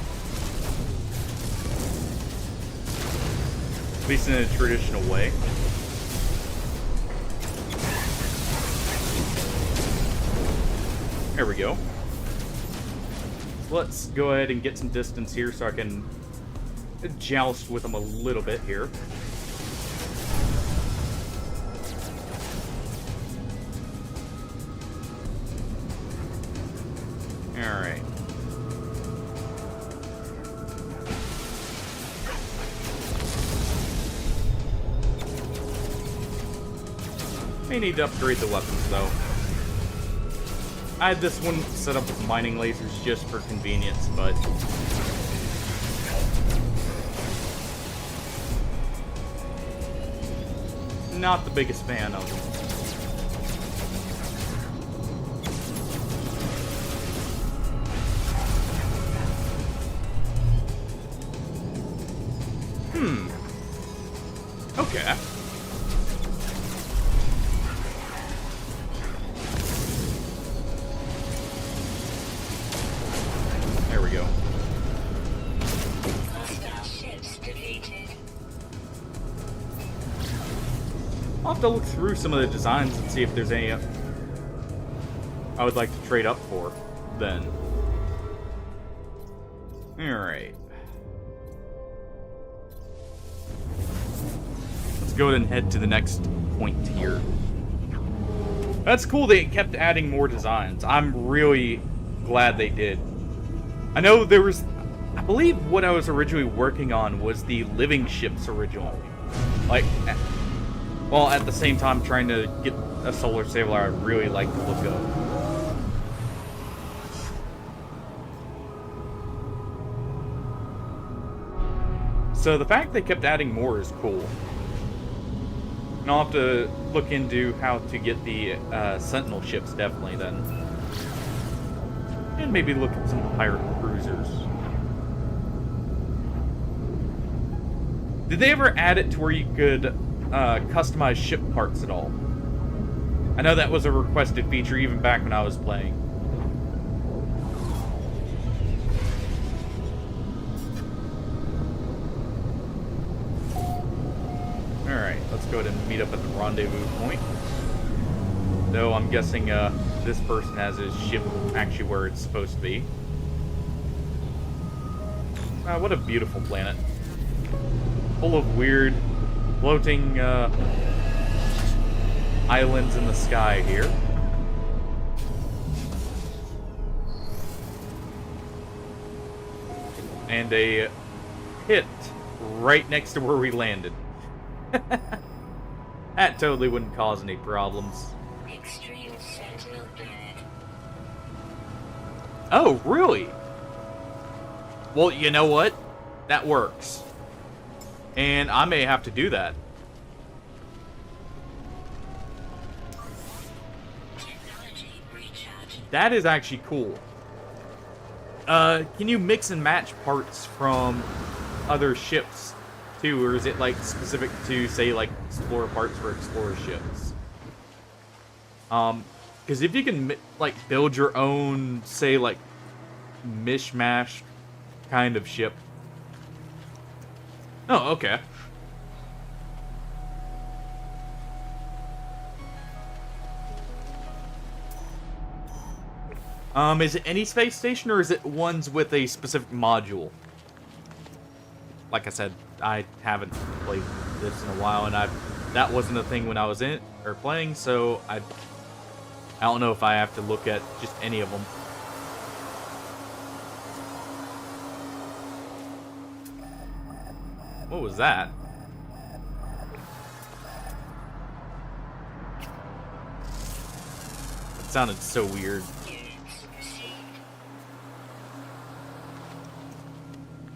At least in a traditional way. There we go. Let's go ahead and get some distance here so I can joust with them a little bit here. Alright. May need to upgrade the weapons, though. I had this one set up with mining lasers just for convenience, but not the biggest fan of them. Okay. There we go. Hostile ships defeated. I'll have to look through some of the designs and see if there's any I would like to trade up for then. Alright. Let's go ahead and head to the next point here. That's cool they kept adding more designs. I'm really glad they did. I know there was... I believe what I was originally working on was the living ships originally. Like, well, at the same time trying to get a solar sailor I really like the look of. So the fact they kept adding more is cool. And I'll have to look into how to get the Sentinel ships, definitely, then. And maybe look at some pirate cruisers. Did they ever add it to where you could customize ship parts at all? I know that was a requested feature even back when I was playing. Alright, let's go ahead and meet up at the rendezvous point. Though I'm guessing this person has his ship actually where it's supposed to be. What a beautiful planet. Full of weird floating islands in the sky here. And a pit right next to where we landed. That totally wouldn't cause any problems. Extreme sentinel planet. Oh, really? Well, you know what? That works. And I may have to do that. Technology recharge. That is actually cool. Can you mix and match parts from other ships too, or is it like specific to, say, like Explorer parts for Explorer ships? Because if you can like build your own, say, like mishmash kind of ship. Oh, okay. Is it any space station, or is it ones with a specific module? Like I said, I haven't played this in a while, and that wasn't a thing when I was in it, or playing, so I don't know if I have to look at just any of them. What was that? It sounded so weird. Units received.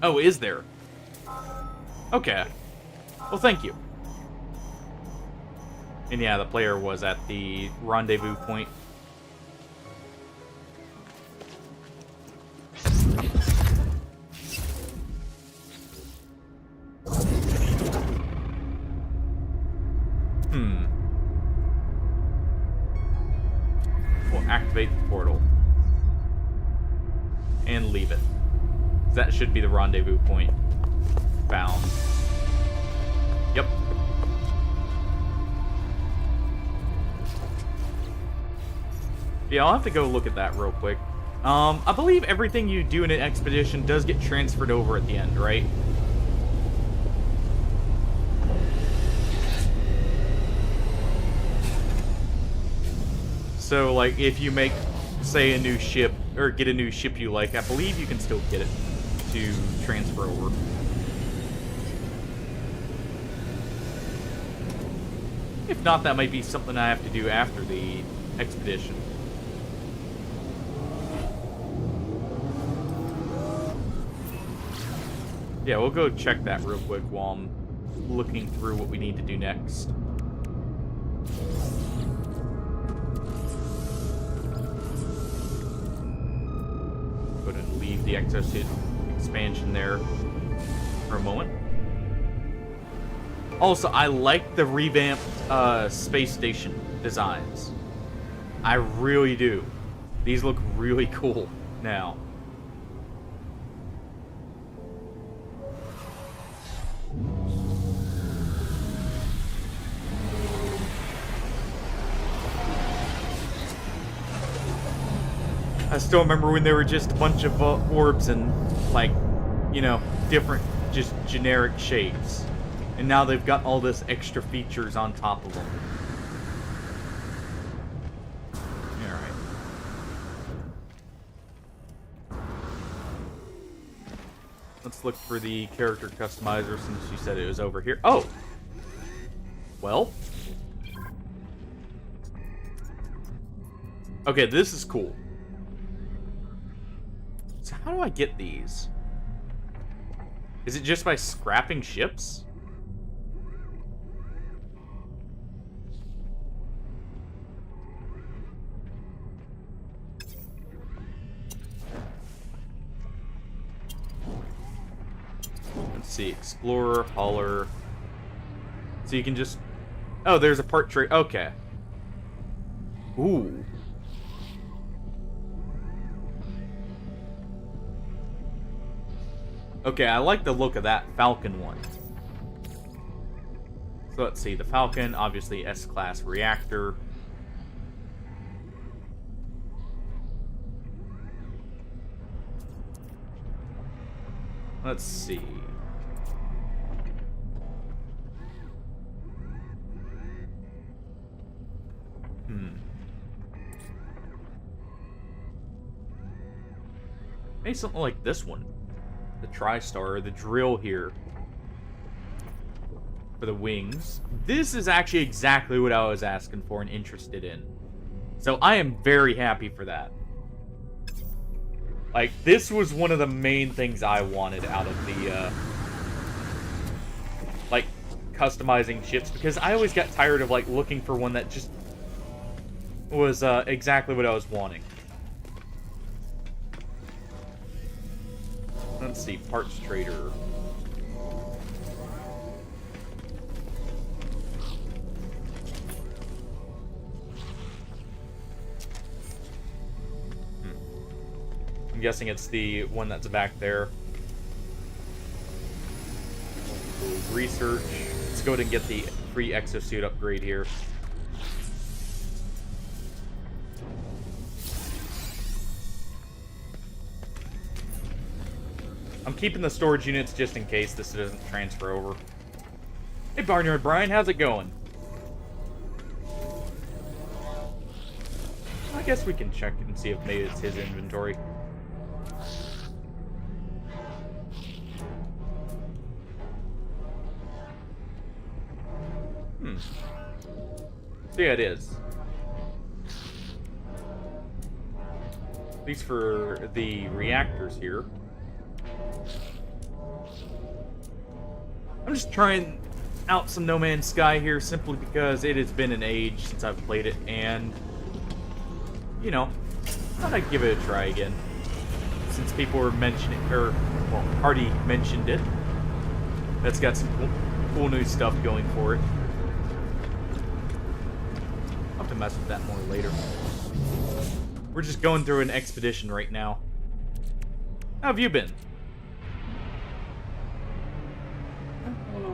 Oh, is there? Okay. Well, thank you. And yeah, the player was at the rendezvous point. We'll activate the portal. And leave it. That should be the rendezvous point. Found. Yep. Yeah, I'll have to go look at that real quick. I believe everything you do in an expedition does get transferred over at the end, right? So, like, if you make, say, a new ship, or get a new ship you like, I believe you can still get it to transfer over. If not, that might be something I have to do after the expedition. Yeah, we'll go check that real quick while I'm looking through what we need to do next. Go ahead and leave the exosuit expansion there for a moment. Also, I like the revamped space station designs. I really do. These look really cool now. I still remember when they were just a bunch of orbs and, like, you know, different, just generic shapes. And now they've got all this extra features on top of them. Alright. Let's look for the character customizer since you said it was over here. Oh! Well. Okay, this is cool. So how do I get these? Is it just by scrapping ships? Let's see, Explorer, Hauler. So you can just... Oh, there's a part trade. Okay. Ooh. Okay, I like the look of that Falcon one. So let's see, the Falcon, obviously S-class reactor. Let's see. Maybe something like this one. The TriStar, the drill here. For the wings. This is actually exactly what I was asking for and interested in. So I am very happy for that. Like, this was one of the main things I wanted out of the, like, customizing ships. Because I always got tired of, like, looking for one that just was, exactly what I was wanting. Let's see, parts trader. I'm guessing it's the one that's back there. Research. Let's go ahead and get the free exosuit upgrade here. I'm keeping the storage units just in case this doesn't transfer over. Hey, Barnyard Brian, how's it going? I guess we can check and see if maybe it's his inventory. So yeah, it is. At least for the reactors here. I'm just trying out some No Man's Sky here simply because it has been an age since I've played it, and, you know, I thought I'd give it a try again. Since people were mentioning, or, well, Hardy mentioned it. That's got some cool new stuff going for it. I'll have to mess with that more later. We're just going through an expedition right now. How have you been?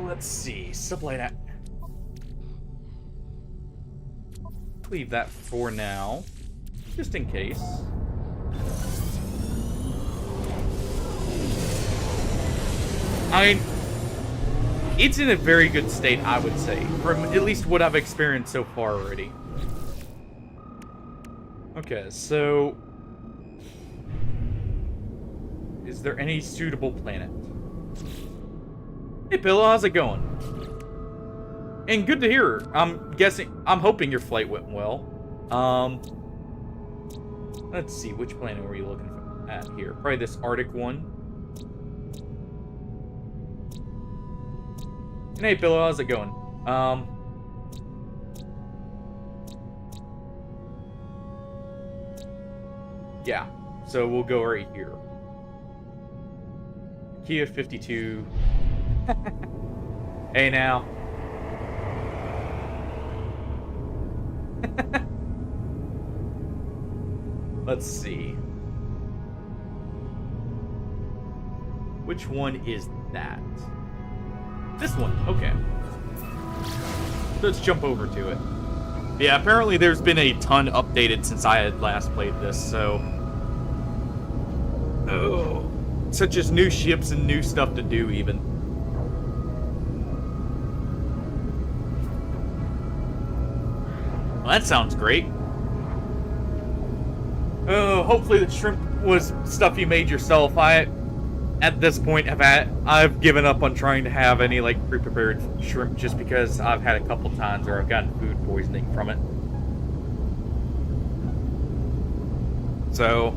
Let's see, sublight at. Leave that for now, just in case. It's in a very good state, I would say, from at least what I've experienced so far already. Okay, so is there any suitable planet? Hey, Pillow, how's it going? And good to hear. I'm hoping your flight went well. Let's see, which planet were you looking at here? Probably this Arctic one. And hey, Pillow, how's it going? Yeah, so we'll go right here. Kia 52. Hey now. Let's see. Which one is that? This one, okay. Let's jump over to it. Yeah, apparently there's been a ton updated since I had last played this, so... Oh. such as new ships and new stuff to do, even. Well, that sounds great. Oh, hopefully the shrimp was stuff you made yourself. At this point, I've given up on trying to have any, like, pre-prepared shrimp just because I've had a couple times where I've gotten food poisoning from it. So,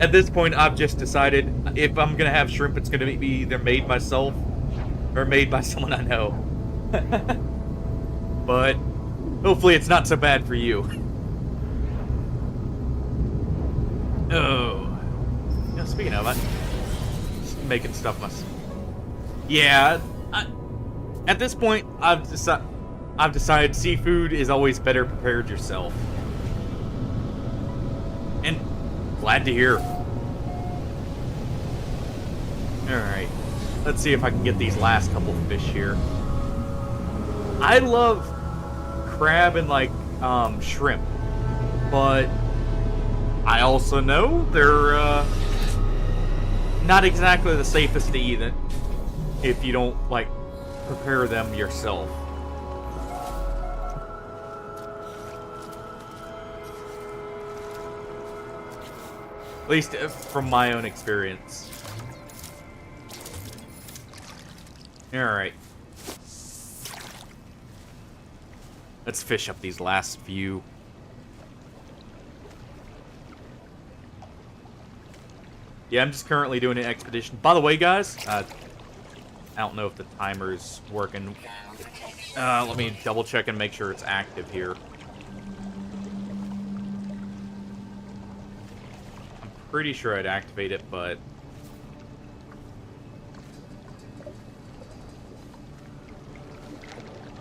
at this point, I've just decided if I'm gonna have shrimp, it's gonna be either made myself or made by someone I know. But hopefully it's not so bad for you. Oh. You know, speaking of, I'm just making stuff myself. Yeah, at this point, I've decided seafood is always better prepared yourself. And glad to hear. Alright. Let's see if I can get these last couple fish here. I love crab and, like, shrimp. But I also know they're, not exactly the safest to eat if you don't, like, prepare them yourself. At least from my own experience. Alright. Let's fish up these last few. Yeah, I'm just currently doing an expedition. By the way, guys, I don't know if the timer's working. Let me double check and make sure it's active here. Pretty sure I'd activate it, but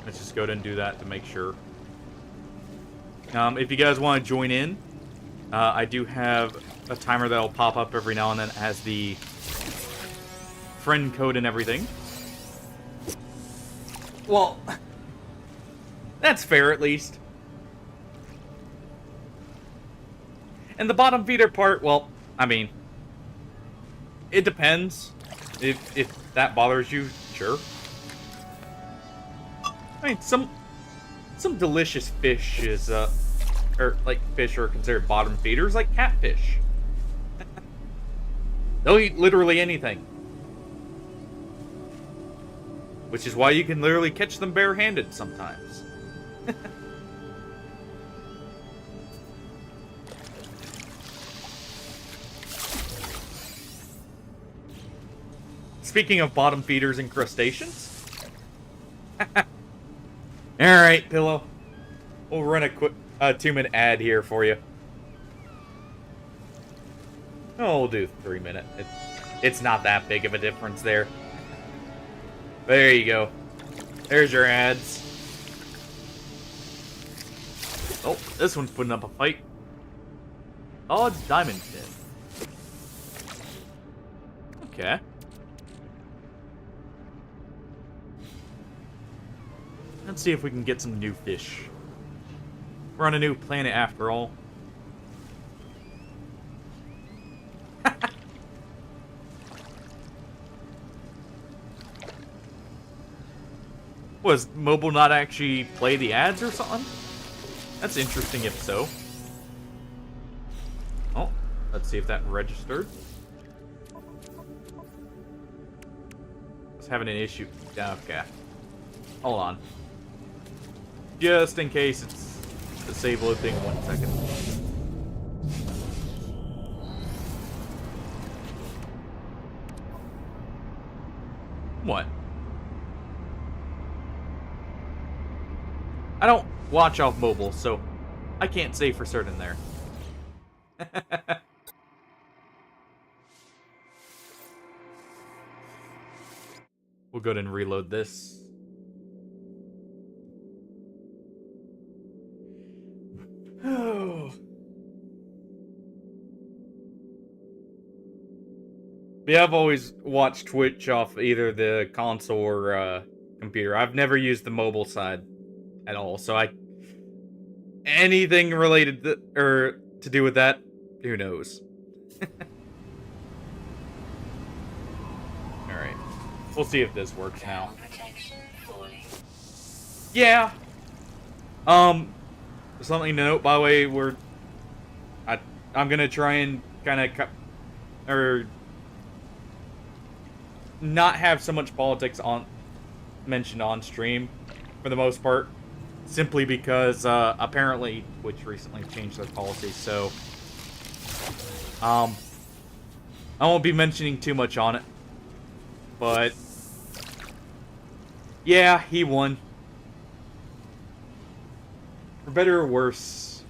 let's just go ahead and do that to make sure. If you guys want to join in, I do have a timer that'll pop up every now and then. It has the friend code and everything. Well, that's fair at least. And the bottom feeder part, well, I mean, it depends. If that bothers you, sure. I mean, some delicious fish is, or, like, fish are considered bottom feeders, like catfish. They'll eat literally anything. Which is why you can literally catch them barehanded sometimes. Speaking of bottom feeders and crustaceans. Alright, Pillow. We'll run a quick 2-minute ad here for you. Oh, we'll do 3 minutes. It's not that big of a difference there. There you go. There's your ads. Oh, this one's putting up a fight. Oh, it's Diamond Fin. Okay. Let's see if we can get some new fish. We're on a new planet after all. Was mobile not actually play the ads or something? That's interesting if so. Oh, let's see if that registered. It's having an issue. Okay. Hold on. Just in case it's the save load thing. 1 second. What? I don't watch off mobile, so I can't say for certain there. We'll go ahead and reload this. Yeah, I've always watched Twitch off either the console or computer. I've never used the mobile side at all, so anything related to do with that, who knows? Alright. We'll see if this works now. Thermal protection falling. Yeah. Something to note, by the way, I'm gonna try and kind of or not have so much politics mentioned on stream for the most part, simply because apparently Twitch recently changed their policy, so I won't be mentioning too much on it. But yeah, he won. For better or worse.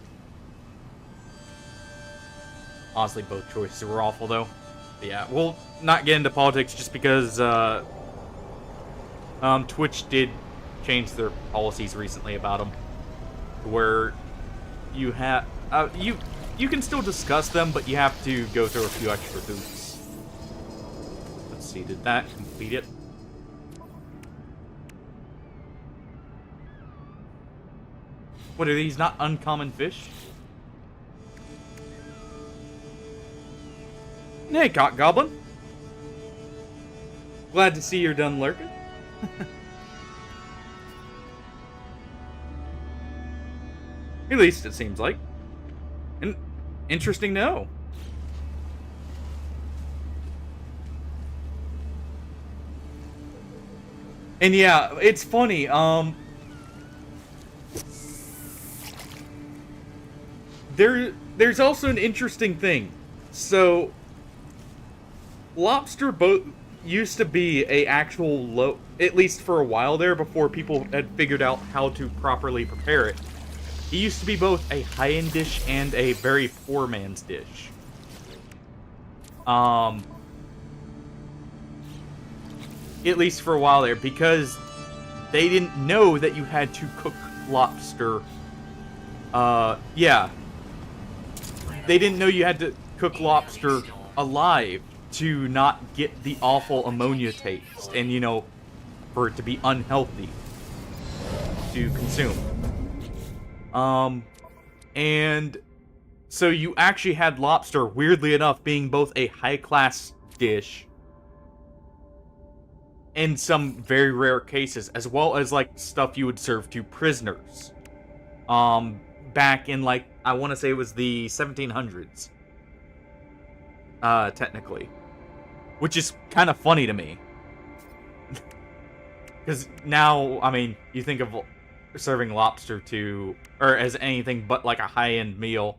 Honestly, both choices were awful, though. But yeah, we'll not get into politics just because Twitch did change their policies recently about them, where you have you can still discuss them, but you have to go through a few extra hoops. Let's see, did that complete it? What are these? Not uncommon fish? Hey, Cock Goblin. Glad to see you're done lurking. At least it seems like. And interesting to know. And yeah, it's funny, there's also an interesting thing. So lobster boat used to be a actual low, at least for a while there, before people had figured out how to properly prepare it. It used to be both a high-end dish and a very poor man's dish. At least for a while there, because they didn't know that you had to cook lobster. Yeah. They didn't know you had to cook lobster alive to not get the awful ammonia taste and, you know, for it to be unhealthy to consume. And so you actually had lobster, weirdly enough, being both a high-class dish in some very rare cases, as well as, like, stuff you would serve to prisoners. Back in, like, I want to say it was the 1700s. Technically. Which is kind of funny to me. Because now, I mean, you think of serving lobster to, or as anything but like a high-end meal,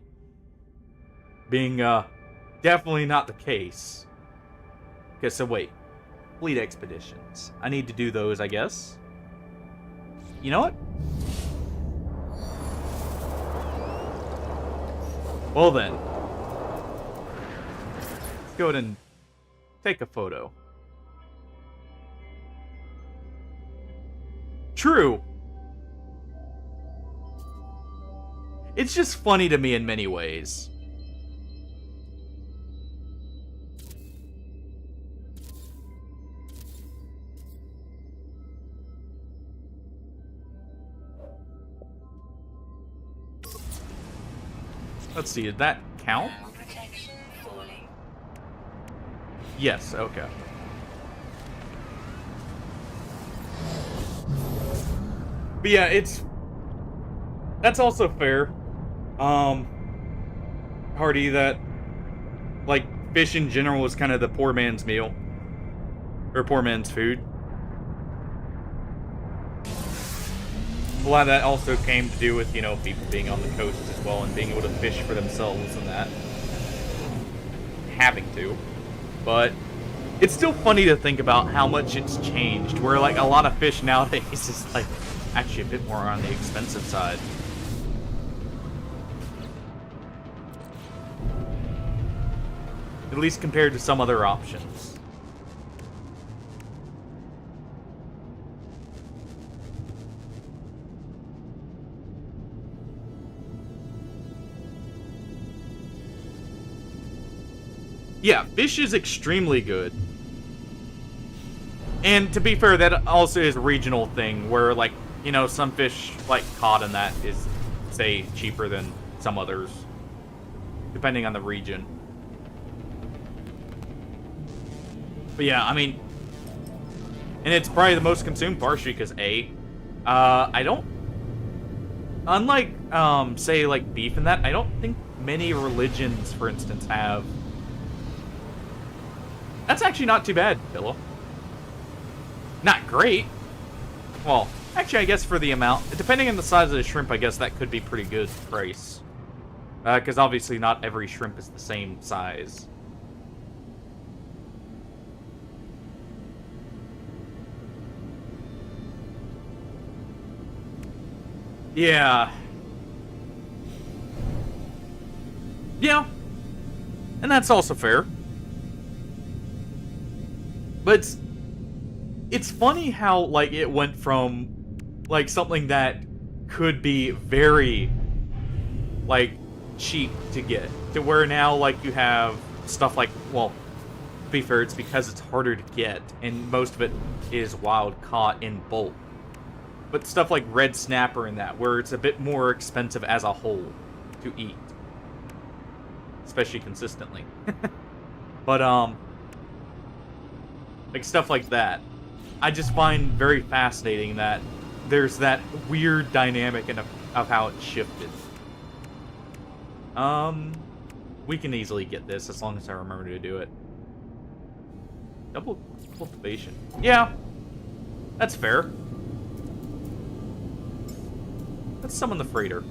being, definitely not the case. Okay, so wait. Fleet expeditions. I need to do those, I guess. You know what? Well then. Let's go ahead and take a photo. True. It's just funny to me in many ways. Let's see, did that count? Yes, okay. But yeah, that's also fair. Hardy, that, like, fish in general was kind of the poor man's meal. Or poor man's food. A lot of that also came to do with, you know, people being on the coast as well and being able to fish for themselves and that. Having to. But it's still funny to think about how much it's changed, where, like, a lot of fish nowadays is, like, actually a bit more on the expensive side. At least compared to some other options. Yeah, fish is extremely good. And to be fair, that also is a regional thing where, like, you know, some fish, like cod and that, is, say, cheaper than some others, depending on the region. But yeah, I mean, And it's probably the most consumed partially because I don't, unlike, say, like, beef and that, I don't think many religions, for instance, have... That's actually not too bad, Pillow. Not great. Well, actually, I guess for the amount, depending on the size of the shrimp, I guess that could be pretty good price. Because obviously not every shrimp is the same size. Yeah. Yeah. And that's also fair. But it's funny how, like, it went from, like, something that could be very, like, cheap to get to where now, like, you have stuff like, well, to be fair, it's because it's harder to get, and most of it is wild caught in bulk. But stuff like red snapper and that, where it's a bit more expensive as a whole to eat. Especially consistently. But, like, stuff like that. I just find very fascinating that there's that weird dynamic of how it shifted. We can easily get this as long as I remember to do it. Double cultivation. Yeah, that's fair. Let's summon the freighter.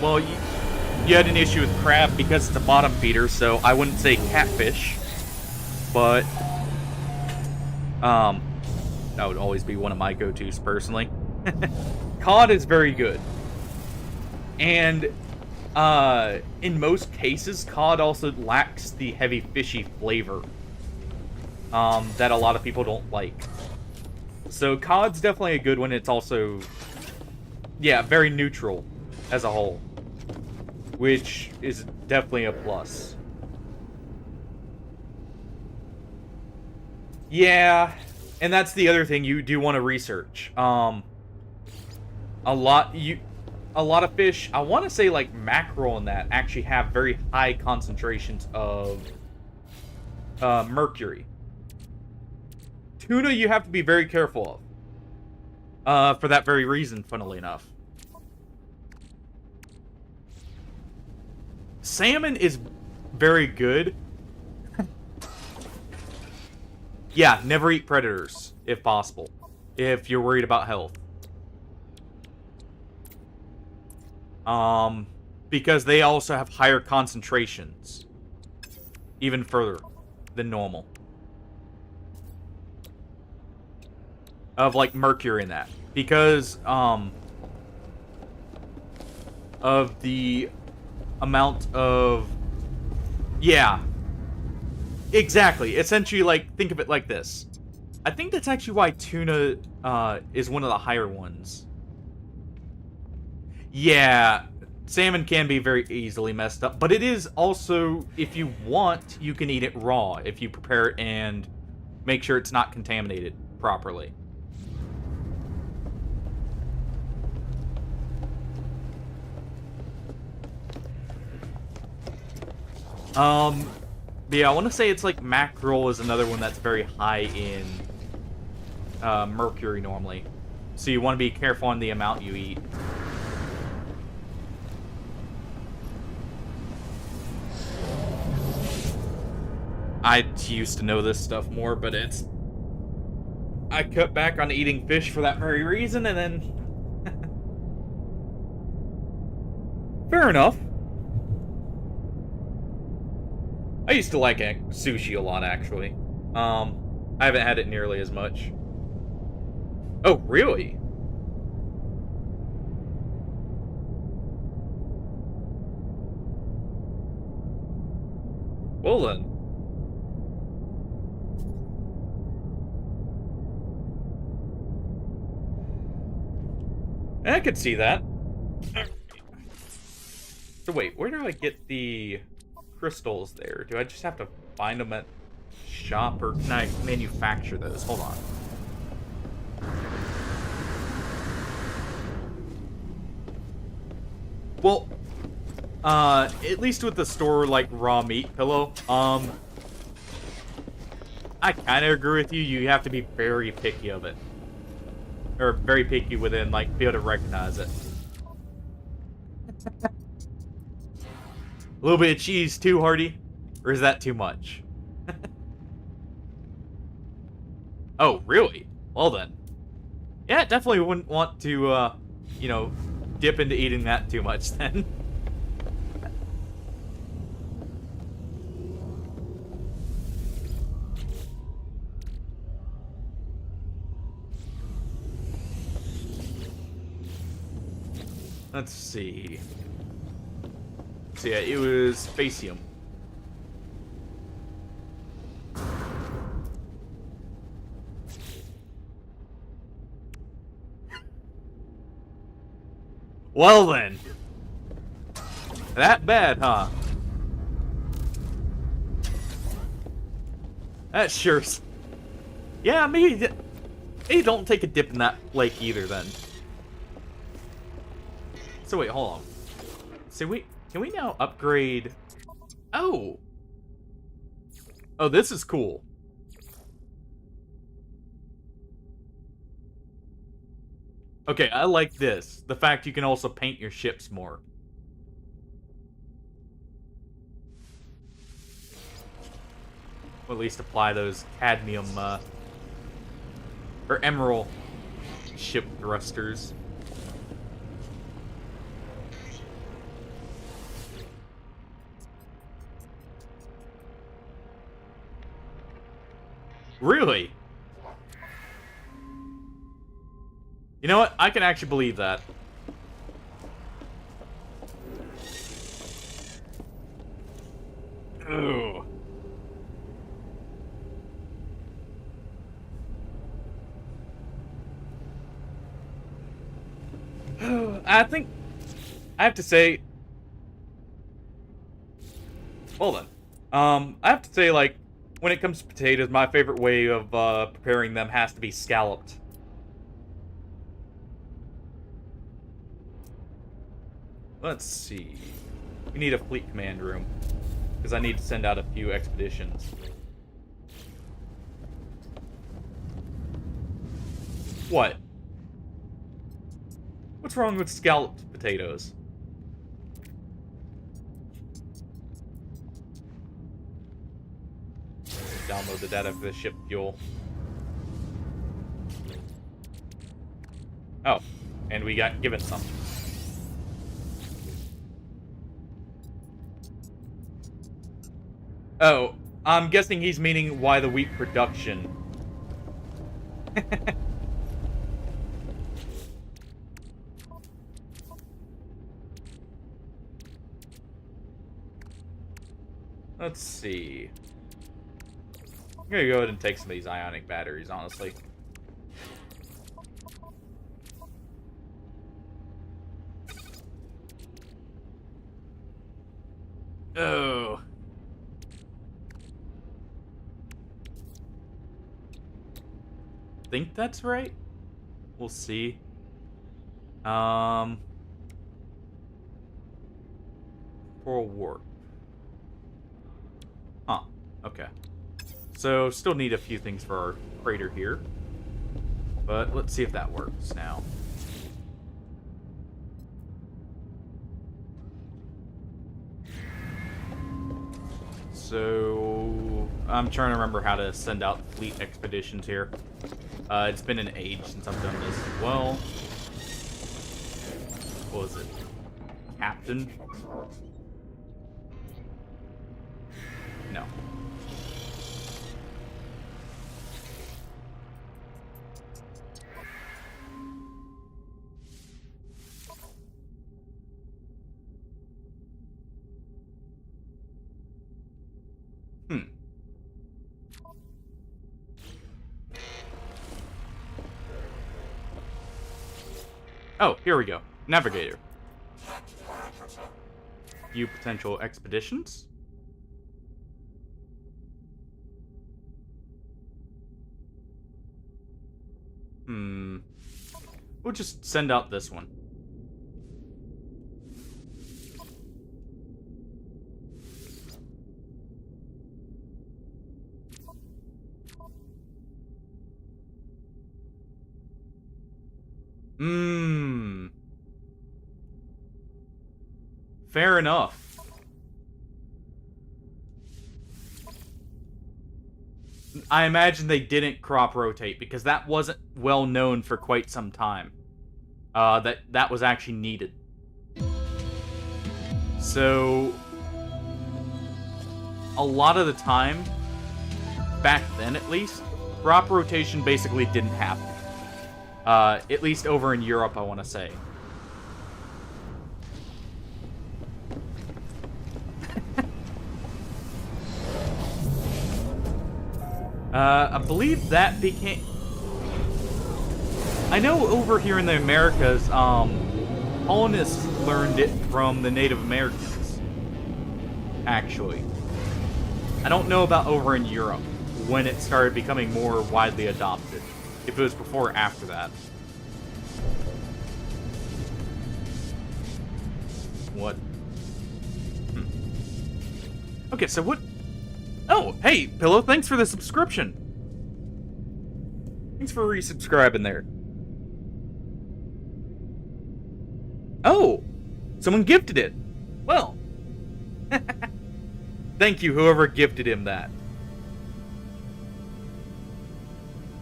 Well, you had an issue with crab because it's a bottom feeder, so I wouldn't say catfish, but, that would always be one of my go-tos, personally. Cod is very good. And, in most cases, cod also lacks the heavy fishy flavor, that a lot of people don't like. So cod's definitely a good one. It's also, yeah, very neutral as a whole, which is definitely a plus. Yeah, and that's the other thing you do want to research. A lot of fish, I want to say like mackerel and that, actually have very high concentrations of mercury. Tuna you have to be very careful of. For that very reason, funnily enough. Salmon is very good. Yeah, never eat predators, if possible. If you're worried about health. Because they also have higher concentrations. Even further than normal. Of, like, mercury in that. Because, of the amount of... Yeah. Exactly. Essentially, like, think of it like this. I think that's actually why tuna, is one of the higher ones. Yeah, salmon can be very easily messed up, but it is also, if you want, you can eat it raw if you prepare it and make sure it's not contaminated properly. Yeah, I want to say it's like mackerel is another one that's very high in mercury normally. So you want to be careful on the amount you eat. I used to know this stuff more, but I cut back on eating fish for that very reason, and then... Fair enough. I used to like sushi a lot, actually. I haven't had it nearly as much. Oh, really? Well then. I could see that. So wait, where do I get the crystals there? Do I just have to find them at shop, or can I manufacture those? Hold on. Well, At least with the store, like, raw meat pillow, I kind of agree with you. You have to be very picky of it. Or very picky within, like, be able to recognize it. A little bit of cheese too, Hardy? Or is that too much? Oh, really? Well then. Yeah, definitely wouldn't want to, you know, dip into eating that too much then. Let's see. So yeah, it was Facium. Well then. That bad, huh? That sure. Yeah, maybe don't take a dip in that lake either then. So wait, hold on. So can we now upgrade? Oh. Oh, this is cool. Okay, I like this. The fact you can also paint your ships more. Or at least apply those cadmium, or emerald ship thrusters. Really? You know what? I can actually believe that. Ooh. I think I have to say. Well then, I have to say, like, when it comes to potatoes, my favorite way of preparing them has to be scalloped. Let's see. We need a fleet command room because I need to send out a few expeditions. What? What's wrong with scalloped potatoes? Download the data for the ship fuel. Oh, and we got given some. Oh, I'm guessing he's meaning why the wheat production. Let's see. I'm gonna go ahead and take some of these ionic batteries, honestly. Oh. Think that's right? We'll see. For warp. Huh. Okay. So, still need a few things for our freighter here. But let's see if that works now. So, I'm trying to remember how to send out fleet expeditions here. It's been an age since I've done this. Well, what was it? Captain? No. Oh, here we go. Navigator. View potential expeditions. We'll just send out this one. Hmm. Fair enough. I imagine they didn't crop rotate because that wasn't well known for quite some time. That was actually needed. So a lot of the time, back then at least, crop rotation basically didn't happen. At least over in Europe, I want to say. I believe that became... I know over here in the Americas, colonists learned it from the Native Americans. Actually. I don't know about over in Europe, when it started becoming more widely adopted. If it was before or after that. What? Okay, so what... Oh, hey, Pillow, thanks for the subscription. Thanks for resubscribing there. Oh, someone gifted it. Well. Thank you, whoever gifted him that.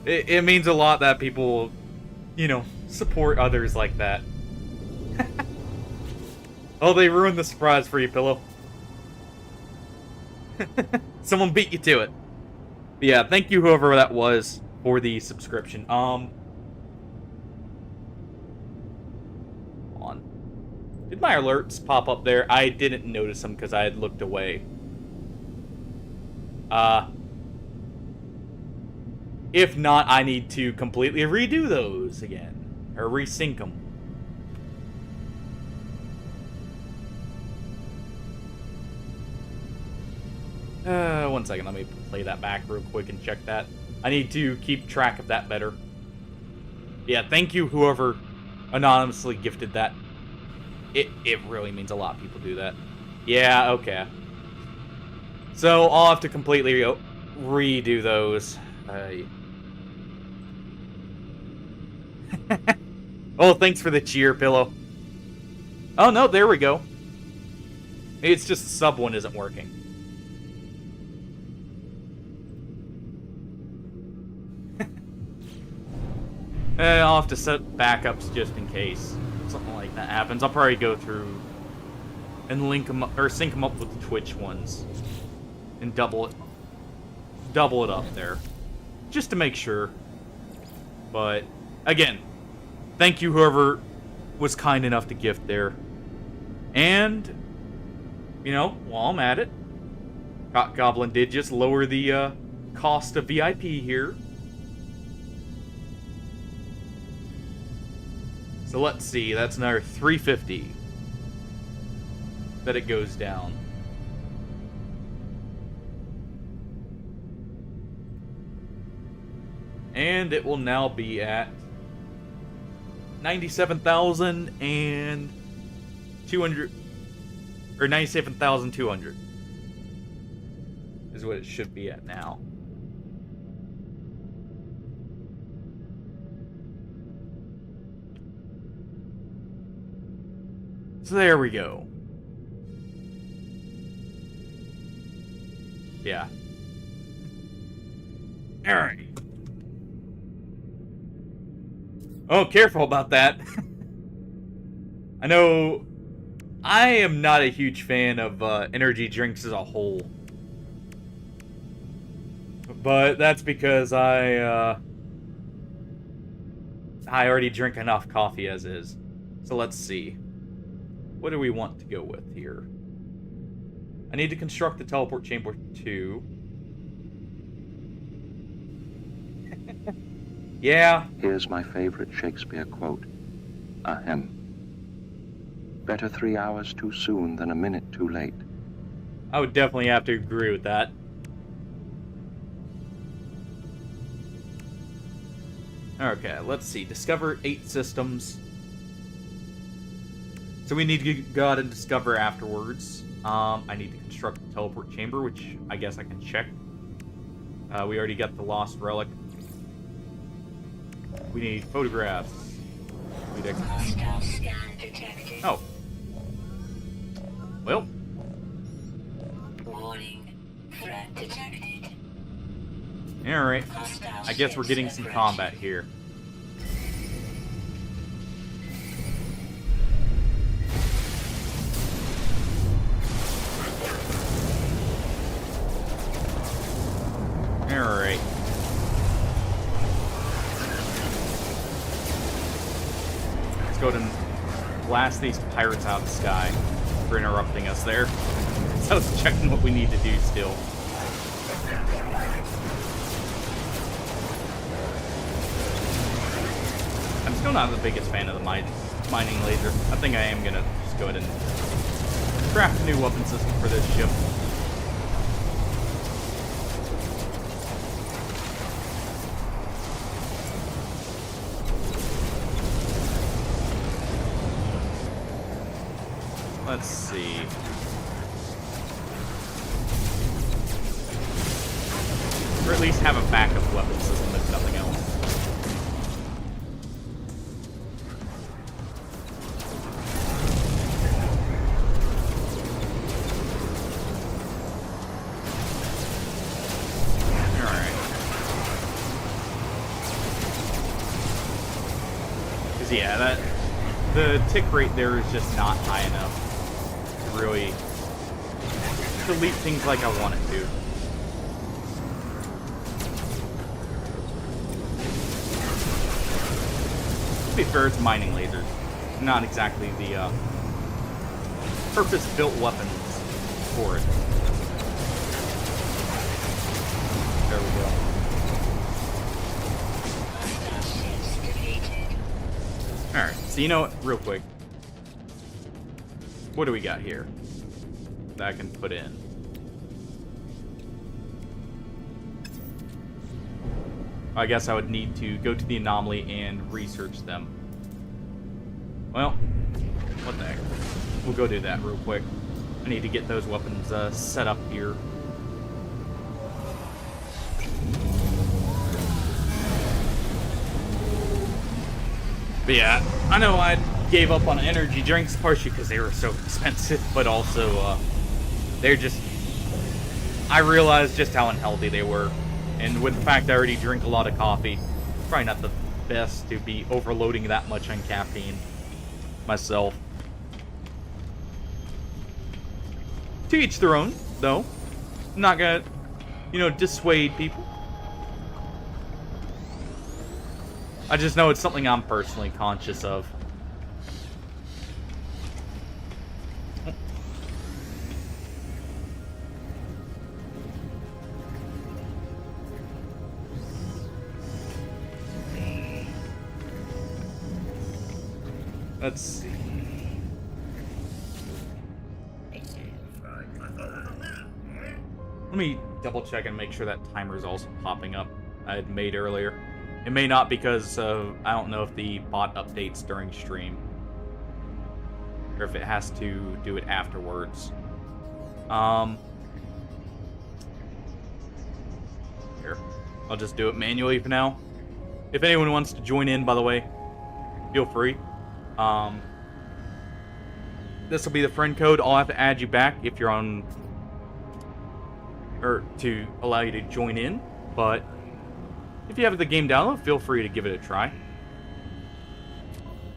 It means a lot that people, you know, support others like that. Oh, they ruined the surprise for you, Pillow. Someone beat you to it. But yeah, thank you, whoever that was, for the subscription. On. Did my alerts pop up there? I didn't notice them because I had looked away. If not, I need to completely redo those again. Or resync them. One second, let me play that back real quick and check that. I need to keep track of that better. Yeah, thank you whoever anonymously gifted that. It really means a lot people do that. Yeah, okay. So, I'll have to completely redo those. Oh, thanks for the cheer, Pillow. Oh, no, there we go. It's just the sub one isn't working. I'll have to set backups just in case something like that happens. I'll probably go through and link them up, or sync them up with the Twitch ones and double it up there, just to make sure. But again, thank you whoever was kind enough to gift there. And you know, while I'm at it, Goblin did just lower the cost of VIP here. So let's see, that's another $3.50 that it goes down. And it will now be at 97,200 or 97,200 is what it should be at now. So there we go. Yeah. Alright. Oh, careful about that. I know I am not a huge fan of energy drinks as a whole. But that's because I already drink enough coffee as is. So let's see. What do we want to go with here? I need to construct the teleport chamber 2. Yeah. Here's my favorite Shakespeare quote. Ahem. Better 3 hours too soon than a minute too late. I would definitely have to agree with that. Okay, let's see. Discover 8 systems. So we need to go out and discover afterwards. I need to construct the teleport chamber, which I guess I can check. We already got the lost relic. We need photographs. Hostile scan detected. Oh. Well. Warning. Threat detected. Alright. Hostile I guess we're getting ship some approaching. combat here. Alright. Let's go ahead and blast these pirates out of the sky for interrupting us there. So I was checking what we need to do still. I'm still not the biggest fan of the mining laser. I think I am gonna just go ahead and craft a new weapon system for this ship. Let's see. Or at least have a backup weapon system if nothing else. Alright. Because yeah, the tick rate there is just not high enough to really delete things like I want it to. To be fair, it's mining lasers, not exactly the purpose-built weapons for it. There we go. Hostile ships defeated. Alright, so you know what? Real quick. What do we got here that I can put in? I guess I would need to go to the anomaly and research them. Well, what the heck? We'll go do that real quick. I need to get those weapons set up here. But yeah, I know I gave up on energy drinks partially because they were so expensive, but also they're just... I realized just how unhealthy they were. And with the fact I already drink a lot of coffee, probably not the best to be overloading that much on caffeine myself. To each their own, though. I'm not gonna, dissuade people. I just know it's something I'm personally conscious of. Let's see. Let me double check and make sure that timer is also popping up I had made earlier. It may not because I don't know if the bot updates during stream. Or if it has to do it afterwards. Here. I'll just do it manually for now. If anyone wants to join in, by the way, feel free. This will be the friend code. I'll have to add you back if you're on, or to allow you to join in. But if you have the game download, feel free to give it a try.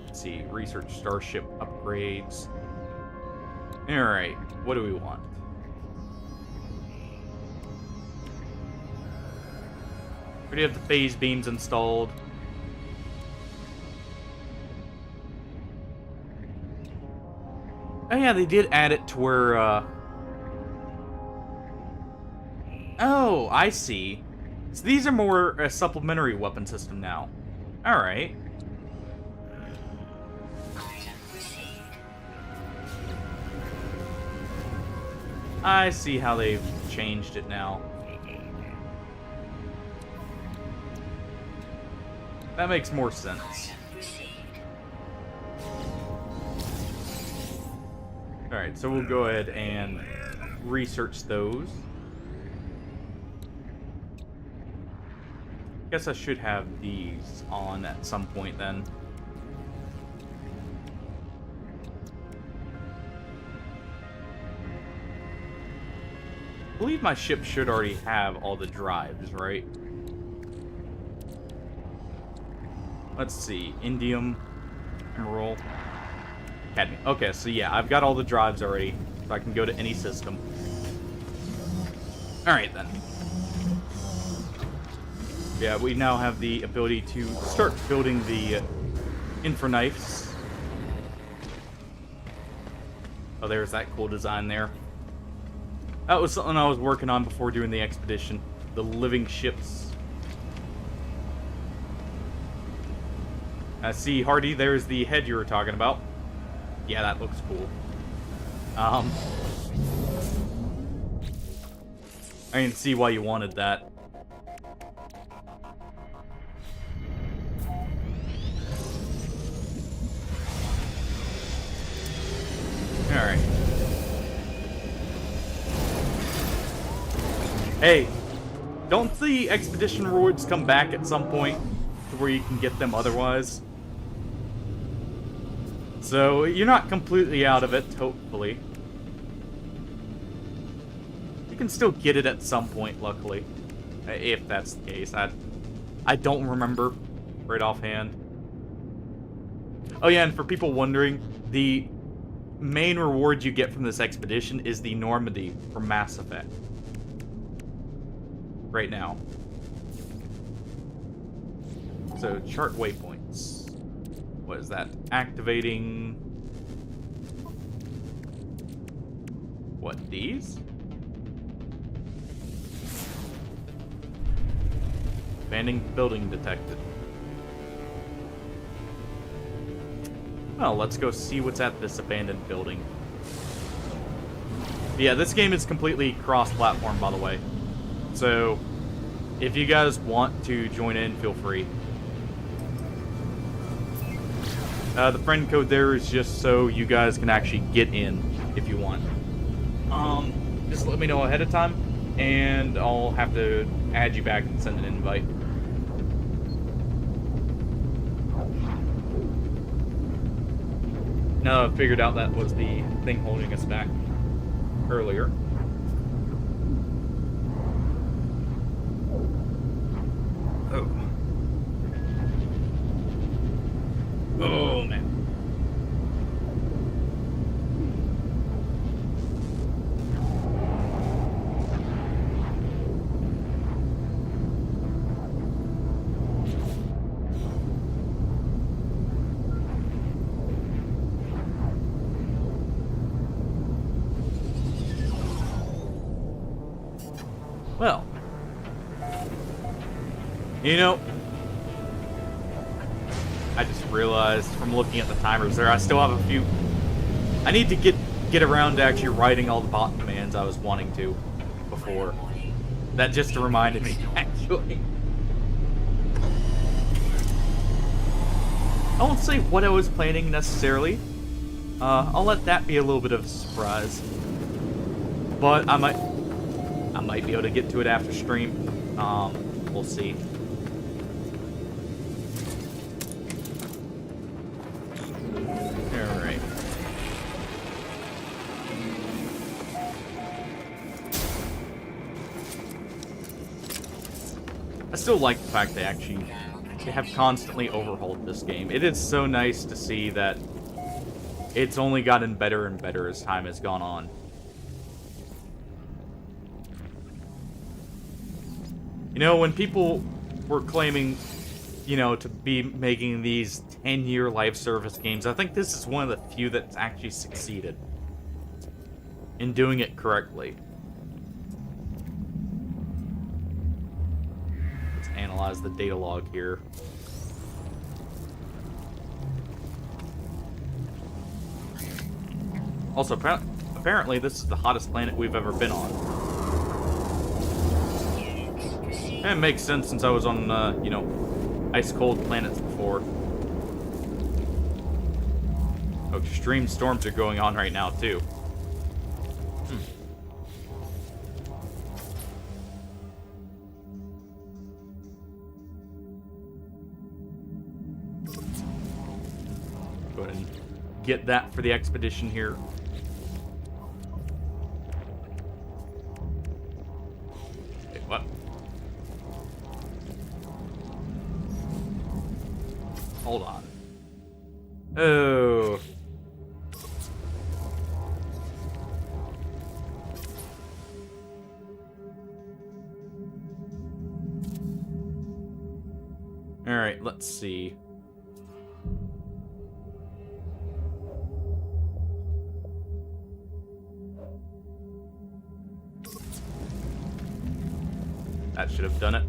Let's see, research starship upgrades. All right, what do we want? Already have the phase beams installed. Oh yeah, they did add it to where, Oh, I see. So these are more a supplementary weapon system now. Alright. I see how they've changed it now. That makes more sense. Alright, so we'll go ahead and research those. Guess I should have these on at some point then. believe my ship should already have all the drives, right? Let's see. Indium, Emerald, Cadmium. Okay, so yeah, I've got all the drives already, so I can go to any system. Alright, then. Yeah, we now have the ability to start building the Infraknives. Oh, there's that cool design there. That was something I was working on before doing the expedition. The living ships. See, Hardy, there's the head you were talking about. Yeah, that looks cool. I can see why you wanted that. Alright. Hey, don't the expedition rewards come back at some point to where you can get them otherwise? So, you're not completely out of it, hopefully. You can still get it at some point, luckily. If that's the case. I don't remember right offhand. Oh yeah, and for people wondering, the main reward you get from this expedition is the Normandy from Mass Effect. Right now. So, chart waypoints. What is that? Activating... What, these? Abandoned building detected. Well, let's go see what's at this abandoned building. Yeah, this game is completely cross-platform, by the way. So, if you guys want to join in, feel free. The friend code there is just so you guys can actually get in if you want. Just let me know ahead of time, and I'll have to add you back and send an invite. Now I've figured out that was the thing holding us back earlier. Oh. Oh, man. Well, you know, I just realized from looking at the timers there, I still have a few. I need to get around to actually writing all the bot commands I was wanting to before. That just reminded me, actually. I won't say what I was planning necessarily. I'll let that be a little bit of a surprise. But I might be able to get to it after stream. We'll see. Alright. I still like the fact they have constantly overhauled this game. It is so nice to see that it's only gotten better and better as time has gone on. You know, when people were claiming, you know, to be making these 10-year live service games, I think this is one of the few that's actually succeeded in doing it correctly. Let's analyze the data log here. Also, apparently this is the hottest planet we've ever been on. And it makes sense since I was on, you know, ice-cold planets before. Oh, extreme storms are going on right now, too. Go ahead and get that for the expedition here. hold on. Oh. Alright, let's see. That should have done it.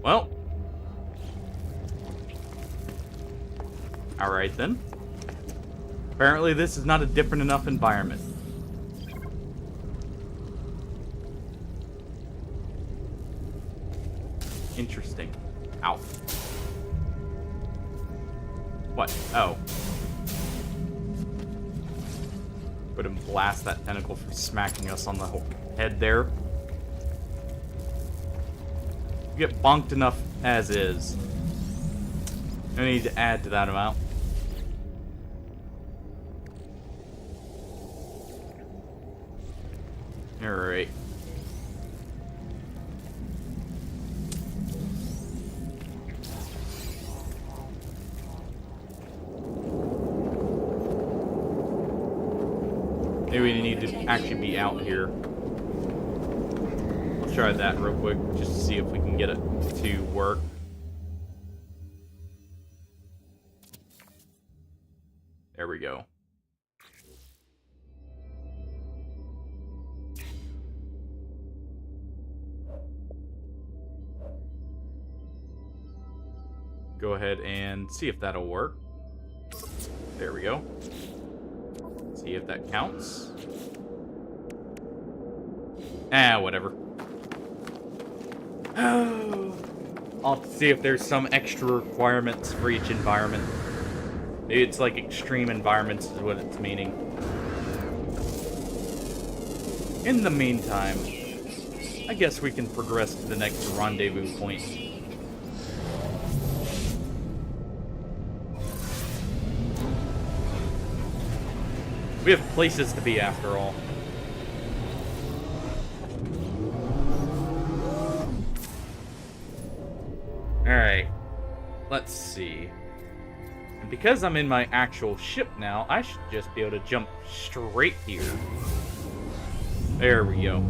Well. Alright then. Apparently this is not a different enough environment. Interesting. Ow. What? Oh. Go ahead and blast that tentacle for smacking us on the head there. You get bonked enough as is. No need to add to that amount. Alright. Maybe we need to actually be out here. Let's try that real quick, just to see if we can get it to work. There we go. Go ahead and see if that'll work. There we go. See if that counts. Whatever. I'll have to see if there's some extra requirements for each environment. Maybe it's like extreme environments is what it's meaning. In the meantime, I guess we can progress to the next rendezvous point. We have places to be after all. Alright. Let's see. And because I'm in my actual ship now, I should just be able to jump straight here. There we go.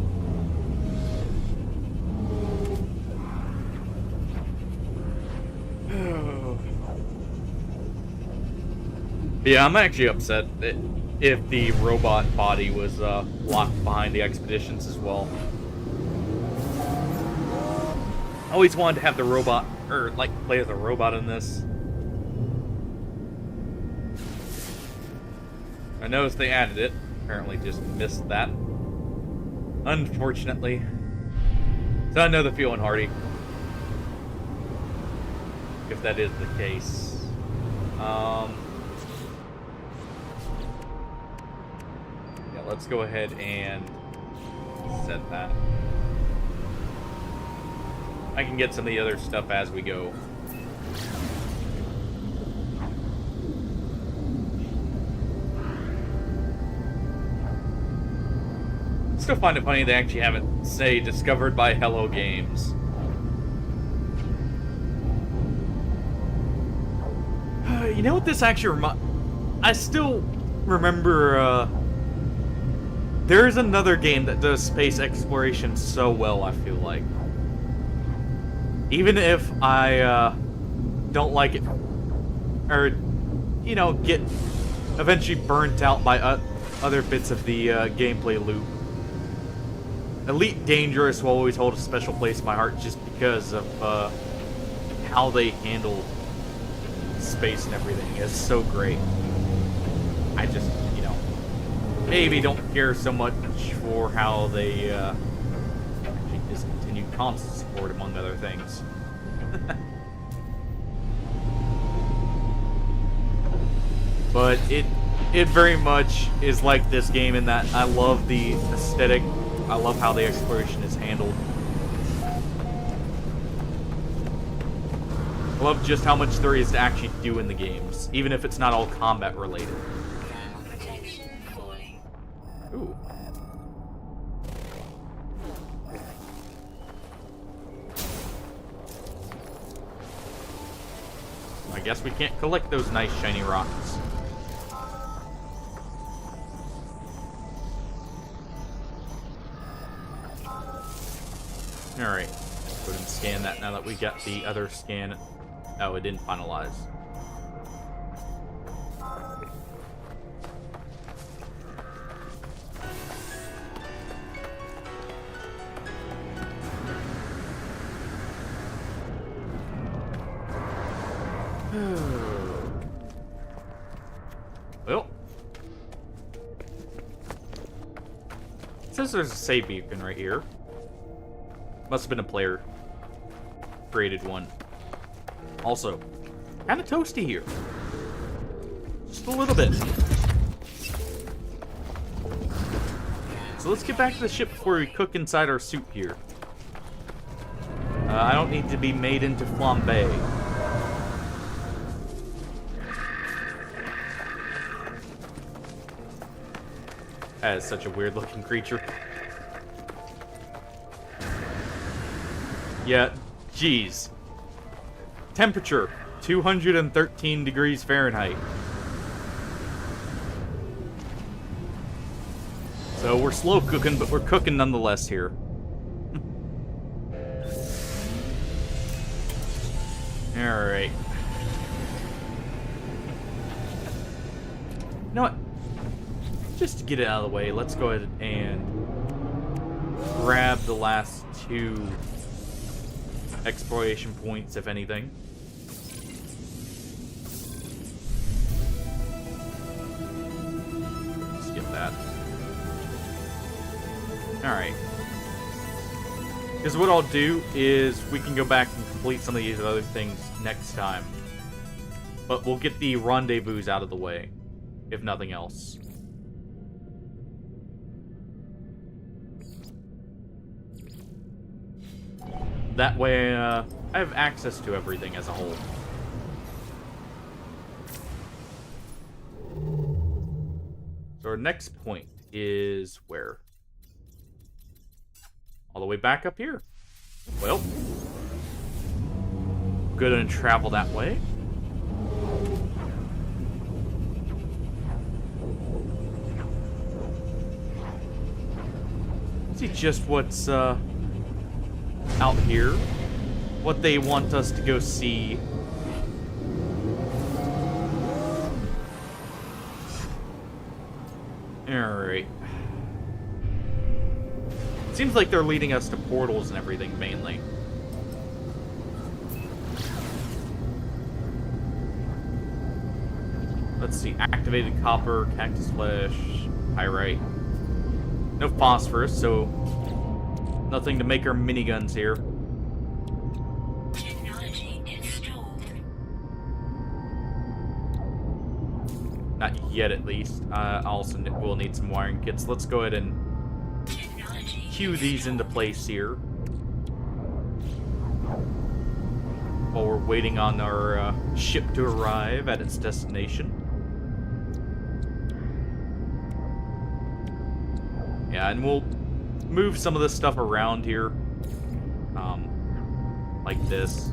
Yeah, I'm actually upset that if the robot body was locked behind the expeditions as well. I always wanted to have the robot, or like play as a robot in this. I noticed they added it. Apparently just missed that. Unfortunately. So I know the feeling, Hardy. If that is the case. Yeah, let's go ahead and set that. I can get some of the other stuff as we go. Still find it funny they actually have it say discovered by Hello Games. You know what this actually I still remember there's another game that does space exploration so well, I feel like. Even if I don't like it, or, you know, get eventually burnt out by other bits of the gameplay loop. Elite Dangerous will always hold a special place in my heart just because of how they handle space and everything. It's so great. I just, you know, maybe don't care so much for how they actually discontinued console support, among other things. But it very much is like this game in that I love the aesthetic. I love how the exploration is handled. I love just how much there is to actually do in the games, even if it's not all combat related. Ooh. guess we can't collect those nice shiny rocks. Alright, let's go ahead and scan that now that we got the other scan. Oh, it didn't finalize. Well, it says there's a save beacon right here. Must have been a player created one. Also, kind of toasty here. Just a little bit. So let's get back to the ship before we cook inside our soup here. I don't need to be made into flambe. That is such a weird looking creature. Yeah, geez. Temperature, 213 degrees Fahrenheit. So we're slow cooking, but we're cooking nonetheless here. Alright. You know what? Just to get it out of the way, let's go ahead and grab the last 2 exploration points, if anything. Skip that. Alright. Because what I'll do is we can go back and complete some of these other things next time. But we'll get the rendezvous out of the way, if nothing else. That way, I have access to everything as a whole. So our next point is where? All the way back up here. Well, good and travel that way. See just what's out here, what they want us to go see. Alright. Seems like they're leading us to portals and everything, mainly. Let's see, activated copper, cactus flesh, pyrite. No phosphorus, so nothing to make our miniguns here. Technology installed. Not yet, at least. Also, we'll need some wiring kits. Let's go ahead and cue these into place here while we're waiting on our ship to arrive at its destination. Yeah, and we'll move some of this stuff around here, like this.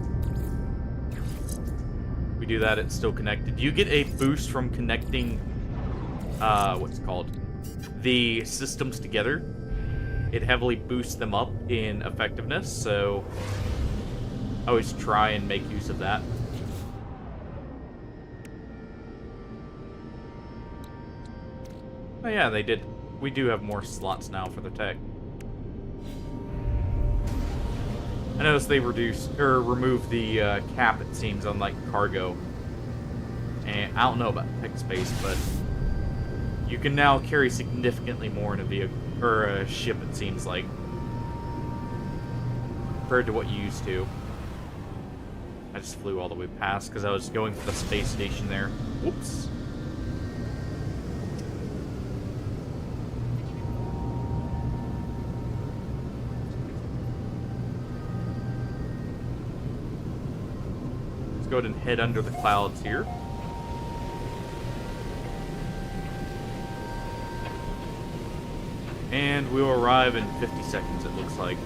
We do that, it's still connected. You get a boost from connecting, what's it called? The systems together. It heavily boosts them up in effectiveness, so I always try and make use of that. Oh yeah, they did. We do have more slots now for the tech. I noticed they removed the cap, it seems, on like cargo. And I don't know about tech space, but you can now carry significantly more in a vehicle or a ship, it seems like, compared to what you used to. I just flew all the way past because I was going for the space station there. Whoops. Let's go ahead and head under the clouds here. And we'll arrive in 50 seconds, it looks like.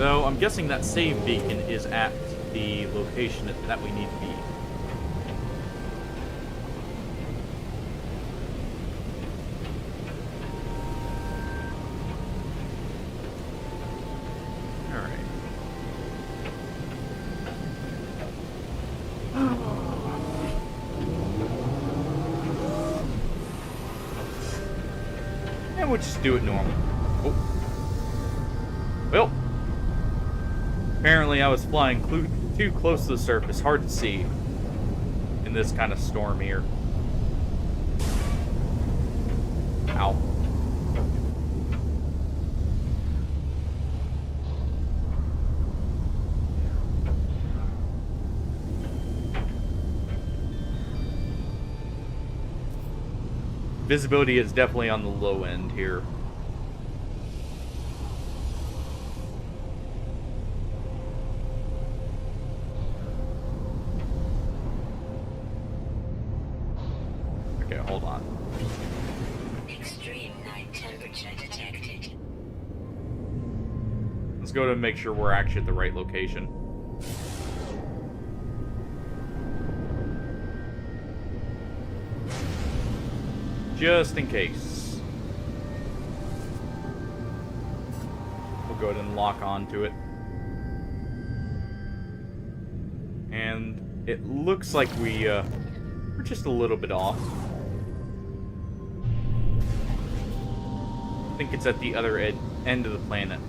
Though, I'm guessing that save beacon is at the location that we need to be. Alright. And we'll just do it normal. Oh. Well. Apparently I was flying too close to the surface. Hard to see in this kind of storm here. Ow. Visibility is definitely on the low end here. Okay, hold on. Extreme night temperature detected. Let's go to make sure we're actually at the right location. Just in case. We'll go ahead and lock onto it. And it looks like we're just a little bit off. I think it's at the other end of the planet.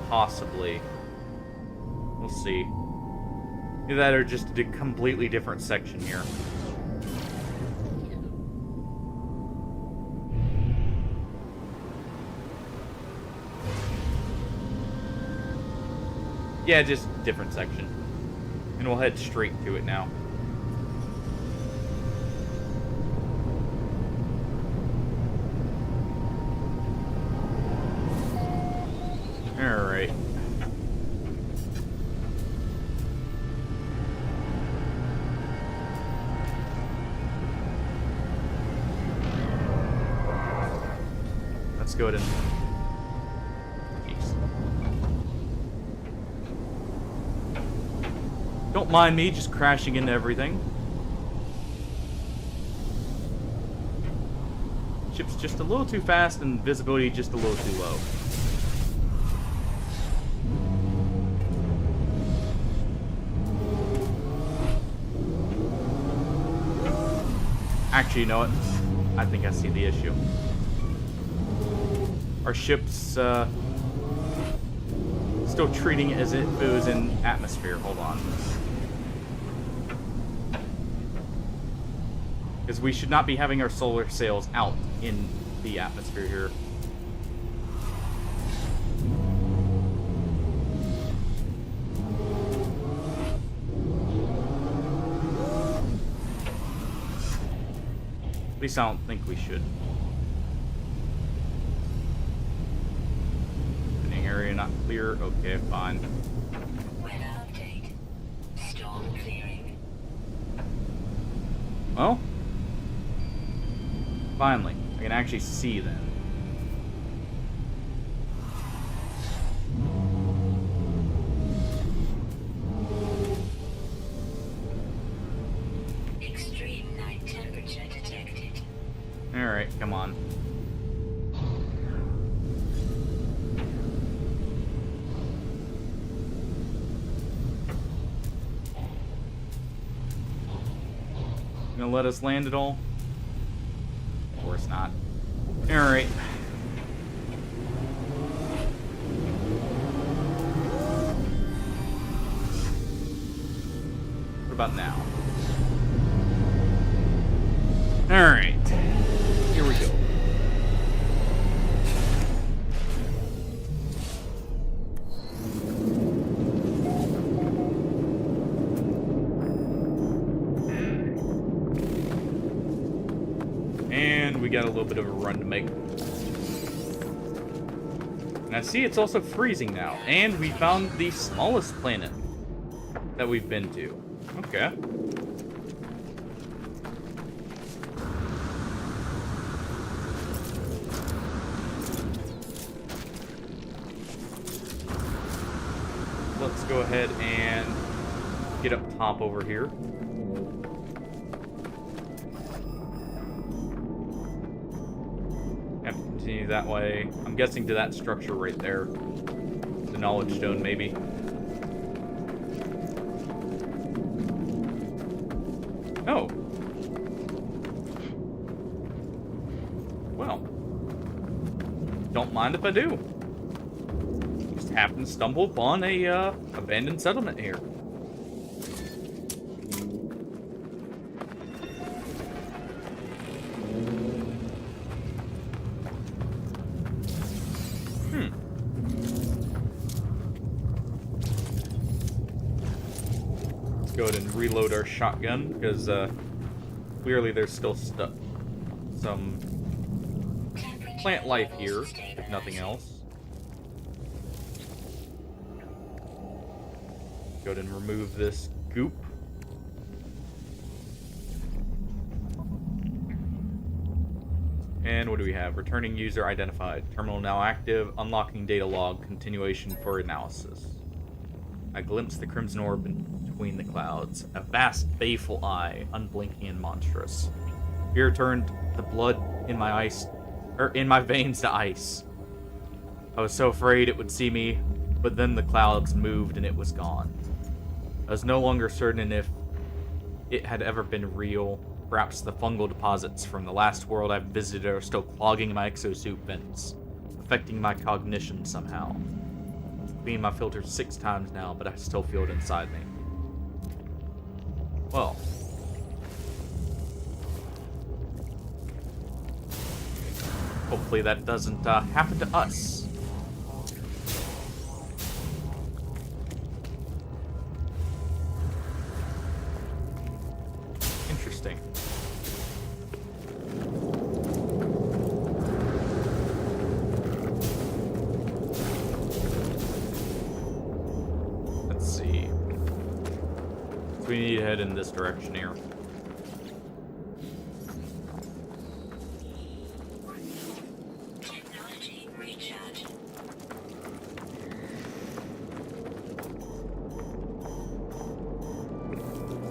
Possibly. We'll see. Either that or just a completely different section here. Yeah, just different section. And we'll head straight to it now. Alright. Let's go ahead and... Don't mind me just crashing into everything. Ship's just a little too fast and visibility just a little too low. Actually, you know what? I think I see the issue. Our ship's still treating it as if it was in atmosphere. Hold on. Because we should not be having our solar sails out in the atmosphere here. At least I don't think we should. Landing area not clear. Okay, fine. Weather update. Storm clearing. Well, finally, I can actually see then. Extreme night temperature detected. Alright, come on. You gonna let us land it all? Of course not. Alright. What about now? Alright. Here we go. And we got a little bit of a run to make. And I see it's also freezing now. And we found the smallest planet that we've been to. Okay. let's go ahead and get up top over here. Have to continue that way. I'm guessing to that structure right there. The knowledge stone, maybe. Oh. Well. Don't mind if I do. Just happen to stumble upon a abandoned settlement here. Let's go ahead and reload our shotgun because clearly there's still some plant life here, if nothing else. Go ahead and remove this goop. And what do we have? Returning user identified. Terminal now active. Unlocking data log. Continuation for analysis. I glimpsed the crimson orb between the clouds. A vast, baleful eye, unblinking and monstrous. Fear turned the blood in my veins to ice. I was so afraid it would see me, but then the clouds moved and it was gone. I was no longer certain if it had ever been real. Perhaps the fungal deposits from the last world I've visited are still clogging my exosuit vents, affecting my cognition somehow. I've cleaned my filter 6 times now, but I still feel it inside me. Well. Hopefully that doesn't happen to us. Interesting. Let's see. So we need to head in this direction here. Technology recharge.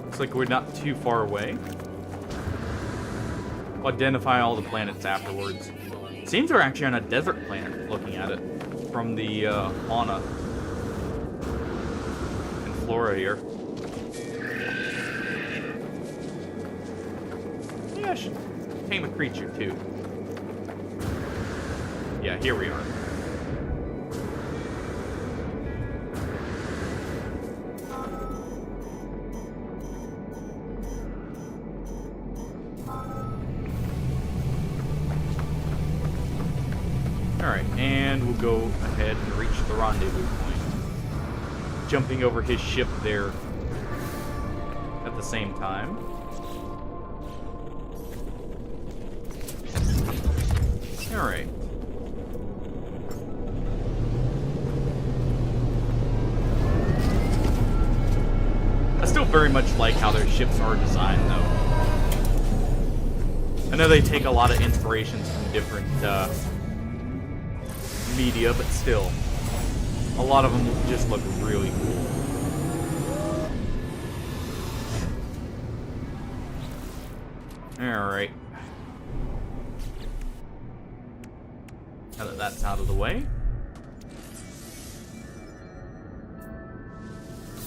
Looks like we're not too far away. We'll identify all the planets afterwards. It seems we're actually on a desert planet, looking at it from the fauna and flora here. Yeah, I should tame a creature too. Yeah, here we are. Alright, and we'll go ahead and reach the rendezvous point. Jumping over his ship there at the same time. Alright. I still very much like how their ships are designed, though. I know they take a lot of inspirations from different media, but still, a lot of them just look really cool. Alright. Now that that's out of the way.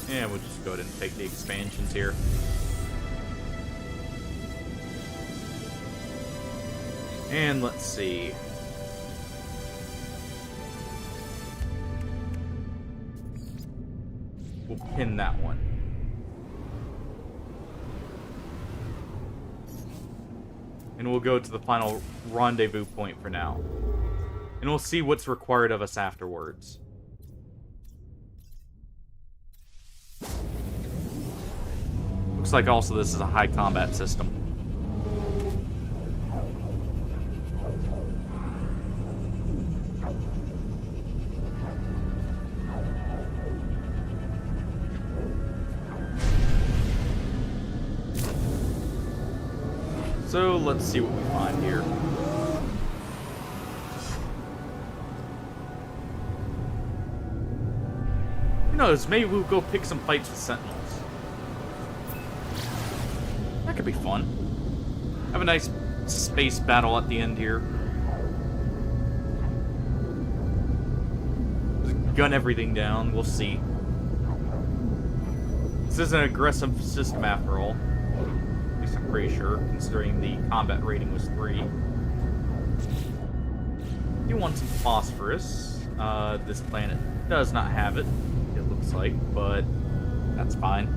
And we'll just go ahead and take the expansions here. And let's see. We'll pin that one. And we'll go to the final rendezvous point for now. And we'll see what's required of us afterwards. Looks like also this is a high combat system. So let's see what we find here. knows? Maybe we'll go pick some fights with Sentinels. That could be fun. Have a nice space battle at the end here. Just gun everything down. We'll see. This is an aggressive system after all. At least I'm pretty sure, considering the combat rating was 3. You want some phosphorus. This planet does not have it, it looks like, but that's fine.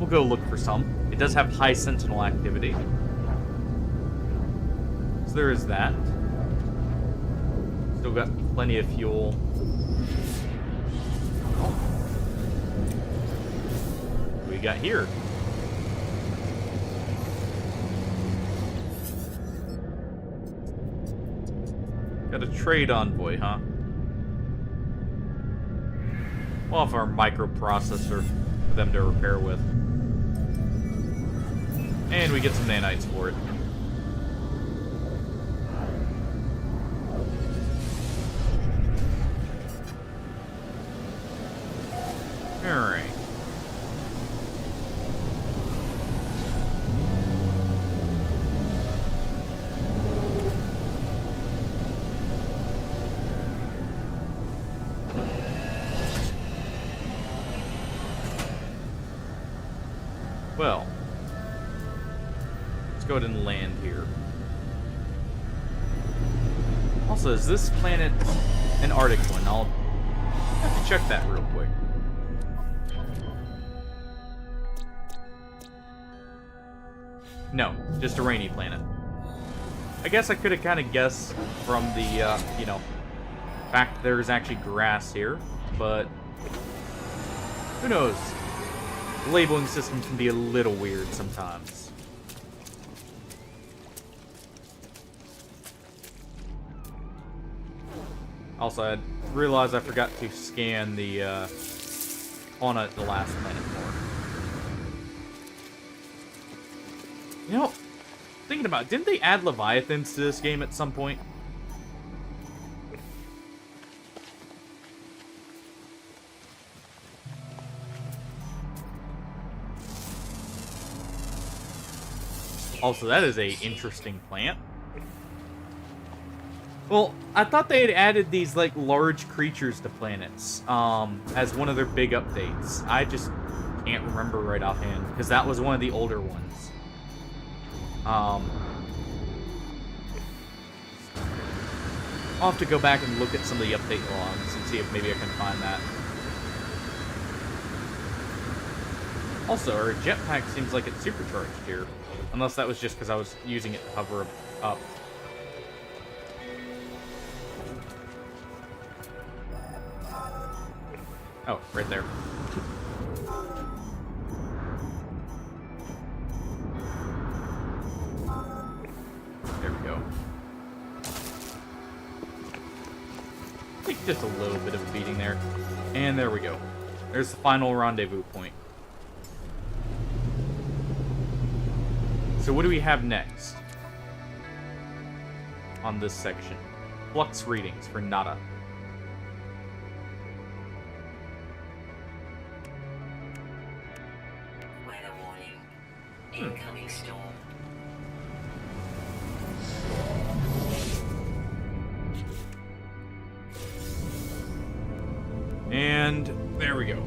We'll go look for some. It does have high sentinel activity. So there is that. Still got plenty of fuel. What do we got here? Got a trade envoy, huh? We'll have our microprocessor for them to repair with. And we get some nanites for it. Alright. Well, let's go ahead and land here. Also, is this planet an Arctic one? I'll have to check that real quick. No, just a rainy planet. I guess I could have kind of guessed from the, fact there's actually grass here, but who knows? The labeling system can be a little weird sometimes. Also, I realized I forgot to scan the fauna at the last planet more. You know, thinking about it, didn't they add Leviathans to this game at some point? Also, that is a interesting plant. Well, I thought they had added these, like, large creatures to planets, as one of their big updates. I just can't remember right offhand, because that was one of the older ones. I'll have to go back and look at some of the update logs and see if maybe I can find that. Also, our jetpack seems like it's supercharged here. Unless that was just because I was using it to hover up. Oh, right there. There we go. Take just a little bit of a beating there. And there we go. There's the final rendezvous point. So what do we have next on this section? Flux readings for Nada. Weather warning. Incoming storm. And there we go.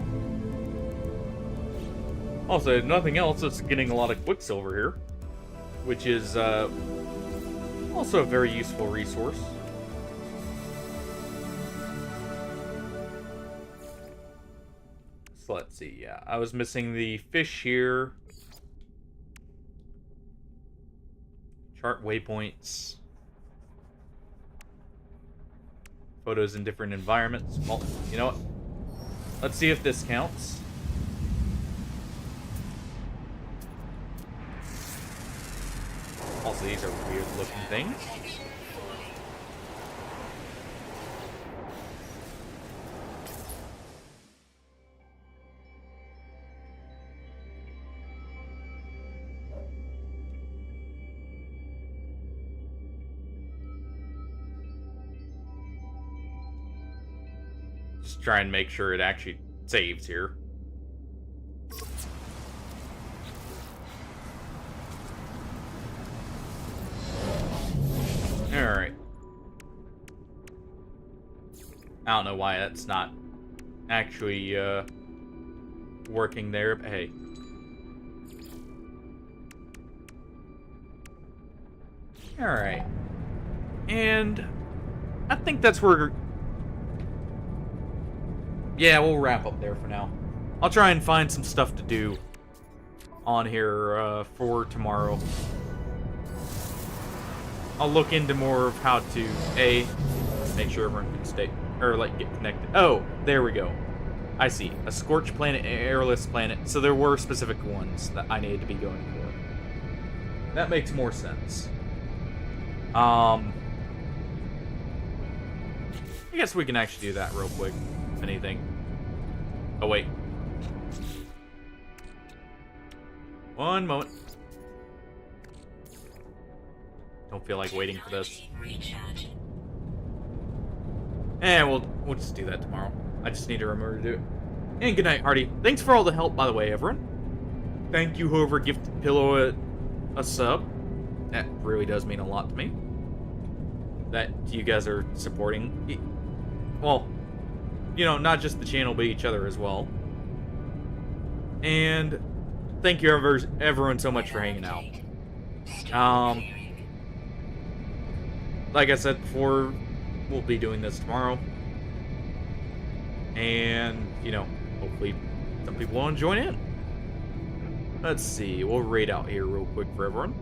Also, if nothing else, it's getting a lot of Quicksilver here, which is also a very useful resource. So let's see, yeah, I was missing the fish here. Chart waypoints. Photos in different environments. Well, you know what? Let's see if this counts. Also, these are weird looking things. Just try and make sure it actually saves here. Alright. I don't know why that's not actually working there, but hey. Alright. And I think that's where... Yeah, we'll wrap up there for now. I'll try and find some stuff to do on here for tomorrow. I'll look into more of how to, A, make sure everyone can stay, or, like, get connected. Oh, there we go. I see. A scorched planet, an airless planet. So there were specific ones that I needed to be going for. That makes more sense. I guess we can actually do that real quick, if anything. Oh, wait. One moment. Don't feel like waiting for this. We'll just do that tomorrow. I just need to remember to do it. And good night, Hardy. Thanks for all the help, by the way, everyone. Thank you, whoever gifted Pillow a sub. That really does mean a lot to me. That you guys are supporting. Well, you know, not just the channel, but each other as well. And thank you, everyone, so much for hanging out. Like I said before, we'll be doing this tomorrow. And, you know, hopefully some people want to join in. Let's see. We'll raid out here real quick for everyone.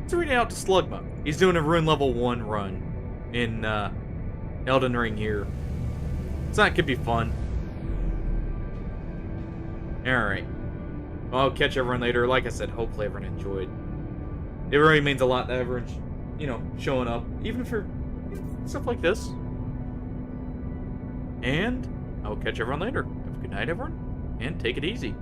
Let's read it out to Slugma. He's doing a Rune level 1 run in Elden Ring here. So that could be fun. Alright. Well, I'll catch everyone later. Like I said, hopefully everyone enjoyed. It really means a lot that everyone's, you know, showing up. Even for stuff like this. And I'll catch everyone later. Have a good night, everyone. And take it easy.